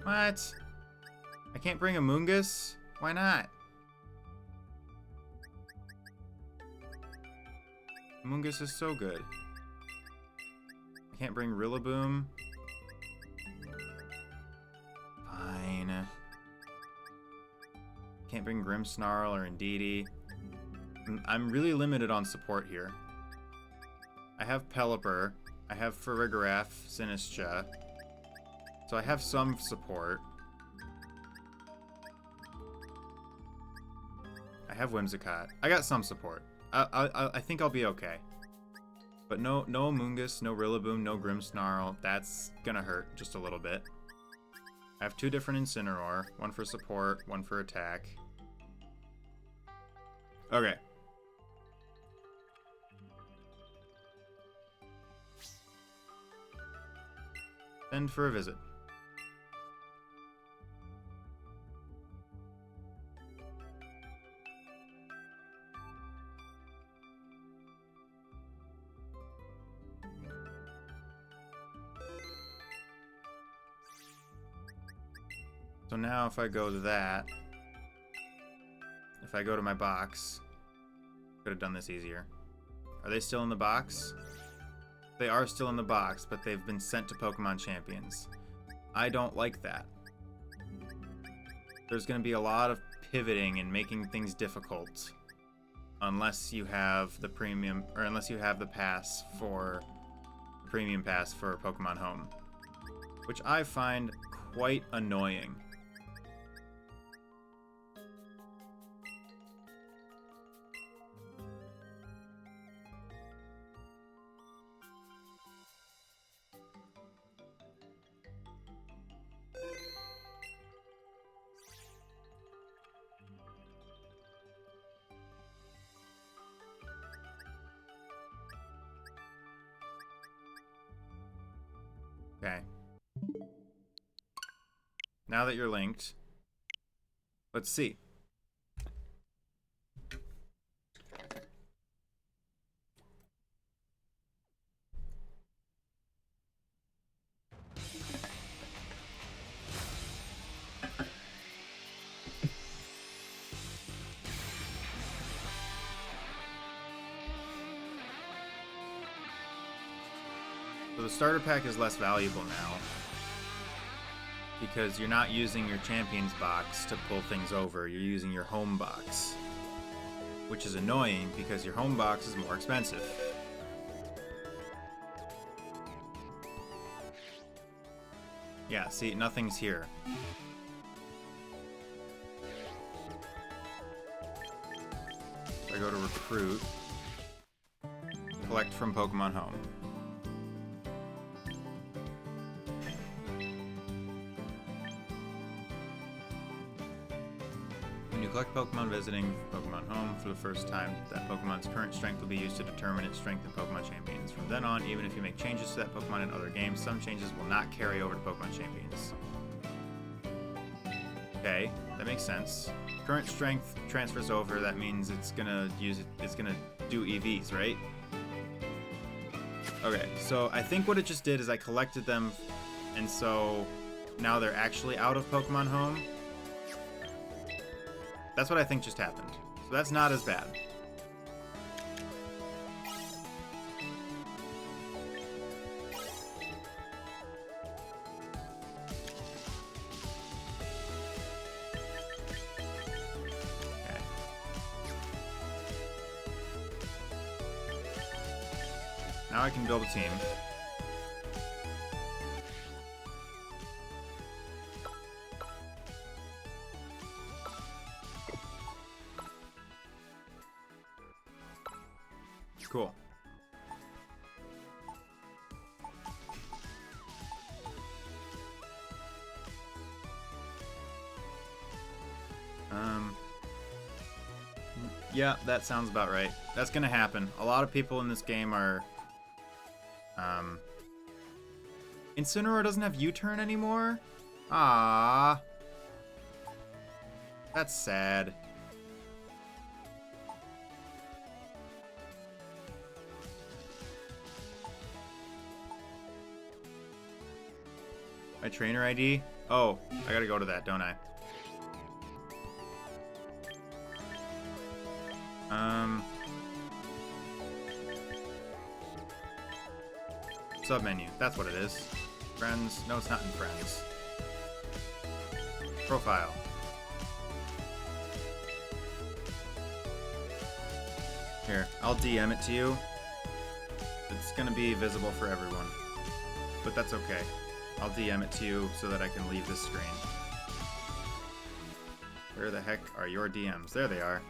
What? I can't bring a Mungus? Why not? Mungus is so good. I can't bring Rillaboom. Fine. Can't bring Grimmsnarl or Indeedee. I'm really limited on support here. I have Pelipper. I have Farigiraf, Sinistcha. So I have some support. I have Whimsicott. I got some support. I think I'll be okay. But no Amoonguss, no Rillaboom, no Grimmsnarl. That's gonna hurt just a little bit. I have 2 different Incineroar. One for support, one for attack. Okay. Send for a visit. So now if I go to that, if I go to my box, could have done this easier. Are they still in the box? They are still in the box, but they've been sent to Pokemon Champions. I don't like that. There's going to be a lot of pivoting and making things difficult unless you have the premium, or unless you have the pass for the premium pass for Pokemon Home, which I find quite annoying. Okay. Now that you're linked, let's see. So the starter pack is less valuable now because you're not using your Champions box to pull things over. You're using your home box, which is annoying because your home box is more expensive. Yeah, see, nothing's here. So I go to recruit, collect from Pokemon Home. When you collect Pokemon visiting Pokemon Home for the first time, that Pokemon's current strength will be used to determine its strength in Pokemon Champions. From then on, even if you make changes to that Pokemon in other games, some changes will not carry over to Pokemon Champions. Okay, that makes sense. Current strength transfers over, that means it's gonna do EVs, right? Okay, so I think what it just did is I collected them, and so now they're actually out of Pokemon Home. That's what I think just happened. So that's not as bad. Okay. Now I can build a team. Cool. Yeah, that sounds about right. That's gonna happen. A lot of people in this game are... Incineroar doesn't have U-turn anymore? Ah, that's sad. My trainer ID? Oh, I gotta go to that, don't I? Submenu, that's what it is. Friends, no, it's not in friends. Profile. Here, I'll DM it to you. It's gonna be visible for everyone, but that's okay. I'll DM it to you so that I can leave this screen. Where the heck are your DMs? There they are.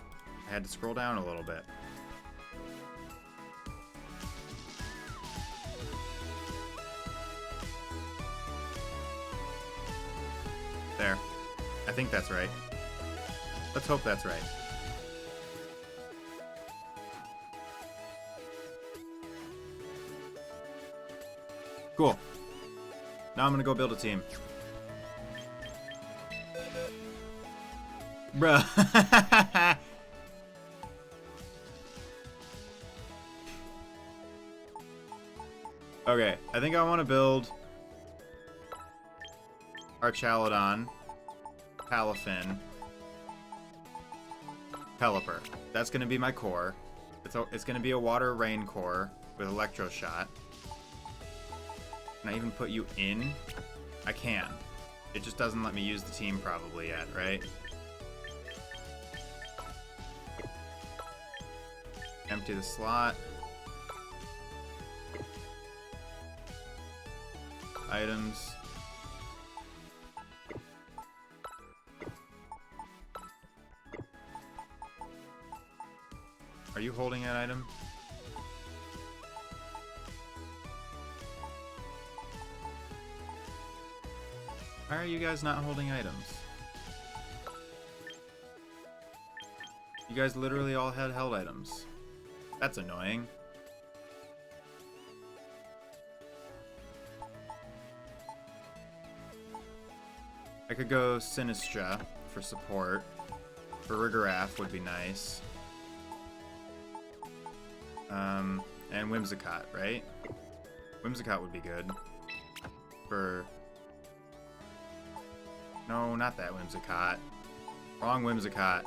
I had to scroll down a little bit. There. I think that's right. Let's hope that's right. Cool. Now I'm gonna go build a team. Bruh. Okay, I think I want to build Archaludon, Palafin, Pelipper. That's going to be my core. It's going to be a Water Rain core with Electro Shot. Can I even put you in? I can. It just doesn't let me use the team probably yet, right? Empty the slot. Items. Are you holding an item? Why are you guys not holding items? You guys literally all had held items. That's annoying. I could go Sinistra for support. Farigiraf would be nice. And Whimsicott, right? Whimsicott would be good. For... No, not that Whimsicott. Wrong Whimsicott.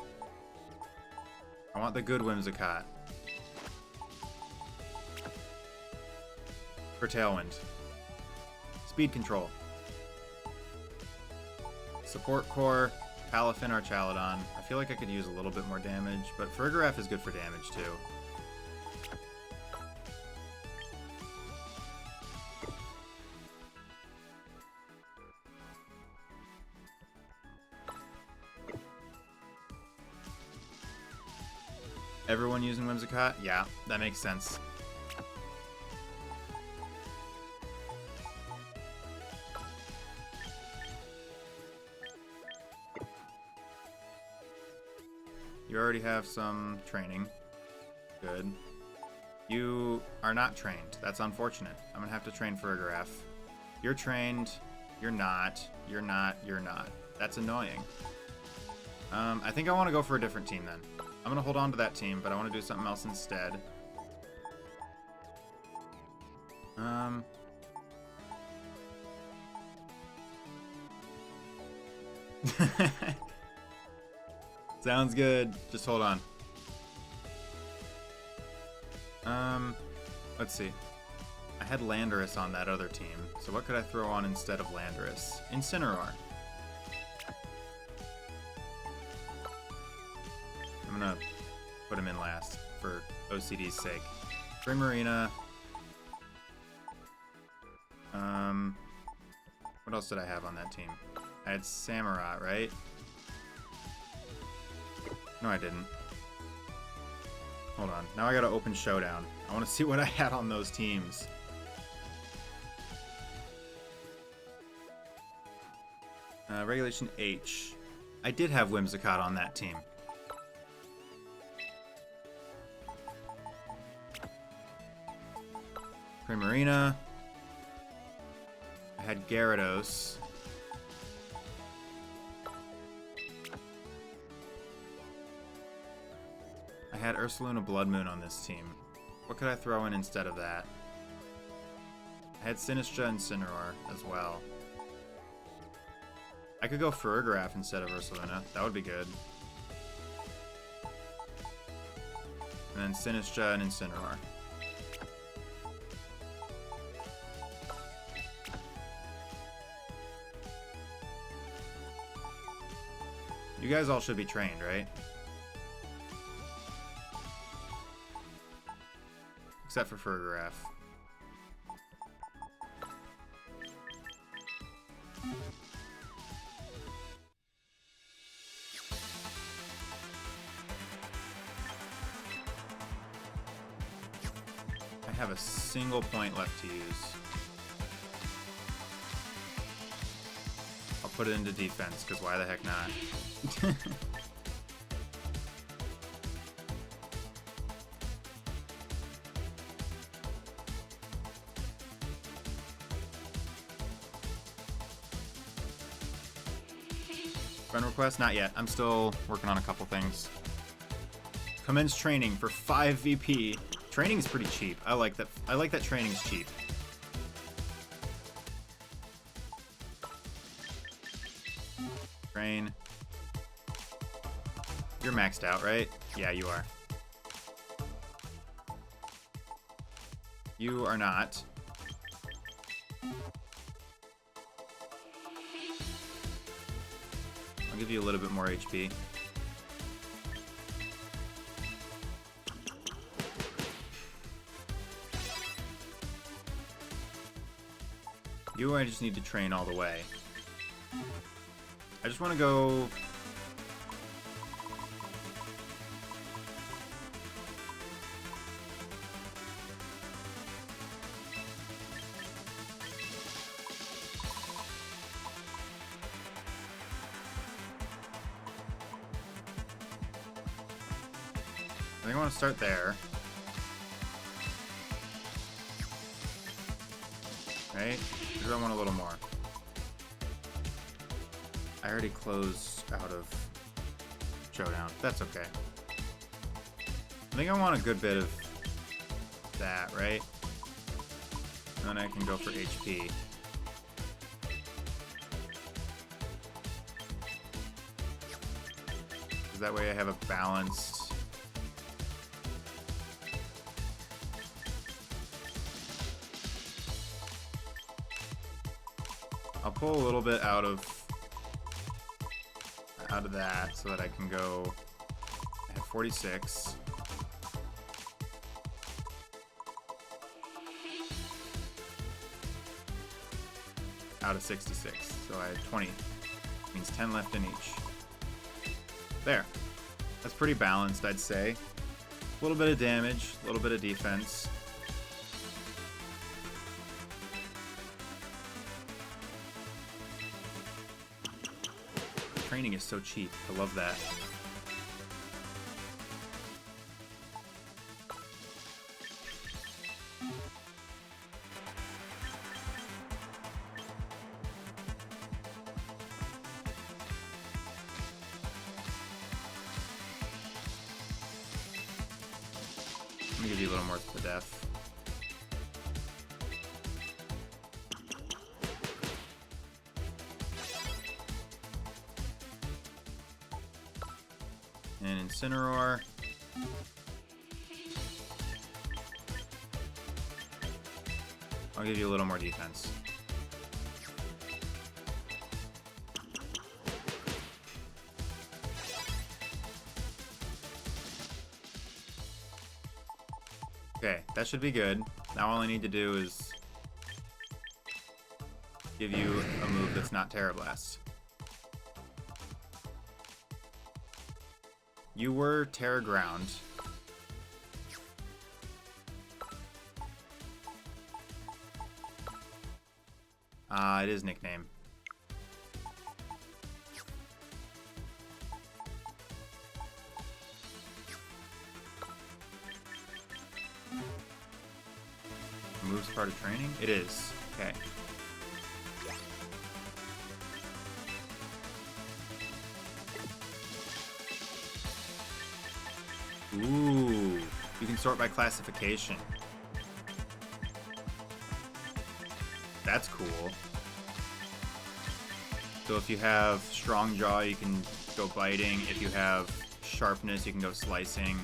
I want the good Whimsicott. For Tailwind. Speed control. Support core, Palafin, Archaludon. I feel like I could use a little bit more damage, but Farigiraf is good for damage too. Everyone using Whimsicott? Yeah, that makes sense. You already have some training. Good. You are not trained. That's unfortunate. I'm gonna have to train Farigiraf. You're trained. You're not. You're not. You're not. That's annoying. I think I want to go for a different team then. I'm gonna hold on to that team, but I want to do something else instead. Sounds good. Just hold on. Let's see. I had Landorus on that other team, so what could I throw on instead of Landorus? Incineroar. I'm gonna put him in last for OCD's sake. Primarina. What else did I have on that team? I had Samurott, right? No, I didn't. Hold on. Now I gotta open Showdown. I want to see what I had on those teams. Regulation H. I did have Whimsicott on that team. Primarina. I had Gyarados. I had Ursaluna Blood Moon on this team. What could I throw in instead of that? I had Sinistcha and Incineroar as well. I could go Farigiraf instead of Ursaluna. That would be good. And then Sinistcha and Incineroar. You guys all should be trained, right? Except for Farigiraf. I have a single point left to use. I'll put it into defense, because why the heck not? Friend request? Not yet. I'm still working on a couple things. Commence training for 5 VP. Training is pretty cheap. I like that. I like that training's cheap. Train. You're maxed out, right? Yeah, you are. You are not. I'll give you a little bit more HP. You, I just need to train all the way. I just want to go... I think I want to start there. Right? Or do I want a little more? I already closed out of Showdown. That's okay. I think I want a good bit of that, right? And then I can go for HP. Because that way I have a balanced... I'll pull a little bit out of that so that I can go. I have 46. Out of 66. So I have 20. Means 10 left in each. There. That's pretty balanced, I'd say. A little bit of damage, a little bit of defense. Training is so cheap. I love that. Let me give you a little more to the death. And Incineroar. I'll give you a little more defense. Okay, that should be good. Now all I need to do is give you a move that's not Terra Blast. You were Terra Ground. It is nickname. Moves part of training? It is. Okay. Ooh, you can sort by classification. That's cool. So if you have strong jaw, you can go biting. If you have sharpness, you can go slicing.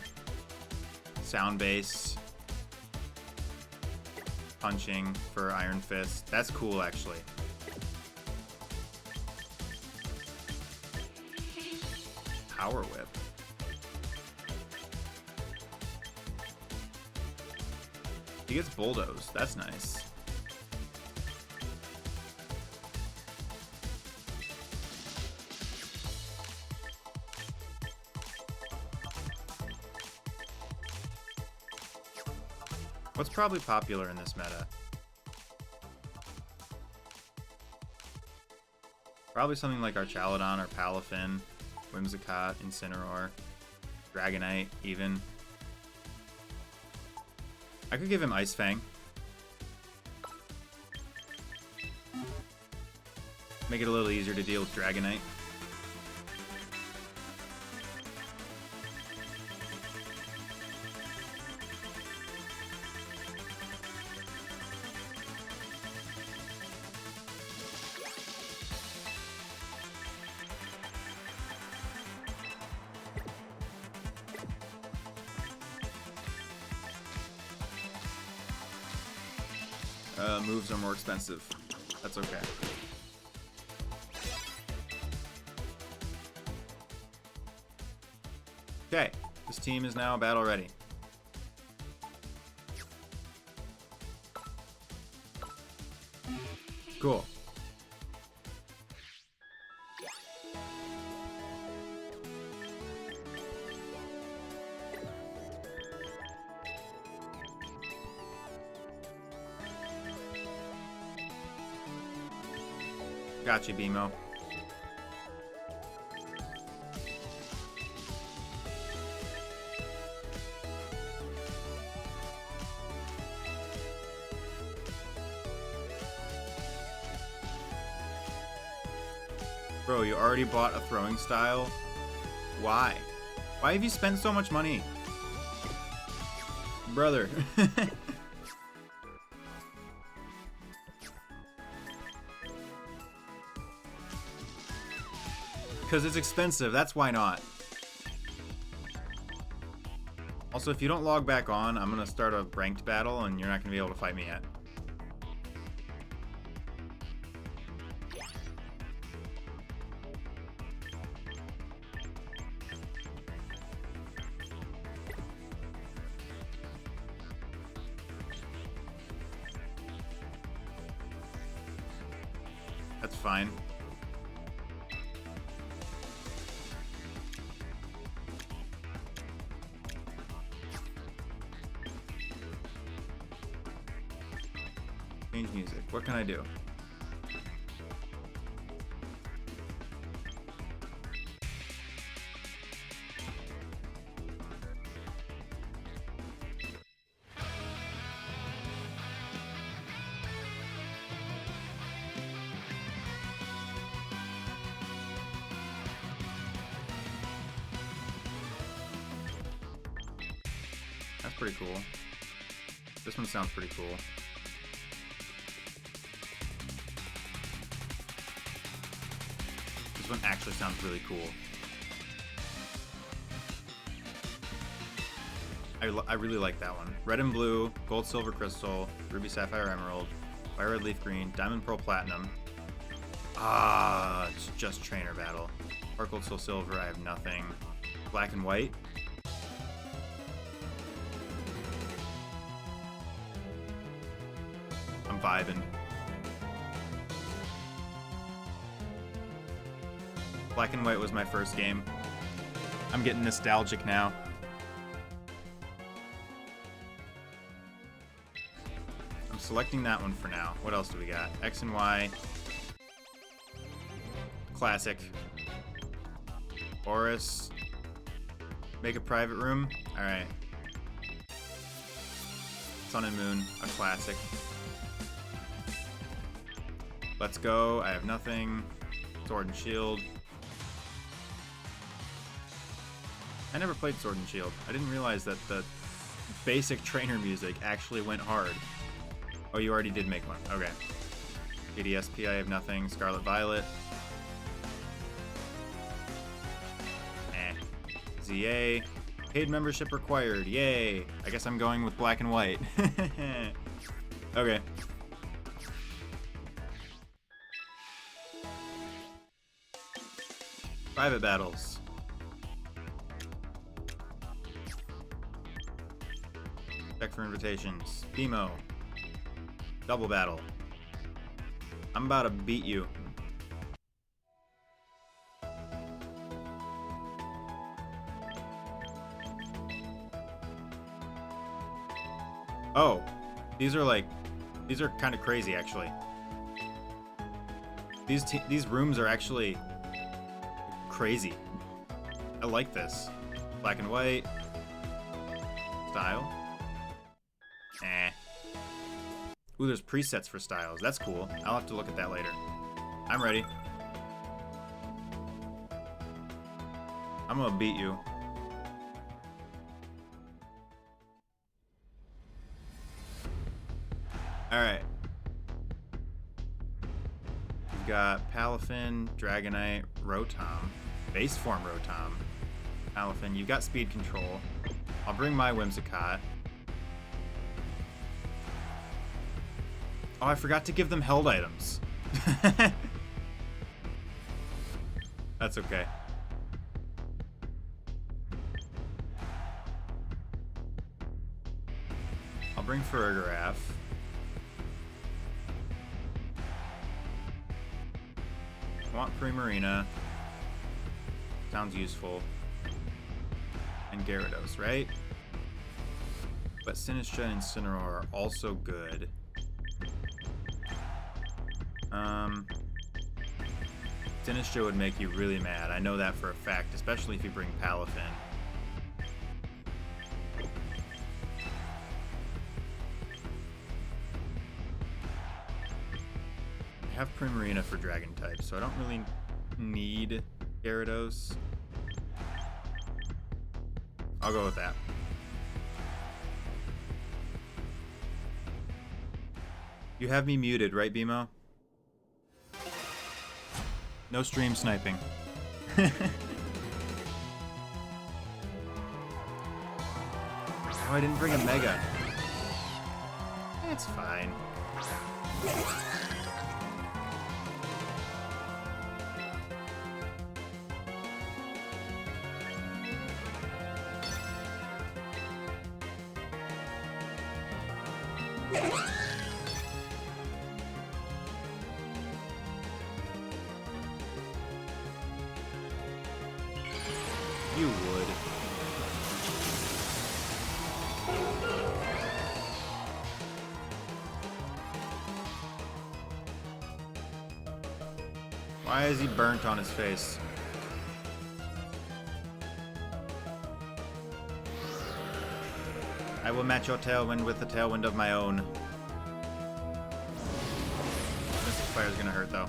Sound base, punching for Iron Fist. That's cool, actually. Power Whip. He gets Bulldoze. That's nice. What's probably popular in this meta? Probably something like Archaludon or Palafin, Whimsicott, Incineroar, Dragonite, even. I could give him Ice Fang. Make it a little easier to deal with Dragonite. Moves are more expensive. That's okay. Okay, this team is now battle ready. Cool. Gotcha, BMO. Bro, you already bought a throwing style? Why? Why have you spent so much money? Brother. Because it's expensive, that's why not. Also, if you don't log back on, I'm going to start a ranked battle and you're not going to be able to fight me yet. That's fine. Change music. What can I do? That's pretty cool. This one sounds pretty cool. This one actually sounds really cool. I really like that one. Red and blue, gold, silver, crystal, ruby, sapphire, emerald, fire, red, leaf, green, diamond, pearl, platinum. Ah, it's just trainer battle. Sparkle, soul, silver, I have nothing. Black and white. I'm vibing. Black and white was my first game. I'm getting nostalgic now. I'm selecting that one for now. What else do we got? X and Y. Classic. Horus. Make a private room. Alright. Sun and Moon. A classic. Let's go. I have nothing. Sword and Shield. I never played Sword and Shield. I didn't realize that the basic trainer music actually went hard. Oh, you already did make one. Okay. ADSP, I have nothing. Scarlet Violet. ZA. Paid membership required. Yay. I guess I'm going with black and white. Okay. Private battles. Check for invitations. Demo. Double battle. I'm about to beat you. Oh, these are kind of crazy actually. These rooms are actually crazy. I like this. Black and white. Style. Ooh, there's presets for styles. That's cool. I'll have to look at that later. I'm ready. I'm gonna beat you. Alright. We've got Palafin, Dragonite, Rotom. Base form Rotom. Palafin, you've got speed control. I'll bring my Whimsicott. Oh, I forgot to give them held items. That's okay. I'll bring Farigiraf. I want Primarina. Sounds useful. And Gyarados, right? But Sinistcha and Incineroar are also good. Sinistcha would make you really mad. I know that for a fact, especially if you bring Palafin. I have Primarina for Dragon type, so I don't really need Gyarados. I'll go with that. You have me muted, right, BMO? No stream sniping. Oh, I didn't bring a Mega. It's fine. You would. Why is he burnt on his face? I will match your tailwind with the tailwind of my own. Mystic Fire is gonna hurt though.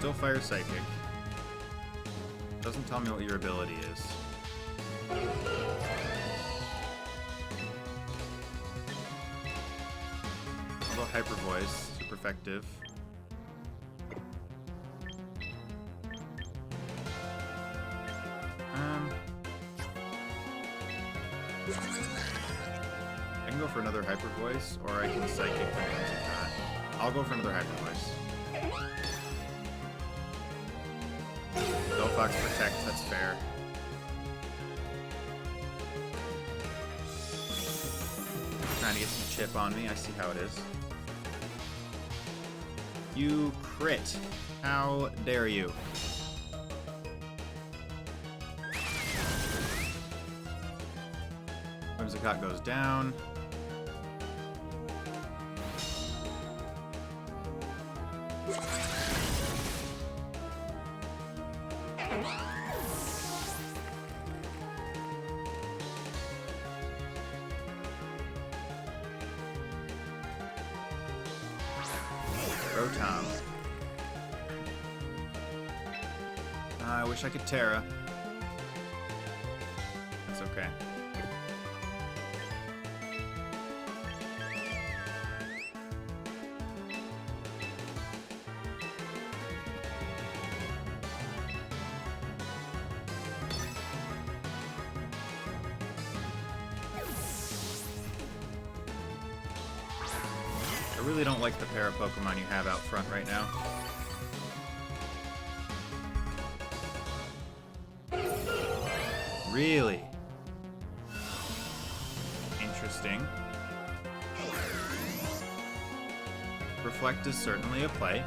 still Fire Psychic. Doesn't tell me what your ability is. Although Hyper Voice, super effective. I can go for another Hyper Voice, or I can Psychic and Whimsicott. I'll go for another Hyper Voice. Delphox Protect, that's fair. Trying to get some chip on me, I see how it is. You crit. How dare you? Whimsicott goes down. Rotom. I wish I could Terra. That's okay. I really don't like the para Pokemon you have out front right now. Really? Interesting. Reflect is certainly a play.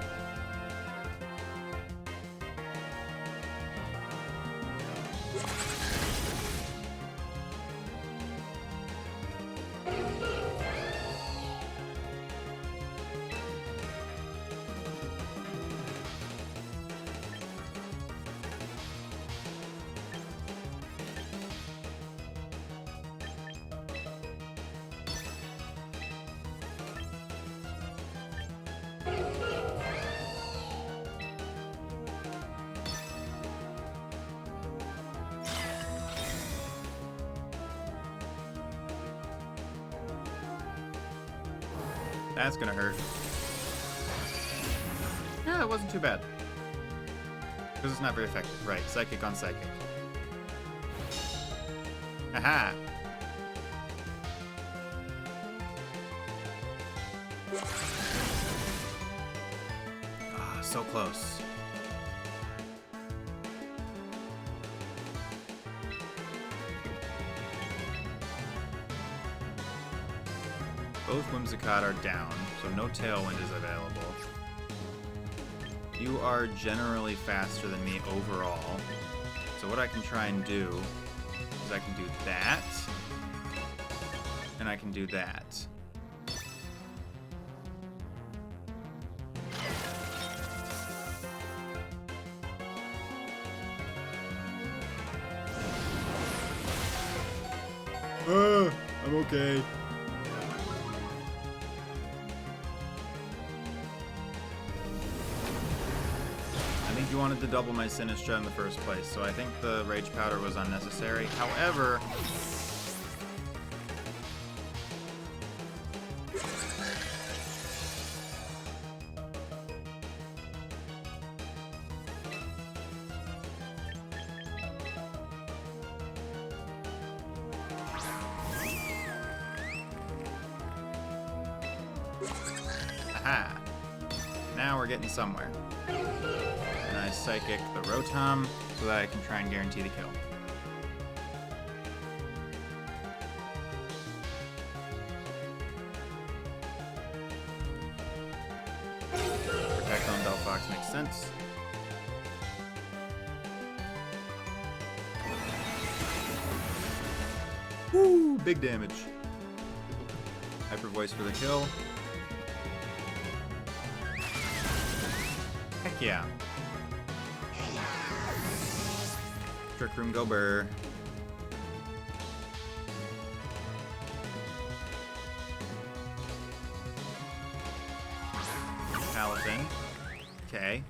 That's gonna hurt. Yeah, that wasn't too bad. Because it's not very effective. Right, Psychic on Psychic. Aha! Ah, so close. Both Whimsicott are down, so no Tailwind is available. You are generally faster than me overall. So what I can try and do is I can do that, and I can do that. I'm okay. You wanted to double my Sinistcha in the first place, so I think the Rage Powder was unnecessary. However, aha! Now we're getting somewhere. And I Psychic the Rotom so that I can try and guarantee the kill. Protect on Delphox makes sense. Woo! Big damage. Hyper Voice for the kill. Heck yeah. Trick Room go burr. Palafin. Okay.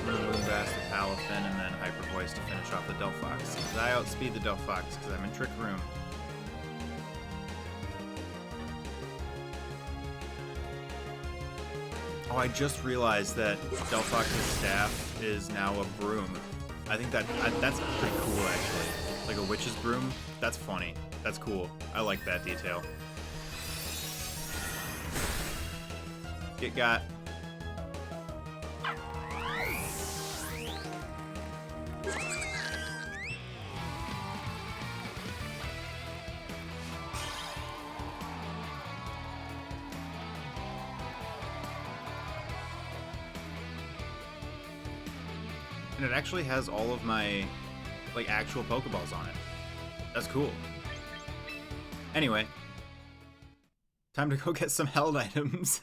Moonblast with Palafin, and then Hyper Voice to finish off the Delphox. Because I outspeed the Delphox because I'm in Trick Room. Oh, I just realized that Delphox's staff is now a broom. I think that's pretty cool, actually. Like a witch's broom. That's funny. That's cool. I like that detail. Get got. And it actually has all of my, like, actual Pokeballs on it. That's cool. Anyway. Time to go get some held items.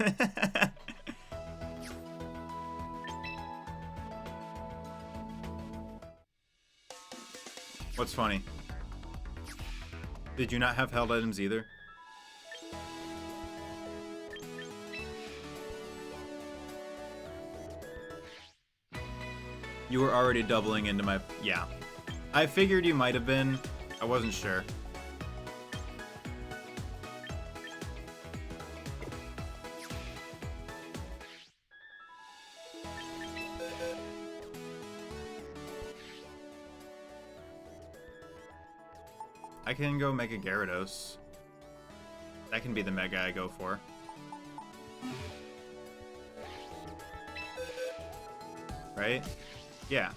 What's funny? Did you not have held items either? You were already doubling into my... Yeah. I figured you might have been. I wasn't sure. I can go Mega Gyarados. That can be the Mega I go for. Right? Yeah.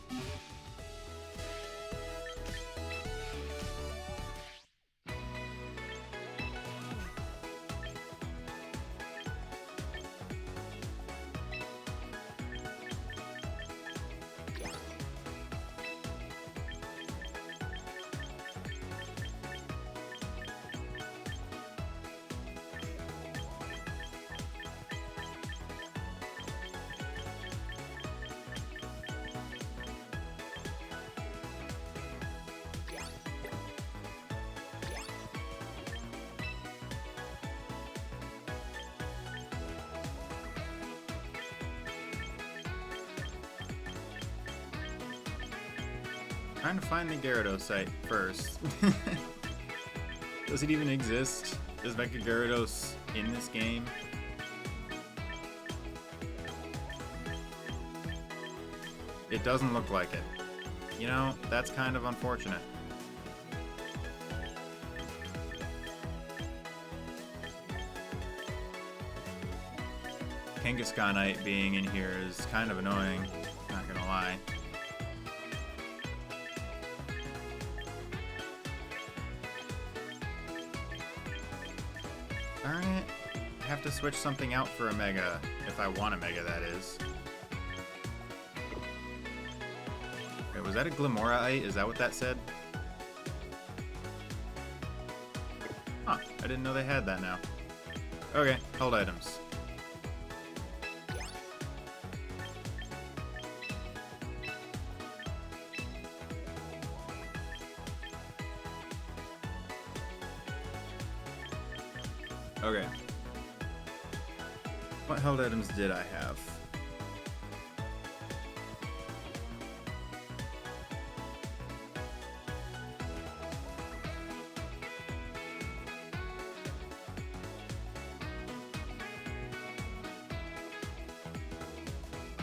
Trying to find the Gyarados site first. Does it even exist? Is Mega Gyarados in this game? It doesn't look like it. You know, that's kind of unfortunate. Kangaskhanite being in here is kind of annoying, not gonna lie. Darn it. I have to switch something out for a Mega, if I want a Mega, that is. Wait, was that a Glimmorite? Is that what that said? Huh, I didn't know they had that now. Okay, hold items. Okay. What held items did I have?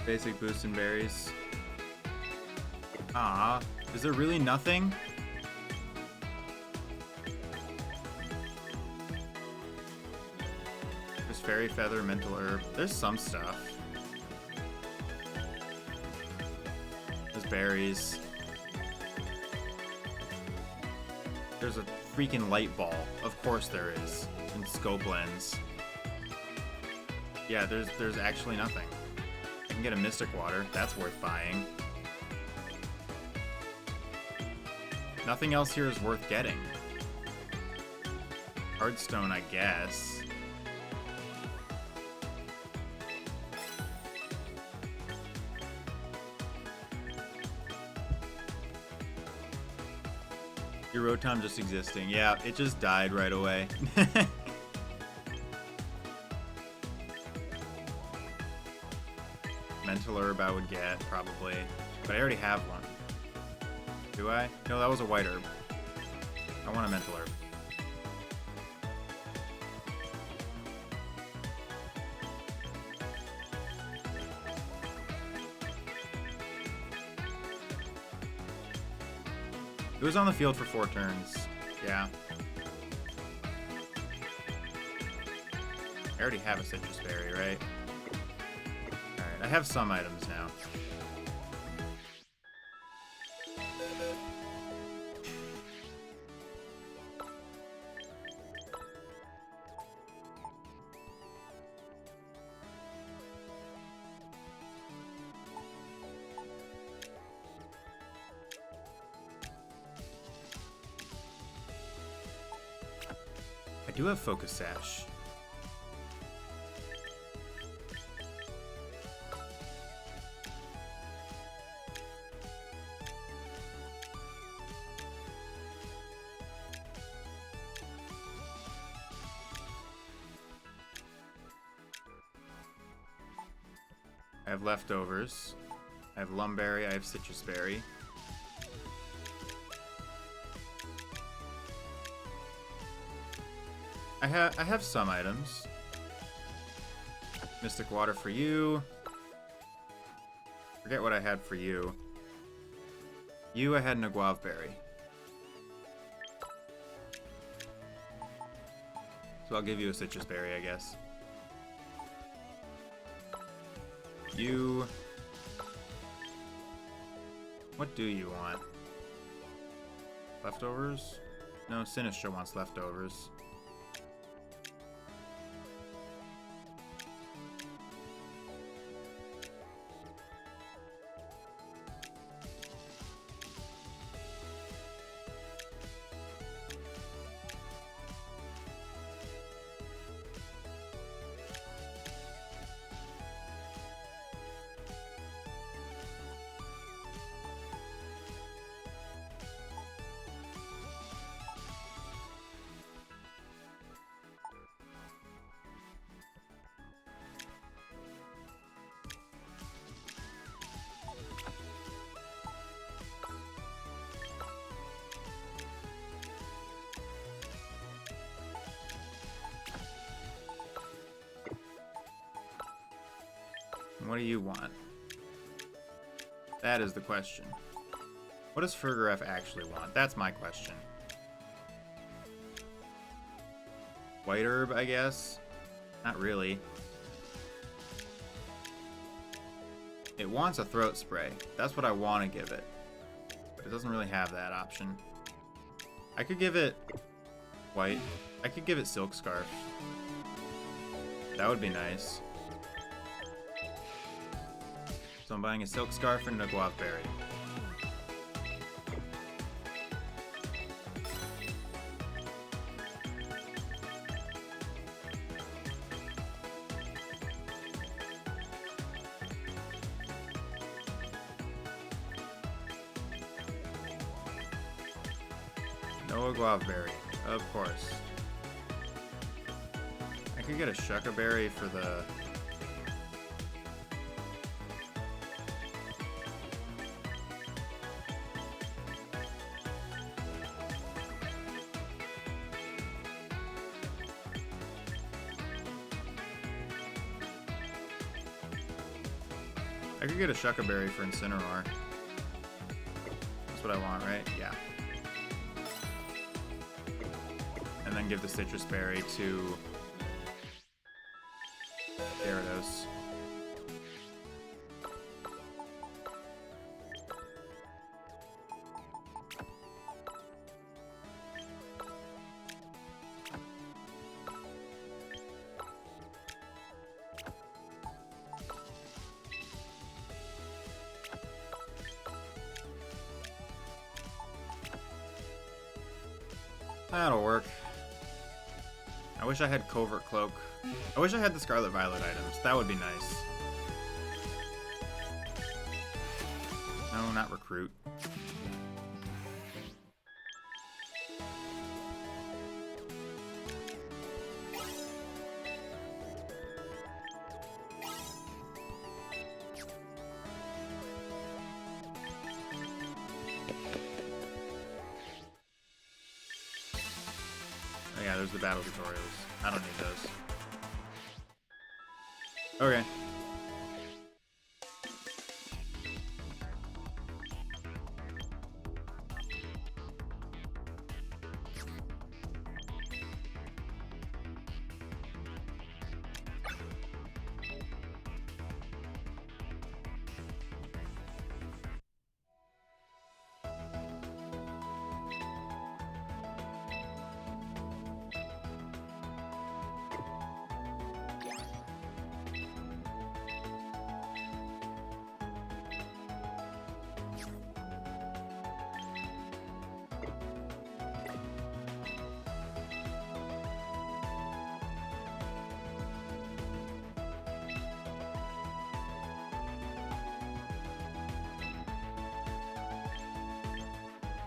Basic boost and berries. Ah, is there really nothing? Fairy Feather, Mental Herb. There's some stuff. There's berries. There's a freaking light ball. Of course there is. And scope lens. Yeah, there's actually nothing. I can get a Mystic Water. That's worth buying. Nothing else here is worth getting. Heartstone, I guess. Your Rotom just existing. Yeah, it just died right away. Mental Herb I would get, probably. But I already have one. Do I? No, that was a White Herb. I want a Mental Herb. It was on the field for 4 turns. Yeah. I already have a Citrus Berry, right? Alright, I have some items now. I do have Focus Sash. I have leftovers. I have Lumberry, I have Citrus Berry. I have some items. Mystic Water for you. Forget what I had for you. You, I had an Aguave Berry. So I'll give you a Citrus Berry, I guess. You... What do you want? Leftovers? No, Sinistcha wants leftovers. What do you want? That is the question. What does Farigiraf actually want? That's my question. White Herb, I guess? Not really. It wants a Throat Spray. That's what I want to give it. But it doesn't really have that option. I could give it white. I could give it Silk Scarf. That would be nice. So I'm buying a Silk Scarf and a Aguave Berry. No Aguave Berry, of course. I could get a Shuca Berry for the... I could get a Shuca Berry for Incineroar. That's what I want, right? Yeah. And then give the Citrus Berry to Gyarados. That'll work. I wish I had Covert Cloak. I wish I had the Scarlet Violet items. That would be nice. No, not Recruit. there's the battle tutorials. I don't need those. Okay.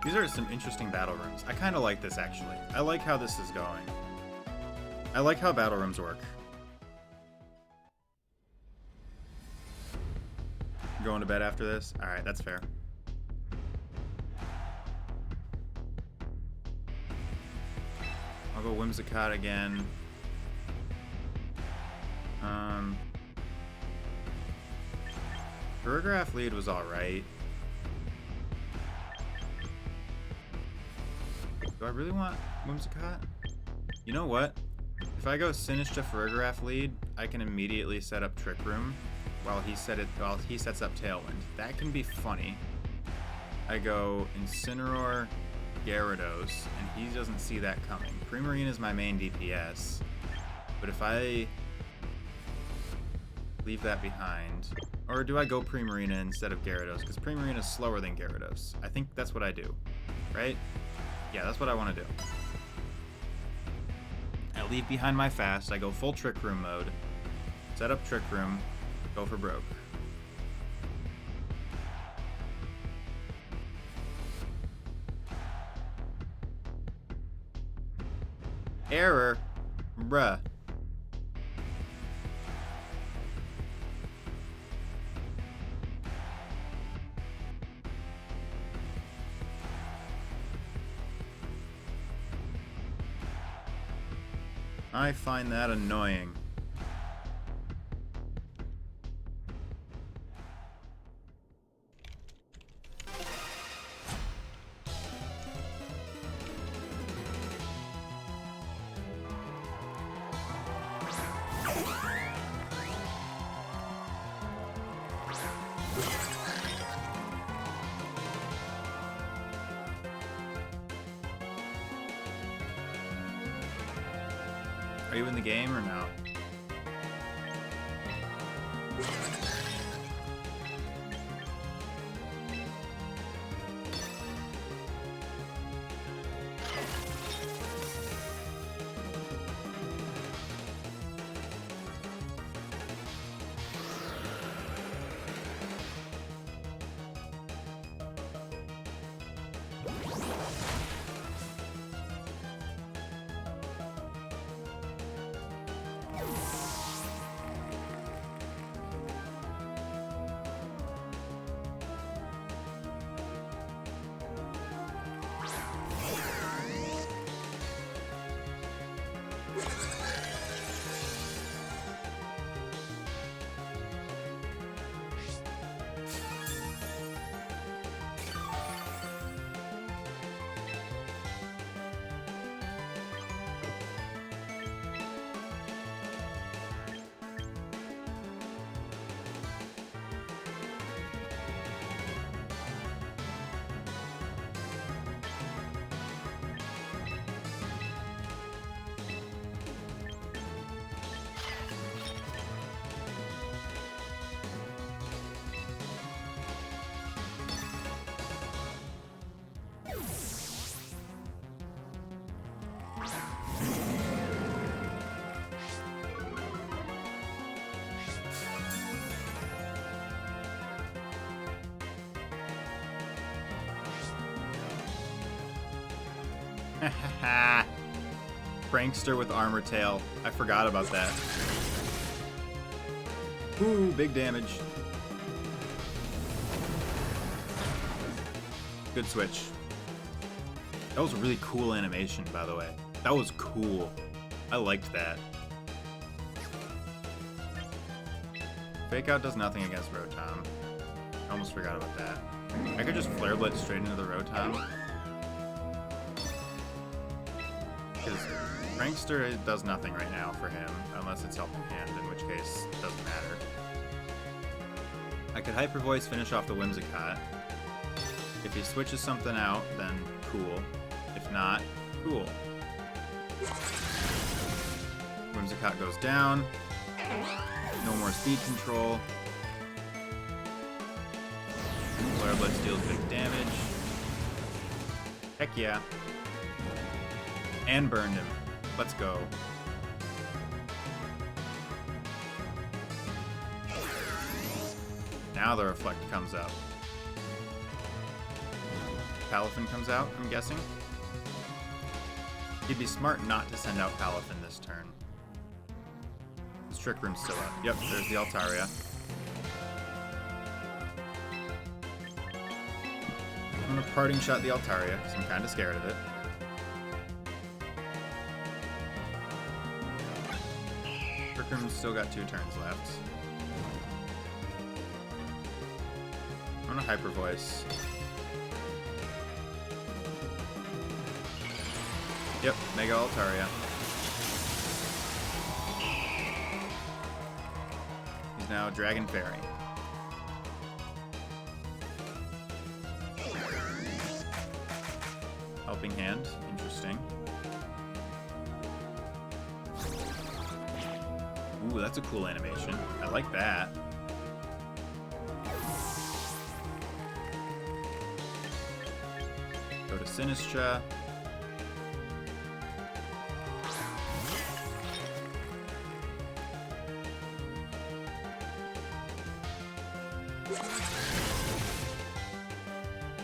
These are some interesting battle rooms. I kind of like this, actually. I like how this is going. I like how battle rooms work. Going to bed after this? Alright, that's fair. I'll go Whimsicott again. Choreograph lead was alright. Do I really want Whimsicott? You know what? If I go Sinistcha Choreograph lead, I can immediately set up Trick Room while he sets up Tailwind. That can be funny. I go Incineroar, Gyarados, and he doesn't see that coming. Primarina is my main DPS, but if I leave that behind, or do I go Primarina instead of Gyarados? Because Primarina is slower than Gyarados. I think that's what I do, right? Yeah, that's what I want to do. I leave behind my fast, I go full Trick Room mode, set up Trick Room, go for broke. Error. Bruh. I find that annoying. Are you in the game or no? Prankster with Armor Tail. I forgot about that. Ooh, big damage. Good switch. That was a really cool animation, by the way. That was cool. I liked that. Fake Out does nothing against Rotom. I almost forgot about that. I could just Flare Blitz straight into the Rotom. Because Prankster does nothing right now for him, unless it's Helping Hand, in which case it doesn't matter. I could Hyper Voice, finish off the Whimsicott. If he switches something out, then cool. If not, cool. Whimsicott goes down. No more speed control. Flare Blitz deals big damage. Heck yeah. And burned him. Let's go. Now the Reflect comes up. Palafin comes out, I'm guessing. He'd be smart not to send out Palafin this turn. His Trick Room's still up. Yep, there's the Altaria. I'm gonna Parting Shot the Altaria, because I'm kind of scared of it. Trick Room's still got 2 turns left. I'm gonna Hyper Voice. Yep, Mega Altaria. He's now Dragon Fairy. Helping Hand, interesting. Ooh, that's a cool animation. I like that. Go to Sinistcha.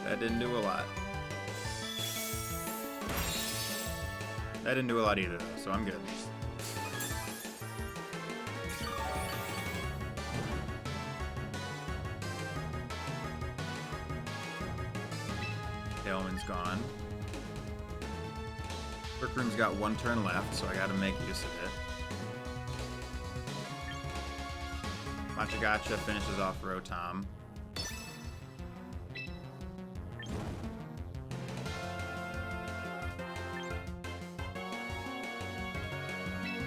That didn't do a lot. That didn't do a lot either, though, so I'm good. Tailwind's gone. Trick Room's got 1 turn left, so I gotta make use of it. Machagacha finishes off Rotom.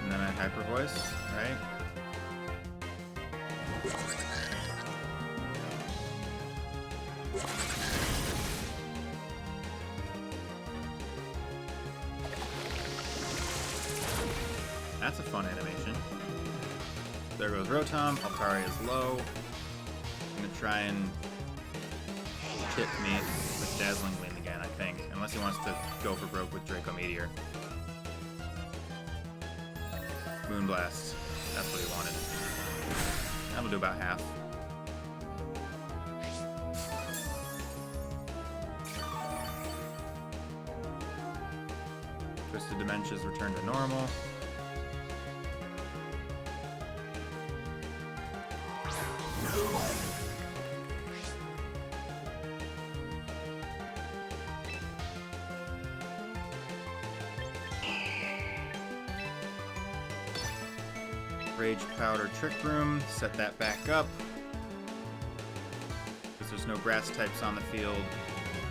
And then I Hyper Voice, right? That's a fun animation. There goes Rotom. Altaria is low. I'm gonna try and tip me with Dazzling Gleam again, I think. Unless he wants to go for broke with Draco Meteor. Moonblast. That's what he wanted. That'll do about half. Twisted Dementia's return to normal. Rage Powder Trick Room, set that back up. Because there's no grass types on the field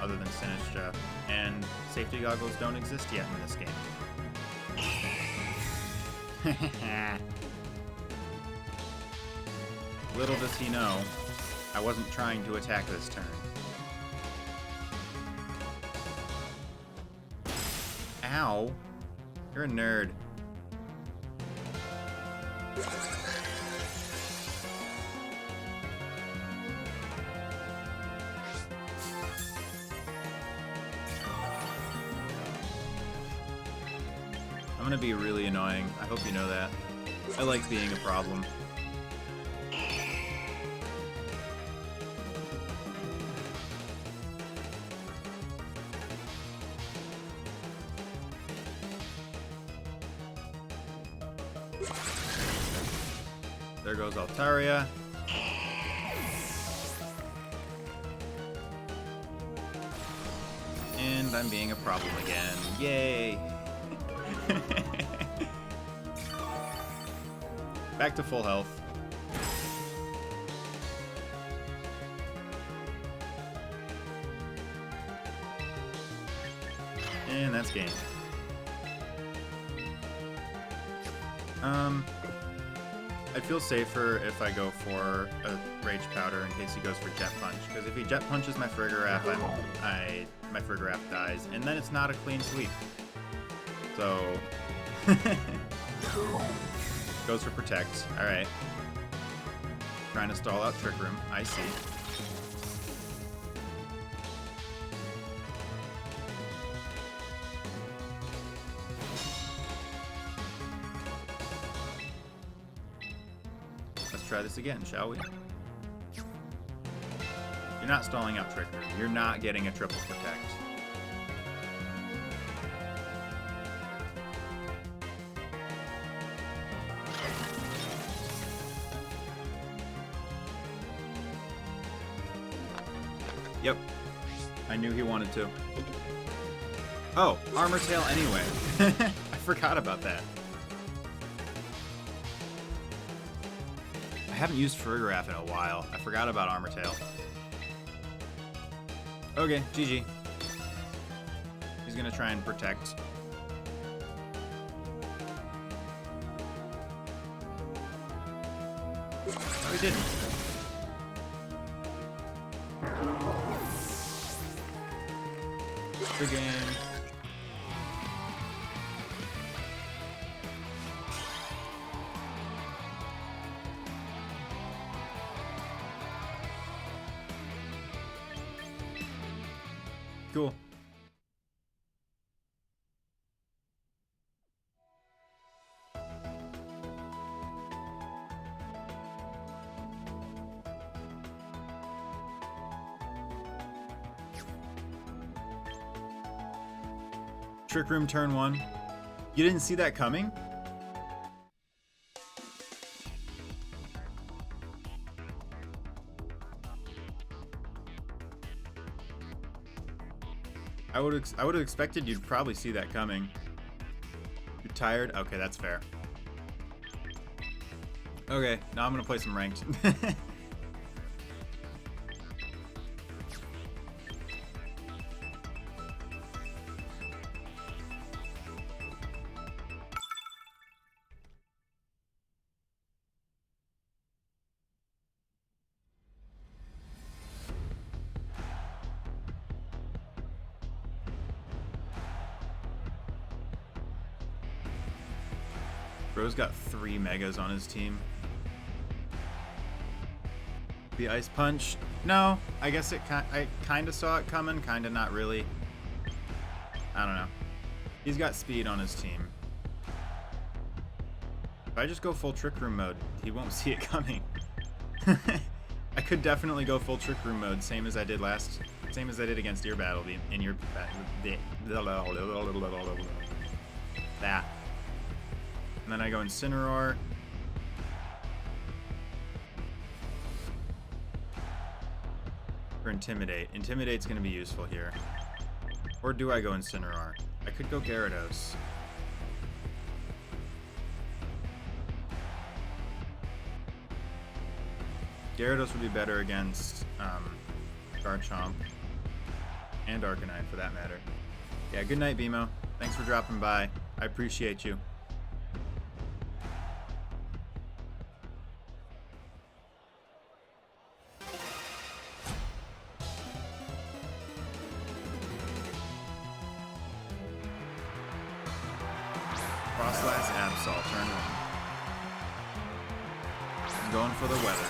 other than Sinistcha, and safety goggles don't exist yet in this game. Little does he know, I wasn't trying to attack this turn. Ow! You're a nerd. I'm gonna be really annoying. I hope you know that. I like being a problem. There goes Altaria. And I'm being a problem again. Yay! Back to full health. And that's game. I'd feel safer if I go for a Rage Powder in case he goes for Jet Punch. Because if he Jet Punches my Farigiraf, my Farigiraf dies. And then it's not a clean sweep. So... goes for Protect. Alright. Trying to stall out Trick Room. I see. Let's try this again, shall we? You're not stalling out Trick Room. You're not getting a triple Protect. Yep. I knew he wanted to. Oh, Armor Tail anyway. I forgot about that. I haven't used Farigiraf in a while. I forgot about Armor Tail. Okay, GG. He's gonna try and protect. Oh, he didn't. Good game. Cool. Trick Room turn 1. You didn't see that coming? I would have expected you'd probably see that coming. You're tired? Okay, that's fair. Okay, now I'm gonna play some ranked. Bro's got 3 megas on his team. The Ice Punch? No, I guess I kind of saw it coming, kind of not really. I don't know. He's got speed on his team. If I just go full Trick Room mode, he won't see it coming. I could definitely go full Trick Room mode, same as I did against your battle in your that. And then I go Incineroar. For Intimidate. Intimidate's going to be useful here. Or do I go Incineroar? I could go Gyarados. Gyarados would be better against Garchomp. And Arcanine, for that matter. Yeah, good night, BMO. Thanks for dropping by. I appreciate you. Frostlass Absol, turn 1. I'm going for the weather.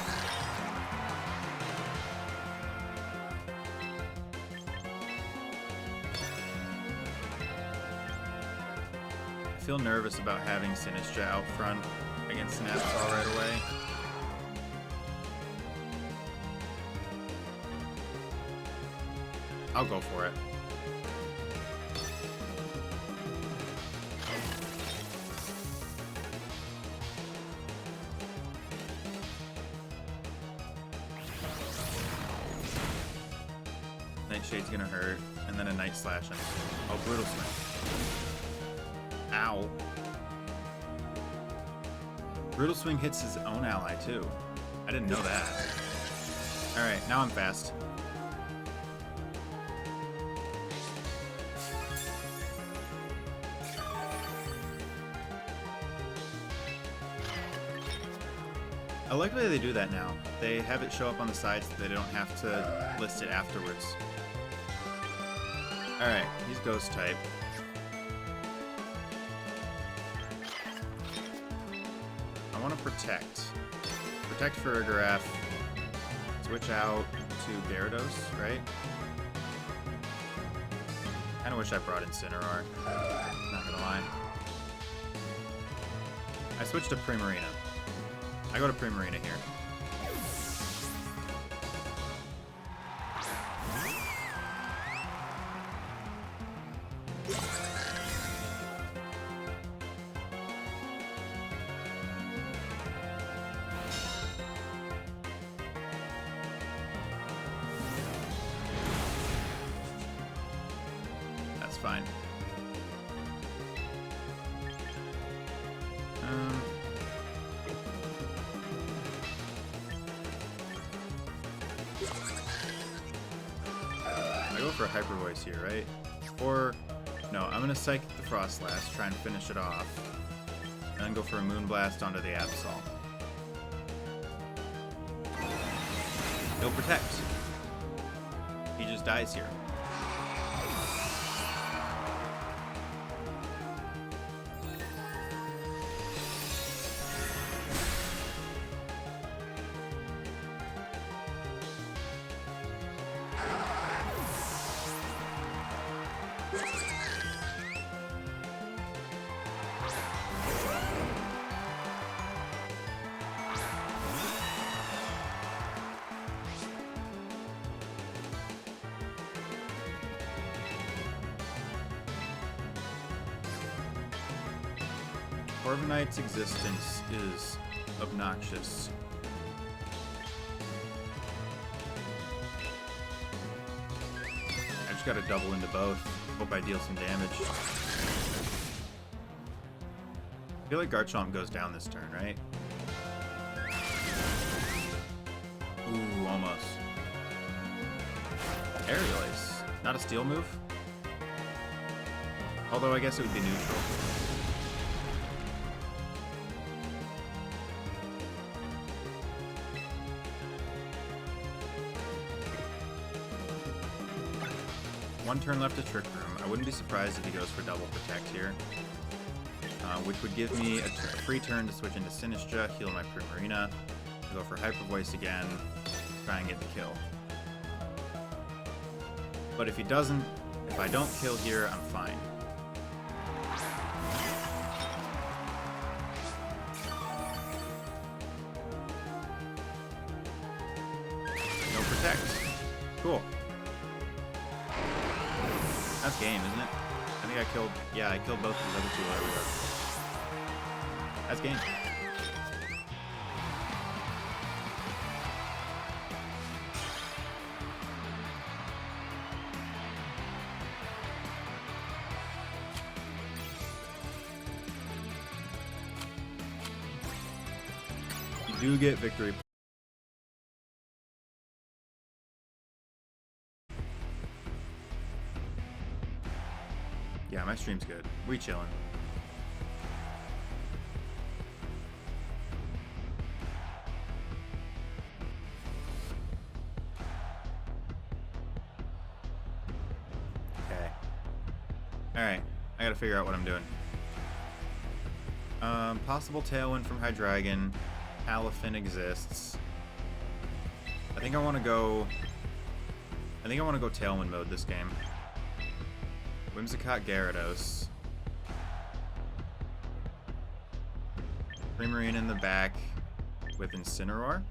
I feel nervous about having Sinistcha out front against an Absol right away. I'll go for it. Nightshade's gonna hurt, and then a Night Slash. Oh, Brutal Swing. Ow. Brutal Swing hits his own ally, too. I didn't know that. Alright, now I'm fast. I like the way they do that now. They have it show up on the side so they don't have to list it afterwards. Alright, he's Ghost type. I want to protect. Protect Farigiraf. Switch out to Gyarados, right? Kinda wish I brought Incineroar. Not gonna lie. I switched to Primarina. I go to Primarina here. That's fine. I go for a Hyper Voice here, right? Or, no, I'm gonna Psychic the Frostlass, try and finish it off, and then go for a Moonblast onto the Absol. He'll protect. He just dies here. Corviknight's existence is obnoxious. I just gotta double into both. Hope I deal some damage. I feel like Garchomp goes down this turn, right? Ooh, almost. Aerial Ace. Not a steel move? Although I guess it would be neutral. One turn left to Trick Room. I wouldn't be surprised if he goes for double protect here, which would give me a free turn to switch into Sinistcha, heal my Primarina, go for Hyper Voice again, try and get the kill. But if he doesn't, if I don't kill here, I'm fine. No protect. Cool. That's game, isn't it? I think I killed... Yeah, I killed both of the other two earlier. That's game. You do get victory. Yeah, my stream's good. We chillin'. Okay. Alright, I gotta figure out what I'm doing. Possible Tailwind from Hydreigon. Palafin exists. I think I want to go Tailwind mode this game. Whimsicott Gyarados. Primarina in the back with Incineroar,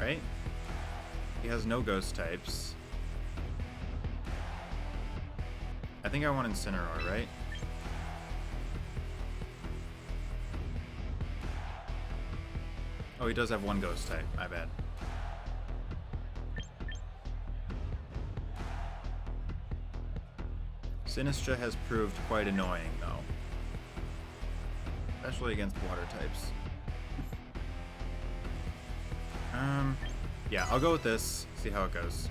right? He has no ghost types. I think I want Incineroar, right? Oh, he does have one ghost type. My bad. Sinistcha has proved quite annoying, though. especially against water types. Yeah, I'll go with this, see how it goes.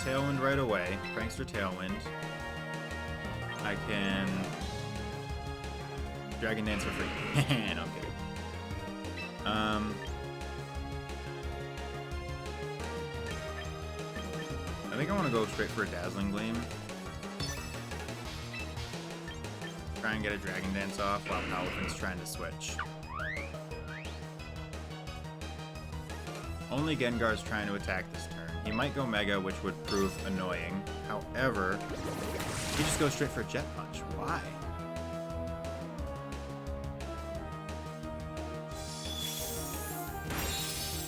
Tailwind right away. Prankster Tailwind. I can Dragon Dance for free. No, I'm kidding. I think I want to go straight for a Dazzling Gleam. Try and get a Dragon Dance off while Palafen's trying to switch. Only Gengar's trying to attack this turn. He might go Mega, which would prove annoying. However, he just goes straight for Jet Punch. Why?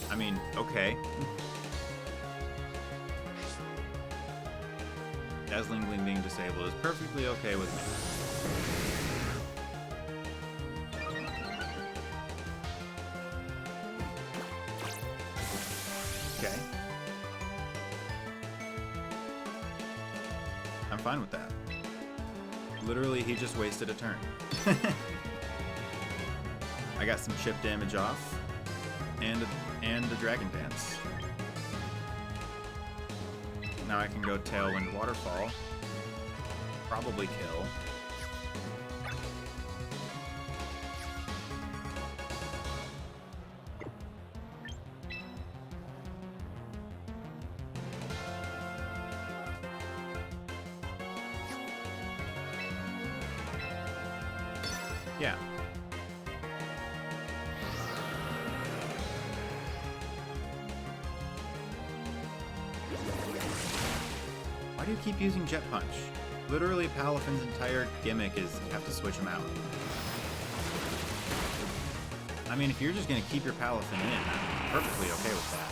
I mean, okay. Dazzling Gleam being disabled is perfectly okay with me. Okay. I'm fine with that. Literally, he just wasted a turn. I got some chip damage off, and the Dragon Dance. Now I can go Tailwind Waterfall. Probably kill. Yeah. Why do you keep using Jet Punch? Literally, Palafen's entire gimmick is you have to switch him out. I mean, if you're just going to keep your Palafin in, I'm perfectly okay with that.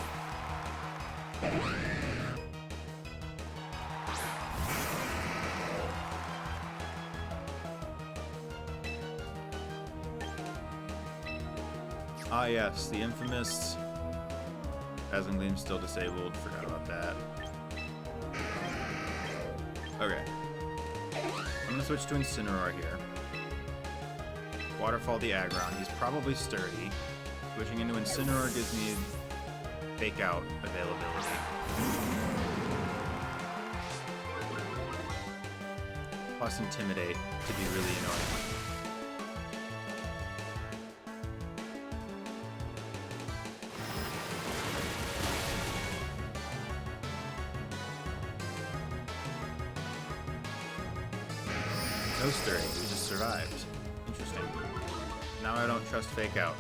Ah yes, the infamous Dazzling Gleam still disabled. Forgot about that. Okay. I'm gonna switch to Incineroar here. Waterfall the Aggron. He's probably sturdy. Switching into Incineroar gives me Fake Out availability. Plus Intimidate to be really annoying. No stirring, we just survived. Interesting. Now I don't trust Fake Out.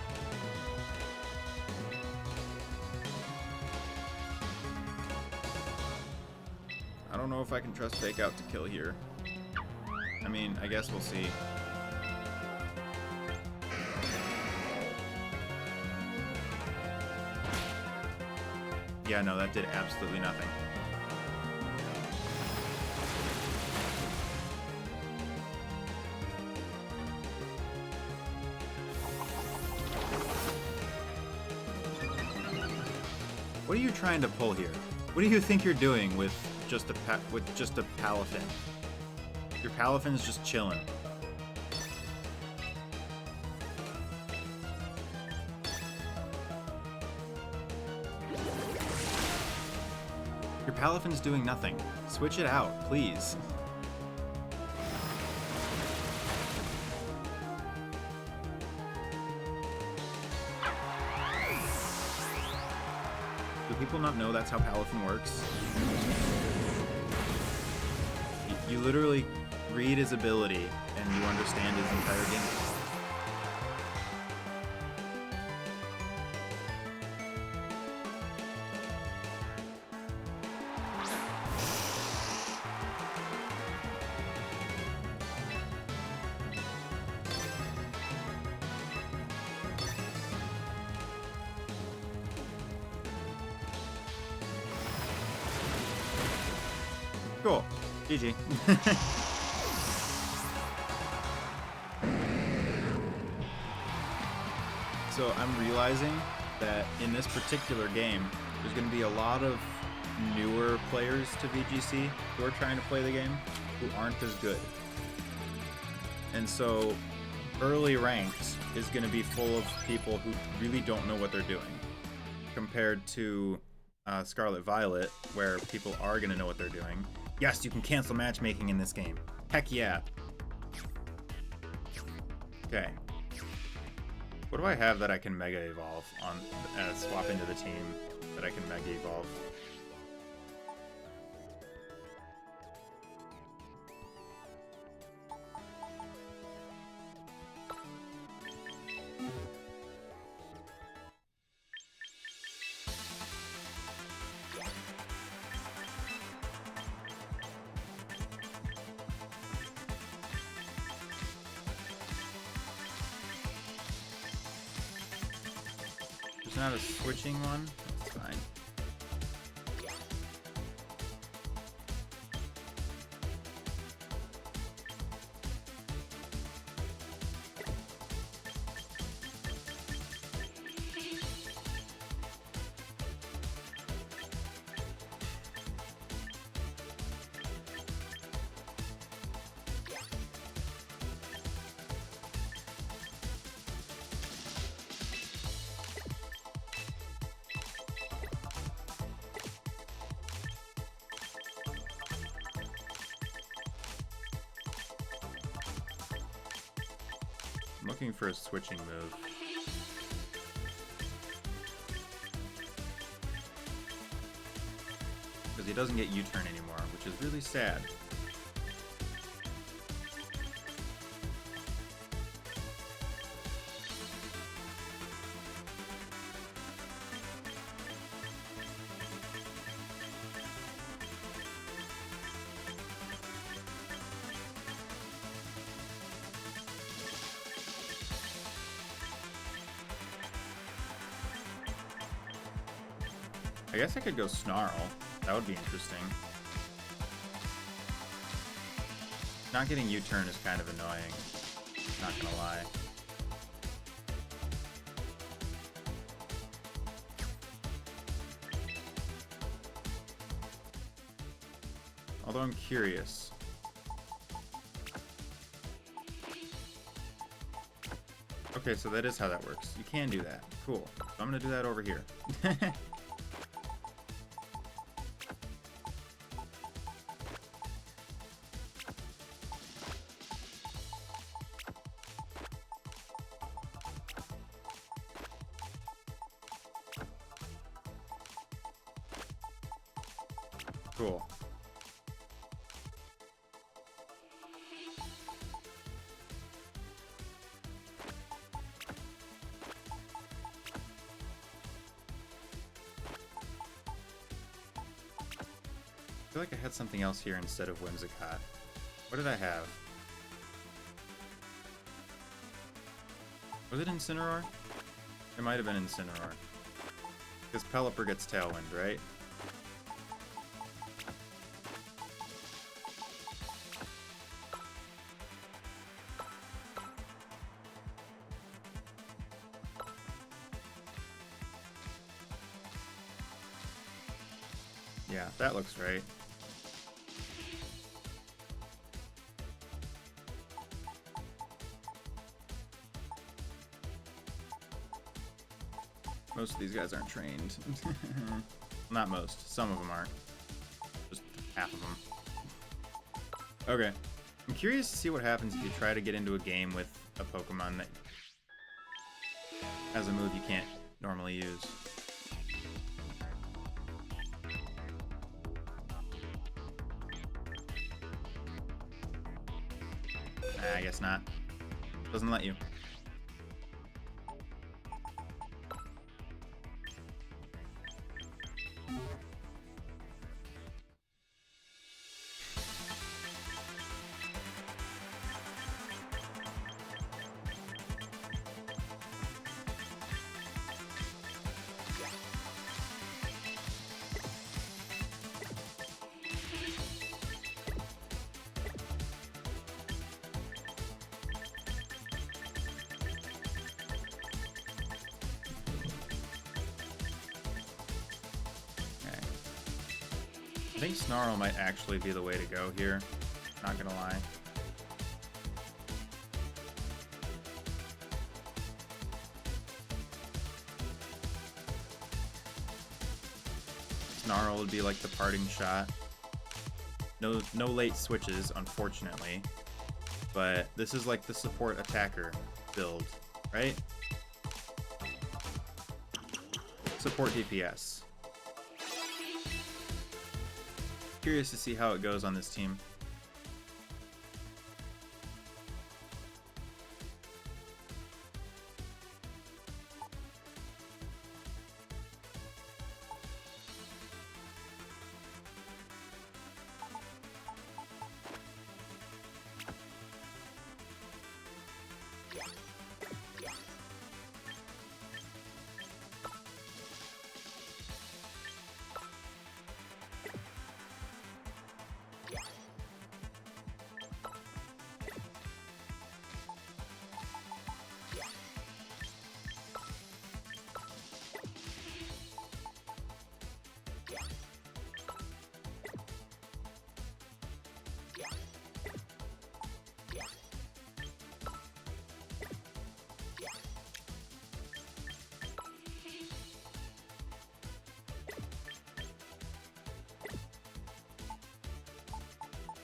I don't know if I can trust Fake Out to kill here. I mean, I guess we'll see. Yeah, no, that did absolutely nothing. What are you trying to pull here? What do you think you're doing with just a Palafin? Your Palafin's just chilling. Your Palafin's doing nothing. Switch it out, please. Do people not know that's how Palafin works? You literally read his ability and you understand his entire game. Cool. GG. So I'm realizing that in this particular game, there's going to be a lot of newer players to VGC who are trying to play the game who aren't as good. And so early ranks is going to be full of people who really don't know what they're doing, compared to Scarlet Violet, where people are going to know what they're doing. Yes, you can cancel matchmaking in this game. Heck yeah. Okay. What do I have that I can Mega Evolve on, swap into the team that I can Mega Evolve? There's not a switching one? That's fine. I'm looking for a switching move. Because he doesn't get U-turn anymore, which is really sad. I guess I could go Snarl. That would be interesting. Not getting U-turn is kind of annoying. Not gonna lie. Although I'm curious. Okay, so that is how that works. You can do that. Cool. So I'm gonna do that over here. Cool. I feel like I had something else here instead of Whimsicott. What did I have? Was it Incineroar? It might have been Incineroar. Because Pelipper gets Tailwind, right? Yeah, that looks right. Most of these guys aren't trained. Not most. Some of them aren't. Just half of them. Okay. I'm curious to see what happens if you try to get into a game with a Pokemon that has a move you can't normally use. I guess not. Doesn't let you. I think Snarl might actually be the way to go here. Not gonna lie. Snarl would be like the parting shot. No late switches, unfortunately. But this is like the support attacker build, right? Support DPS. Curious to see how it goes on this team.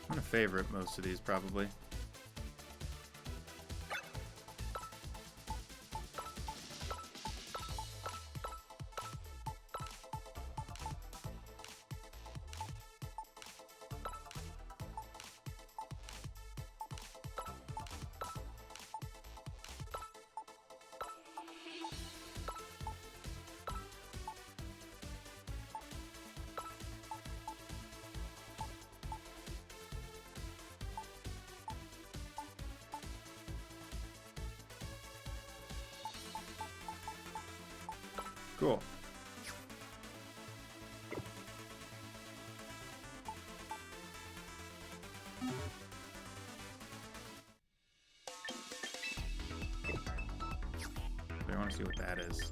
I'm gonna favorite most of these probably. Cool. I want to see what that is.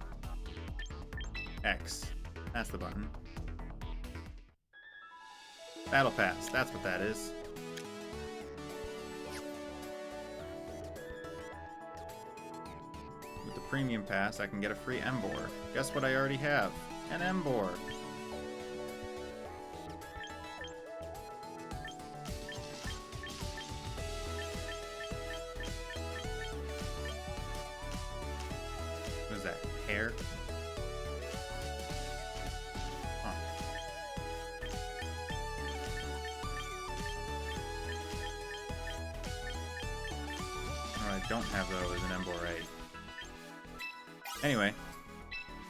X. That's the button. Battle Pass. That's what that is. With the Premium Pass, I can get a free Embor. Guess what I already have? An Embor. What is that? Hair? Huh. Oh, I don't have those in Emborite. Anyway,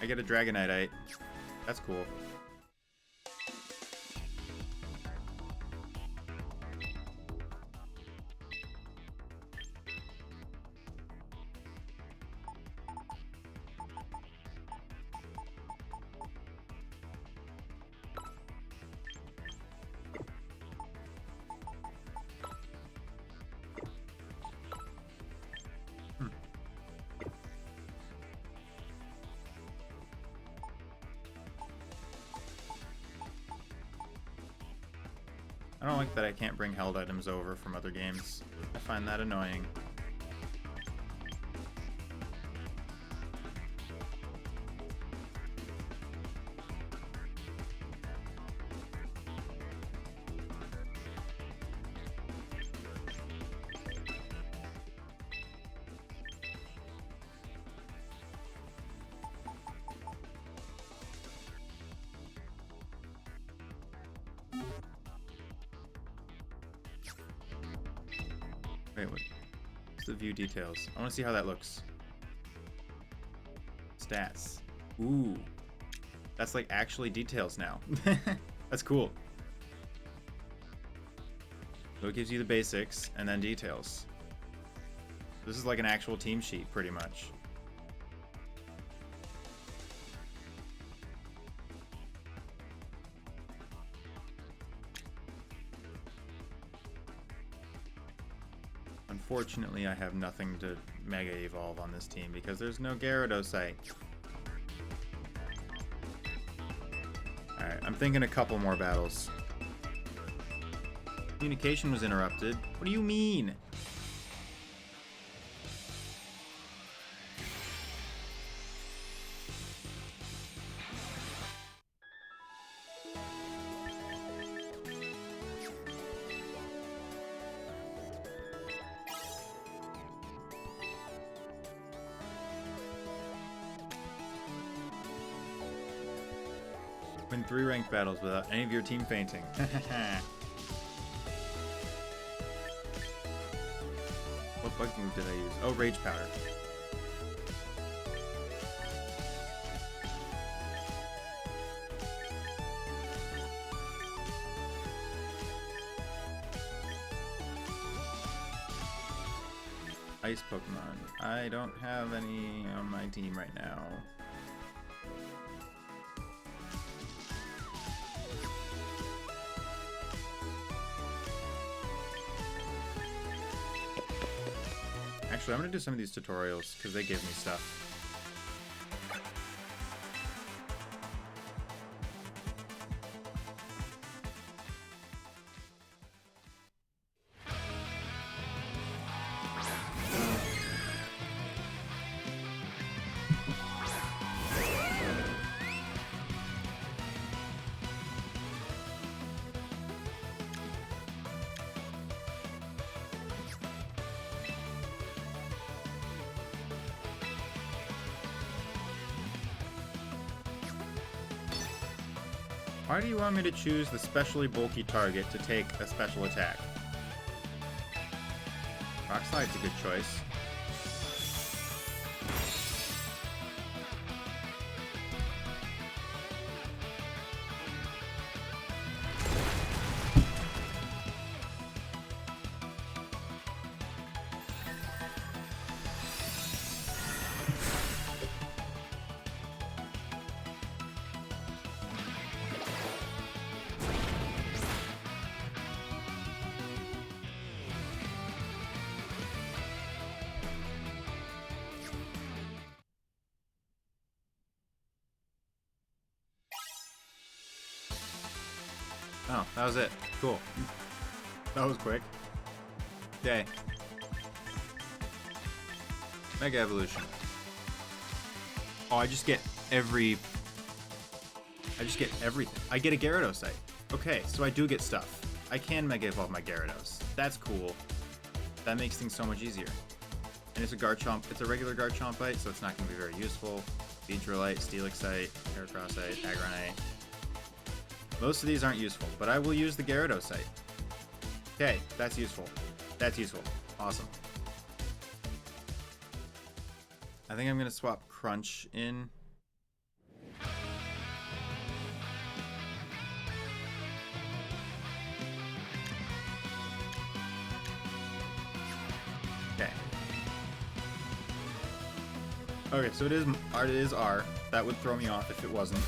I get a Dragonite. That's cool. I don't like that I can't bring held items over from other games. I find that annoying. Wait, what's the view details? I want to see how that looks. Stats. Ooh. That's like actually details now. That's cool. So it gives you the basics and then details. This is like an actual team sheet, pretty much. Unfortunately, I have nothing to Mega Evolve on this team because there's no Gyarados. Alright, I'm thinking a couple more battles. Communication was interrupted. What do you mean? Win 3 ranked battles without any of your team fainting. What bug move did I use? Oh, Rage Powder. Ice Pokemon. I don't have any on my team right now. Actually, I'm gonna do some of these tutorials because they give me stuff. Why do you want me to choose the specially bulky target to take a special attack? Rock Slide's a good choice. Oh, that was it. Cool. That was quick. Yay. Mega Evolution. Oh, I just get everything. I get a Gyarados. Okay, so I do get stuff. I can Mega Evolve my Gyarados. That's cool. That makes things so much easier. And it's a Garchomp. It's a regular Garchompite, so it's not going to be very useful. Beedrillite, Steelixite, Heracrossite, Aggronite. Most of these aren't useful, but I will use the Gyarados. Okay, that's useful. That's useful. Awesome. I think I'm going to swap Crunch in. Okay. Okay, so it is R. That would throw me off if it wasn't.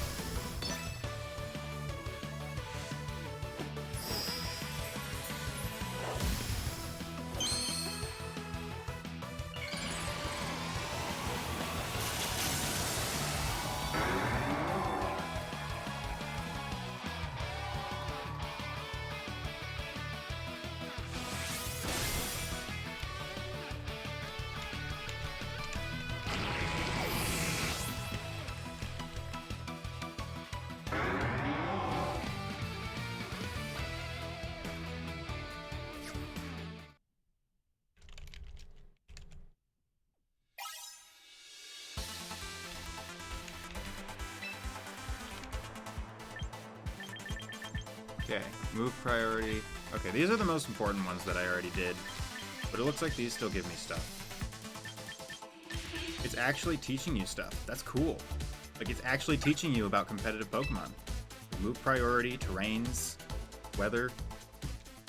Okay, move priority. Okay, these are the most important ones that I already did, but it looks like these still give me stuff. It's actually teaching you stuff. That's cool. Like, it's actually teaching you about competitive Pokemon. Move priority, terrains, weather.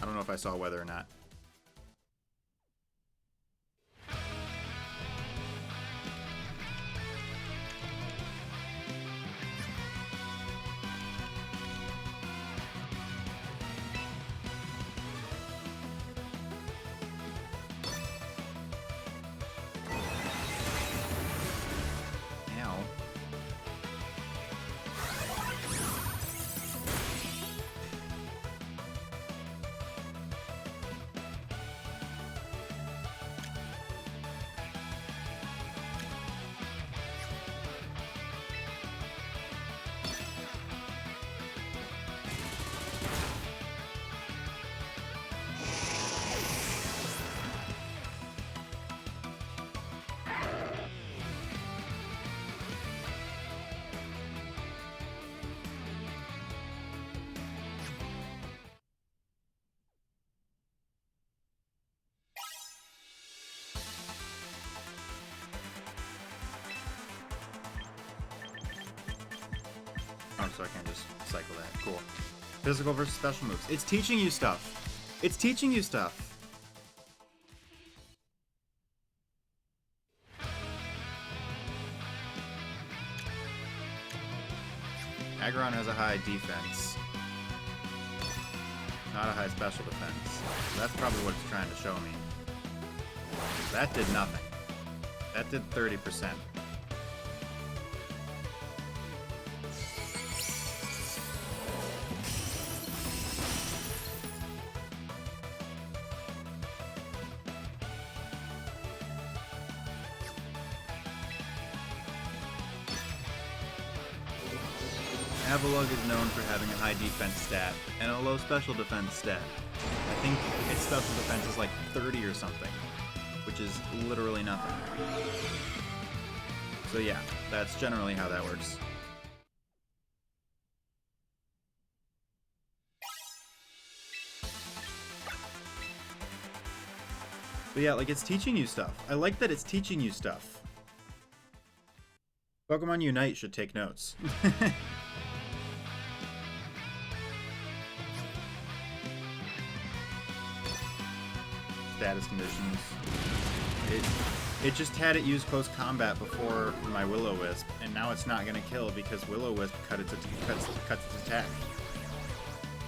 I don't know if I saw weather or not. so I can't just cycle that. Cool. Physical versus special moves. It's teaching you stuff. It's teaching you stuff. Aggron has a high defense, not a high special defense. So that's probably what it's trying to show me. That did nothing. That did 30%. Avalugg is known for having a high defense stat and a low special defense stat. I think its special defense is like 30 or something, which is literally nothing. So yeah, that's generally how that works. But yeah, like, it's teaching you stuff. I like that it's teaching you stuff. Pokemon Unite should take notes. Status conditions. It just had it use close combat before my Will-O-Wisp, and now it's not gonna kill because Will-O-Wisp cuts its attack.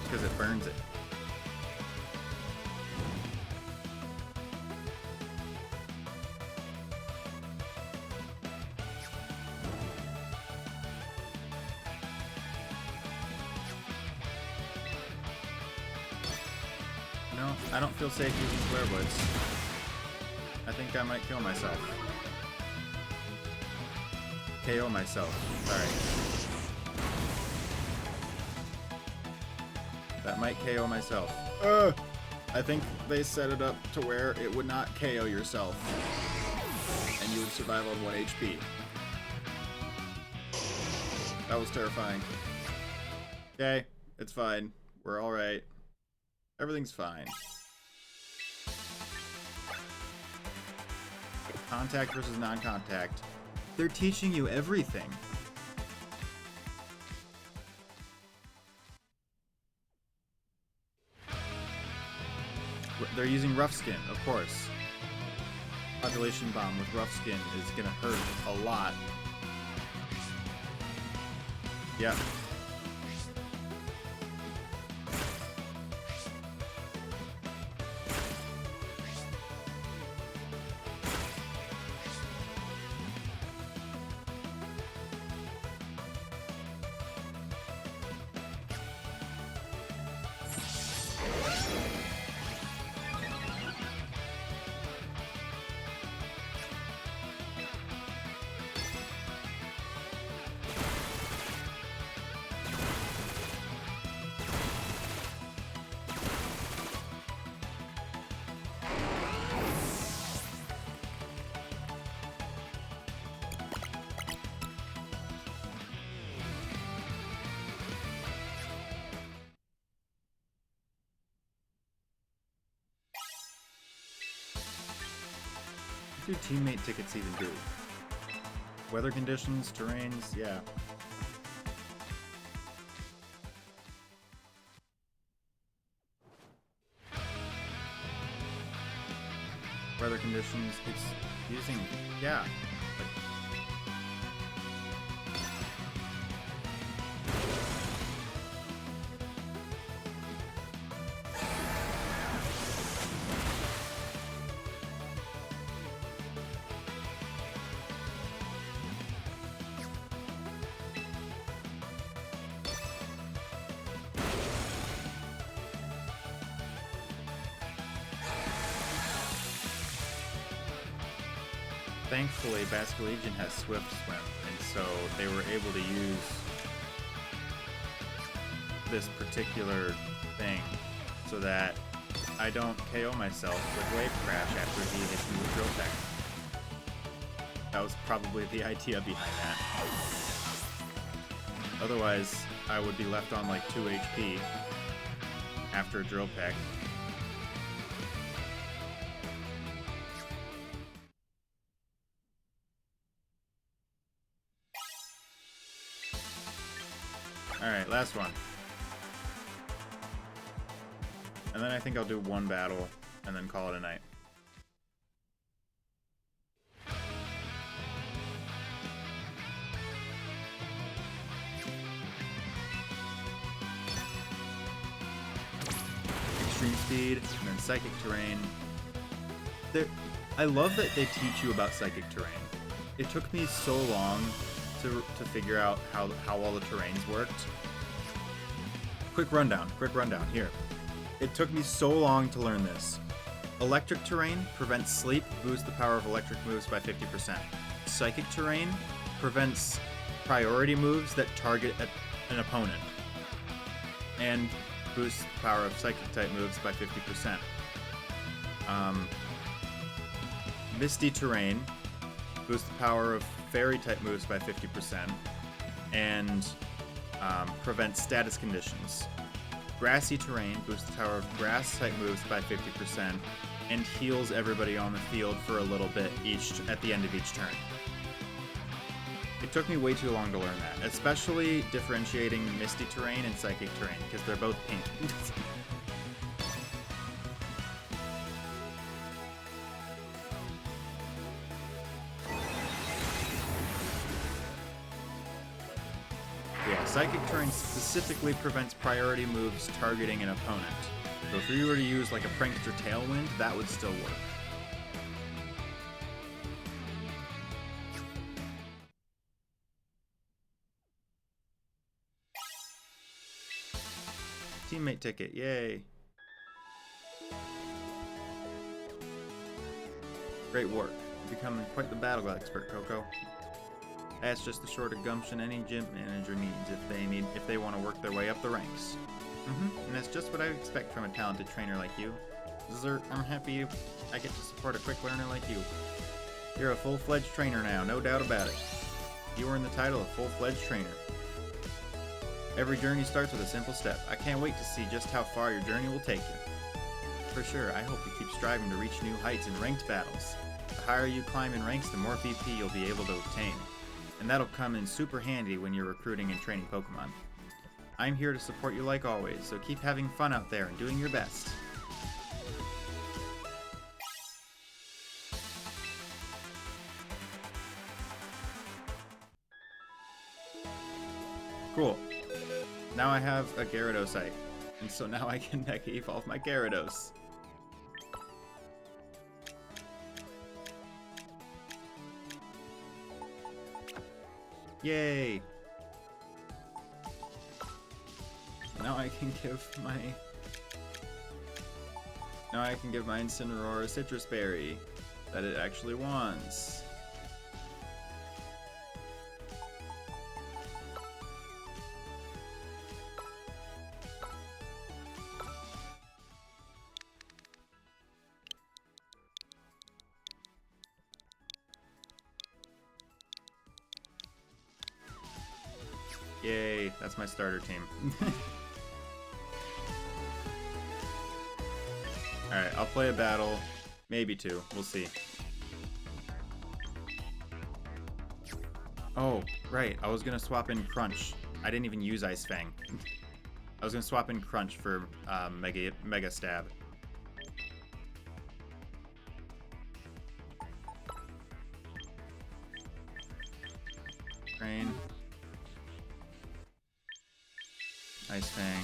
Because it burns it. No, I don't feel safe using Flare Blitz. I think I might kill myself. KO myself. Alright. That might KO myself. I think they set it up to where it would not KO yourself. And you would survive on 1 HP. That was terrifying. Okay, it's fine. We're alright. Everything's fine. Contact versus non-contact. They're teaching you everything. They're using Rough Skin, of course. Population Bomb with Rough Skin is gonna hurt a lot. Yeah. What do teammate tickets even do? Weather conditions, terrains, yeah. Weather conditions, it's using, yeah. Like, thankfully, Basculegion has Swift Swim, and so they were able to use this particular thing so that I don't KO myself with Wave Crash after he hits me with Drill Peck. That was probably the idea behind that. Otherwise, I would be left on like 2 HP after a Drill Peck. Alright, last one. And then I think I'll do one battle and then call it a night. Extreme speed, and then psychic terrain. I love that they teach you about psychic terrain. It took me so long to figure out how all the terrains worked. Quick rundown here. It took me so long to learn this. Electric terrain prevents sleep, boosts the power of electric moves by 50%. Psychic terrain prevents priority moves that target an opponent, and boosts the power of psychic type moves by 50%. Misty terrain boosts the power of fairy type moves by 50%, and prevents status conditions. Grassy terrain boosts the power of grass type moves by 50%, and heals everybody on the field for a little bit at the end of each turn. It took me way too long to learn that, especially differentiating misty terrain and psychic terrain, because they're both pink. Yeah, psychic terrain specifically prevents priority moves targeting an opponent. So if you were to use like a Prankster Tailwind, that would still work. Teammate ticket, yay. Great work. You're becoming quite the battle expert, Coco. That's just the sort of gumption any gym manager needs if they want to work their way up the ranks. And that's just what I expect from a talented trainer like you. Zert, I'm happy I get to support a quick learner like you. You're a full-fledged trainer now, no doubt about it. You earned the title of full-fledged trainer. Every journey starts with a simple step. I can't wait to see just how far your journey will take you. For sure, I hope you keep striving to reach new heights in ranked battles. The higher you climb in ranks, the more VP you'll be able to obtain. And that'll come in super handy when you're recruiting and training Pokemon. I'm here to support you like always, so keep having fun out there and doing your best. Cool. Now I have a Gyarados, and so now I can Mega Evolve my Gyarados. Yay! Now I can give my Incineroar a Citrus Berry that it actually wants. Yay, that's my starter team. Alright, I'll play a battle. Maybe two. We'll see. Oh, right. I was gonna swap in Crunch. I didn't even use Ice Fang. I was gonna swap in Crunch for Mega Stab. Rain. Ice Fang.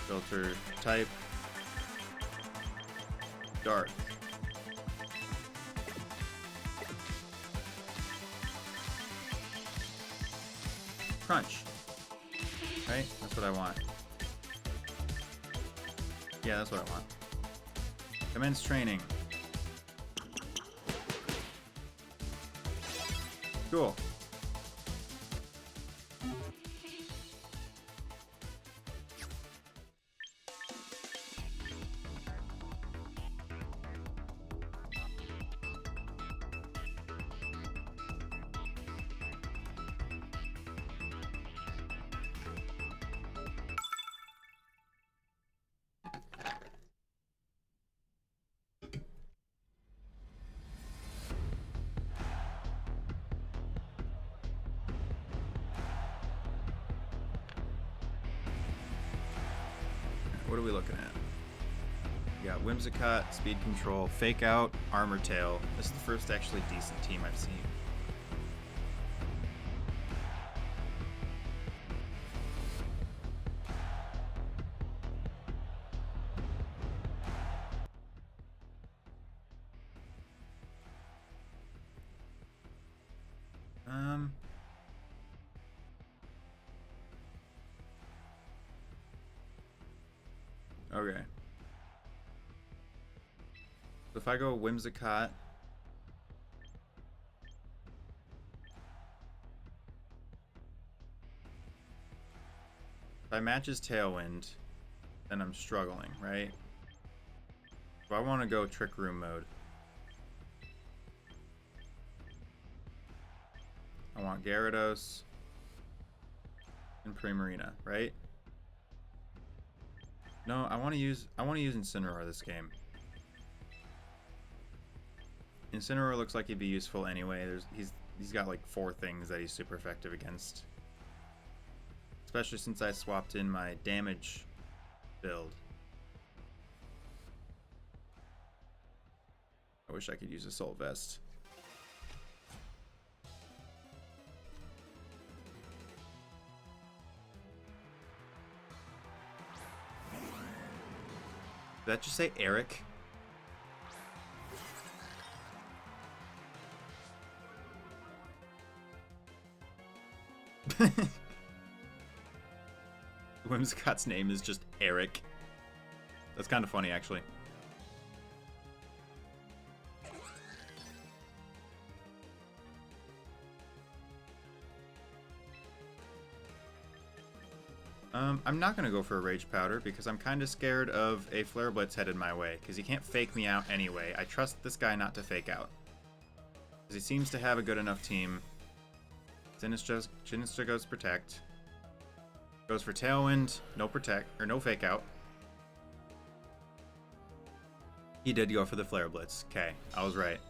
Filter type. Dark. Crunch. Right? That's what I want. Yeah, that's what I want. Commence training. Cool. are we looking at? We got Whimsicott, Speed Control, Fake Out, Armor Tail. This is the first actually decent team I've seen. Okay. So if I go Whimsicott, if I match his Tailwind, then I'm struggling, right? So I want to go Trick Room mode. I want Gyarados and Primarina, right? No, I want to use Incineroar this game. Incineroar looks like he'd be useful anyway. He's got like 4 things that he's super effective against. Especially since I swapped in my damage build. I wish I could use Assault Vest. Did that just say Eric? Whimsicott's name is just Eric. That's kind of funny, actually. I'm not going to go for a Rage Powder because I'm kind of scared of a Flare Blitz headed my way because he can't fake me out anyway. I trust this guy not to fake out because he seems to have a good enough team. Sinistra goes Protect. Goes for Tailwind, no Protect, or no Fake Out. He did go for the Flare Blitz. Okay, I was right.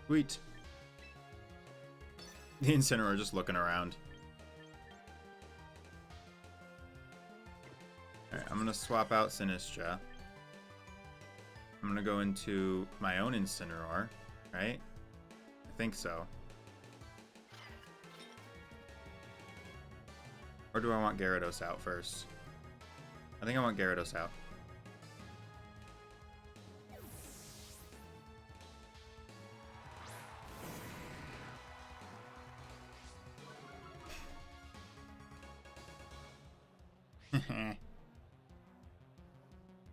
Sweet. The Incineroar just looking around. Alright, I'm gonna swap out Sinistra. I'm gonna go into my own Incineroar, right? I think so. Or do I want Gyarados out first? I think I want Gyarados out.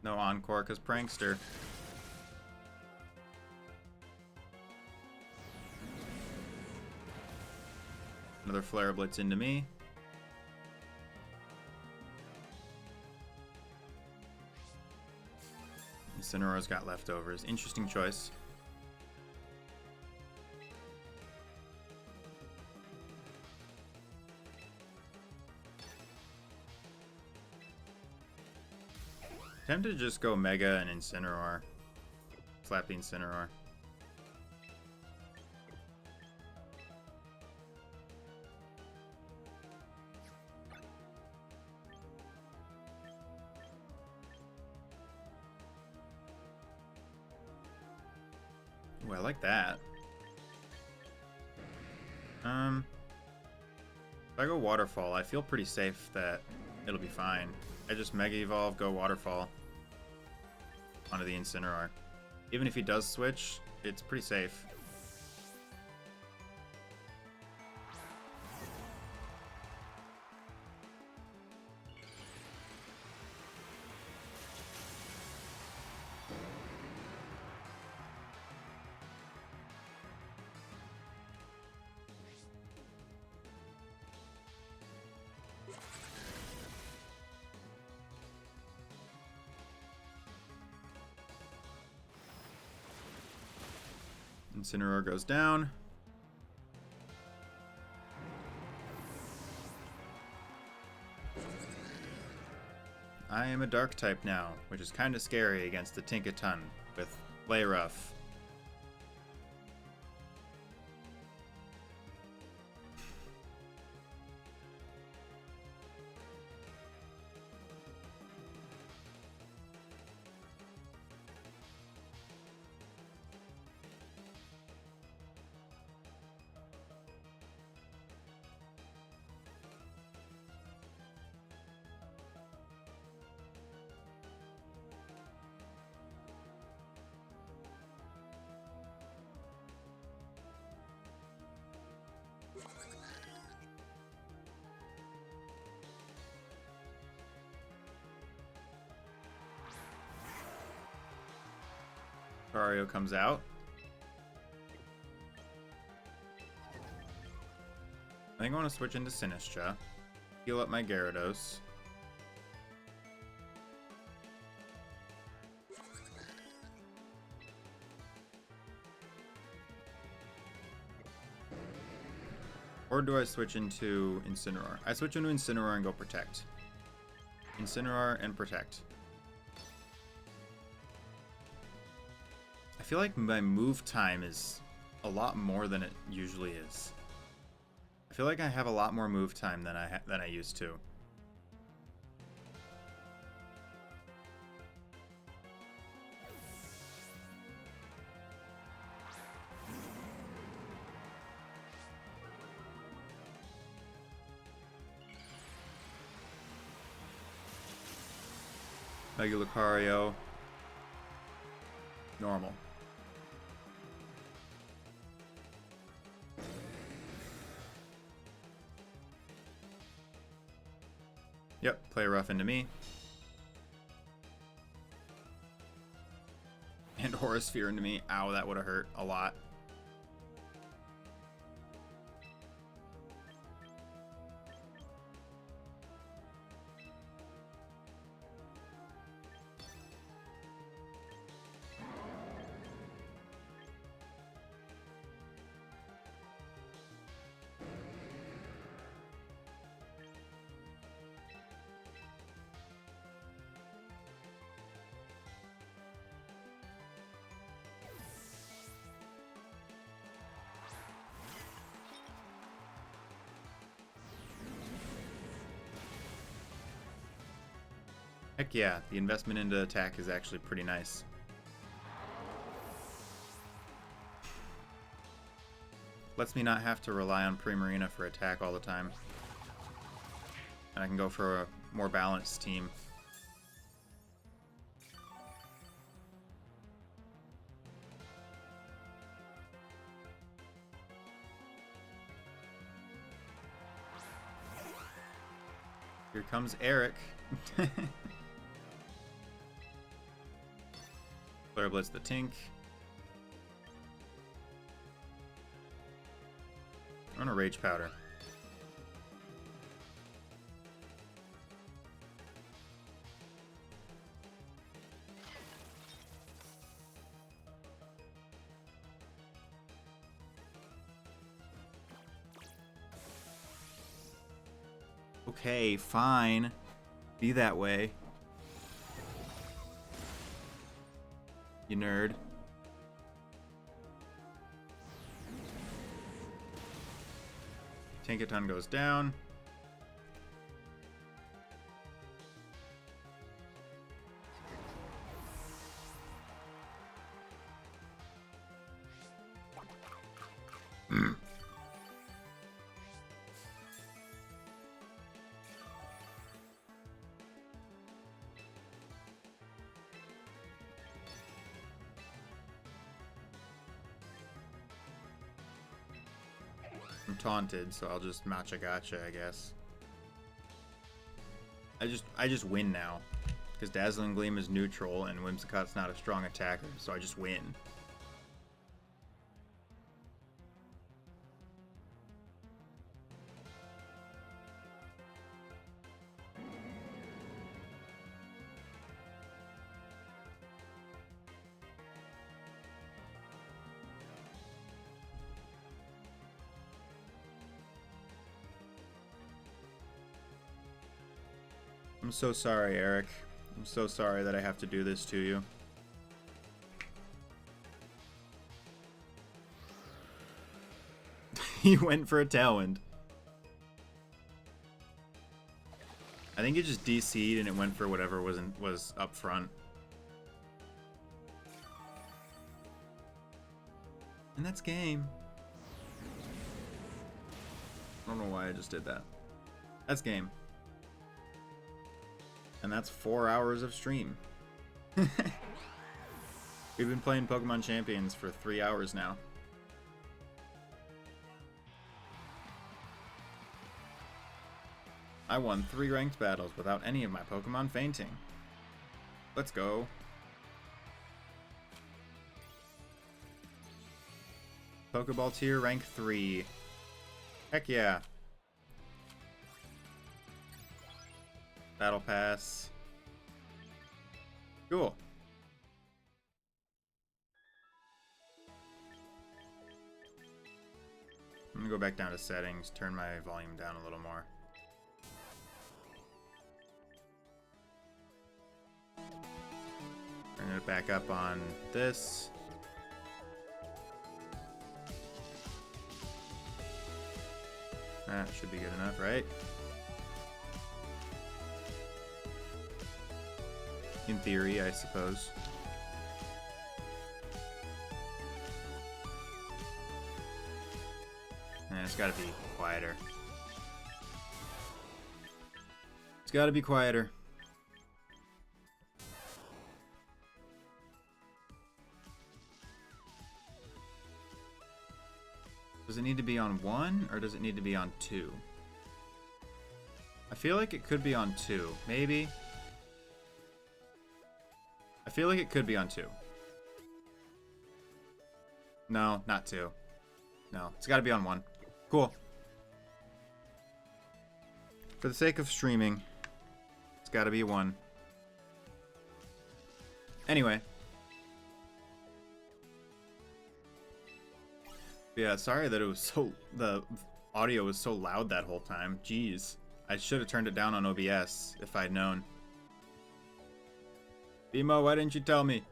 No Encore because Prankster. Another Flare Blitz into me. Incineroar's got leftovers. Interesting choice. Tempted to just go Mega and Incineroar. Slap the Incineroar. Ooh, I like that. If I go Waterfall, I feel pretty safe that it'll be fine. I just Mega Evolve, go Waterfall onto the Incineroar. Even if he does switch, it's pretty safe. Incineroar goes down. I am a Dark type now, which is kind of scary against the Tinkaton with Lay Rough. Lucario comes out. I think I want to switch into Sinistcha. Heal up my Gyarados. Or do I switch into Incineroar? I switch into Incineroar and go Protect. Incineroar and Protect. I feel like my move time is a lot more than it usually is. I feel like I have a lot more move time than I used to. Mega Lucario. Normal. Yep, play rough into me. And Aura Sphere into me. Ow, that would have hurt a lot. Heck yeah, the investment into attack is actually pretty nice. Lets me not have to rely on Primarina for attack all the time. And I can go for a more balanced team. Here comes Eric. Flare Blitz the Tink. I'm gonna Rage Powder. Okay, fine. Be that way. You nerd. Tankaton goes down. I'm taunted, so I'll just matcha gotcha, I guess. I just win now. Because Dazzling Gleam is neutral and Whimsicott's not a strong attacker, so I just win. I'm so sorry, Eric. I'm so sorry that I have to do this to you. He went for a Tailwind. I think it just DC'd and it went for whatever was up front. And that's game. I don't know why I just did that. That's game. And that's 4 hours of stream. We've been playing Pokemon Champions for 3 hours now. I won 3 ranked battles without any of my Pokemon fainting. Let's go. Pokeball tier, rank 3. Heck yeah. Battle Pass. Cool. I'm gonna go back down to settings, turn my volume down a little more. Turn it back up on this. That should be good enough, right? In theory, I suppose. And it's gotta be quieter. It's gotta be quieter. Does it need to be on 1 or does it need to be on 2? I feel like it could be on 2. Maybe. I feel like it could be on 2. No, not 2. No, it's got to be on 1. Cool. For the sake of streaming, it's got to be 1. Anyway. Yeah, sorry that it was the audio was so loud that whole time. Jeez. I should have turned it down on OBS if I'd known. Bimo, why didn't you tell me?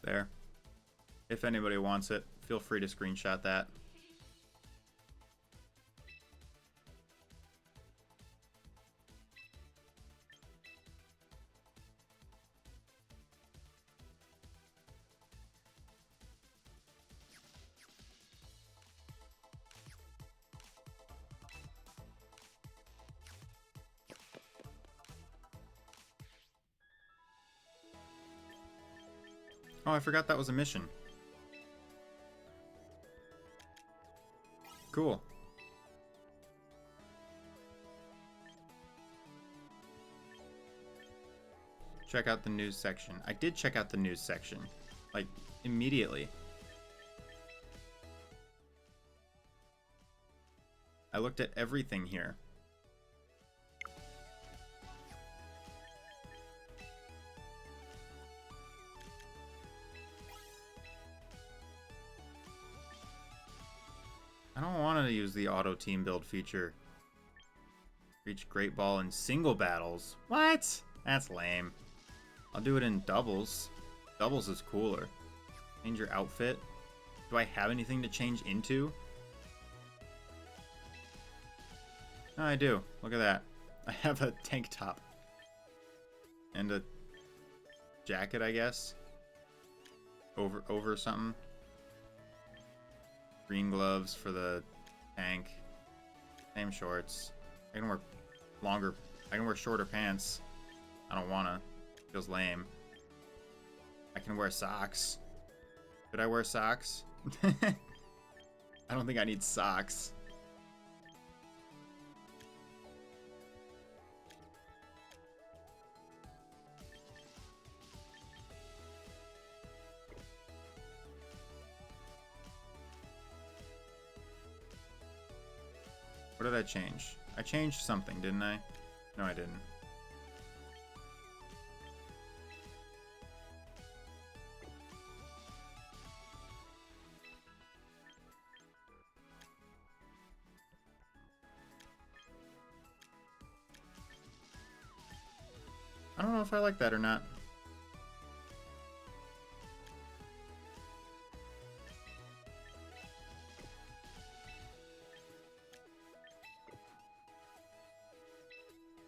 There. If anybody wants it, feel free to screenshot that. Oh, I forgot that was a mission. Cool. Check out the news section. I did check out the news section. Like, immediately. I looked at everything here. I don't want to use the auto team build feature. Reach Great Ball in single battles. What? That's lame. I'll do it in doubles. Doubles is cooler. Change your outfit. Do I have anything to change into? Oh, I do. Look at that. I have a tank top. And a jacket, I guess. Over something. Green gloves for the tank. Same shorts. I can wear longer. I can wear shorter pants. I don't wanna. Feels lame. I can wear socks. Could I wear socks? I don't think I need socks. What did I change? I changed something, didn't I? No, I didn't. I don't know if I like that or not.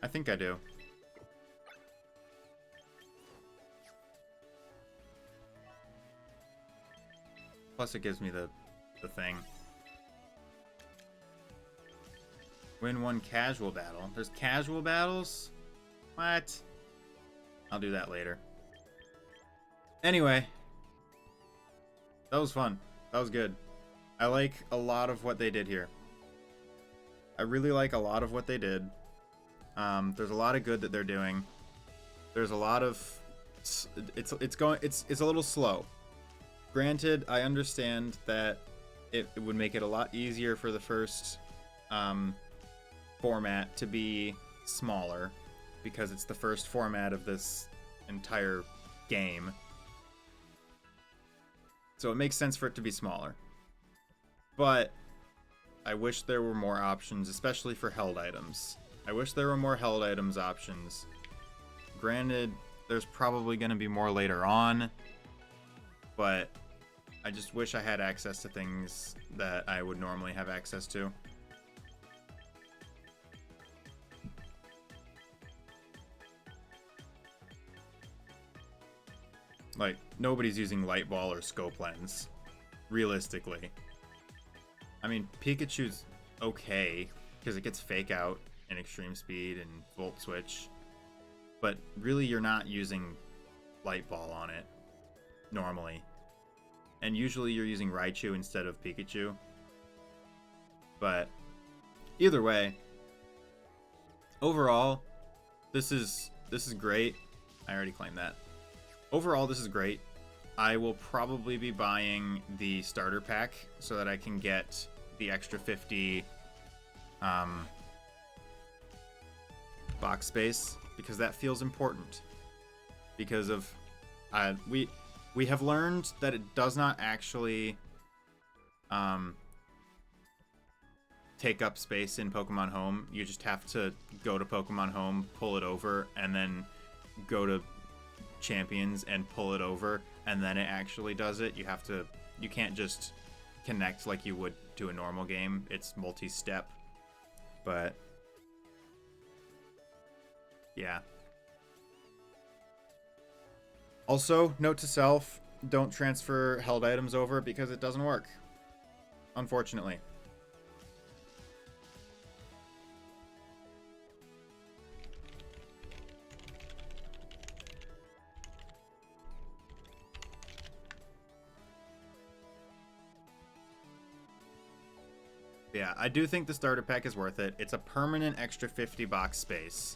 I think I do. Plus it gives me the thing. Win one casual battle. There's casual battles? What? I'll do that later. Anyway. That was fun. That was good. I like a lot of what they did here. I really like a lot of what they did. There's a lot of good that they're doing. There's a lot of... It's a little slow. Granted, I understand that it would make it a lot easier for the first format to be smaller because it's the first format of this entire game. So it makes sense for it to be smaller. But I wish there were more options, especially for held items. I wish there were more held items options. Granted, there's probably going to be more later on, but I just wish I had access to things that I would normally have access to. Like, nobody's using light ball or scope lens, realistically. I mean, Pikachu's okay, because it gets fake out and extreme speed and volt switch. But really, you're not using light ball on it, normally. And usually you're using Raichu instead of Pikachu. But either way, overall, this is great. I already claimed that. Overall, this is great. I will probably be buying the starter pack so that I can get the extra 50 box space, because that feels important. Because of we have learned that it does not actually take up space in Pokemon Home. You just have to go to Pokemon Home, pull it over, and then go to Champions and pull it over, and then it actually does it. You can't just connect like you would to a normal game. It's multi-step. But yeah. Also, note to self, don't transfer held items over because it doesn't work, unfortunately. Yeah, I do think the starter pack is worth it. It's a permanent extra 50 box space,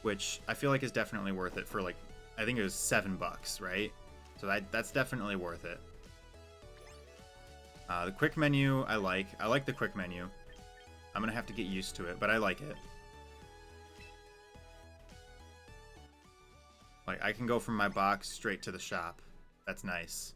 which I feel like is definitely worth it for, like, I think it was $7, right? So that's definitely worth it. The quick menu, I like the quick menu. I'm gonna have to get used to it, but I like it. Like, I can go from my box straight to the shop. That's nice.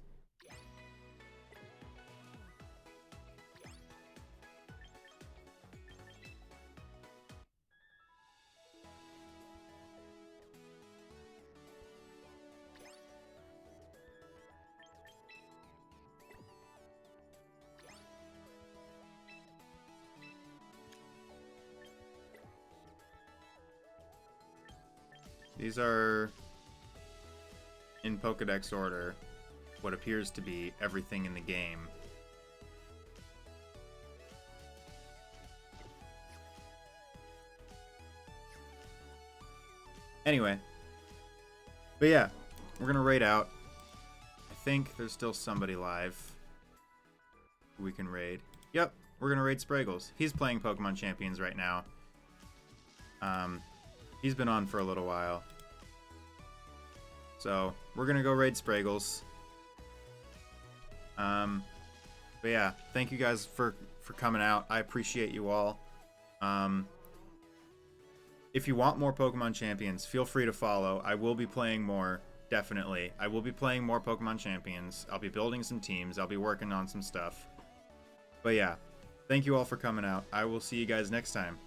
These are, in Pokedex order, what appears to be everything in the game. Anyway. But yeah, we're gonna raid out. I think there's still somebody live who we can raid. Yep, we're gonna raid Spraggles. He's playing Pokemon Champions right now. He's been on for a little while. So, we're gonna go raid Spraggles. But yeah, thank you guys for coming out. I appreciate you all. If you want more Pokemon Champions, feel free to follow. I will be playing more, definitely. I will be playing more Pokemon Champions. I'll be building some teams. I'll be working on some stuff. But yeah, thank you all for coming out. I will see you guys next time.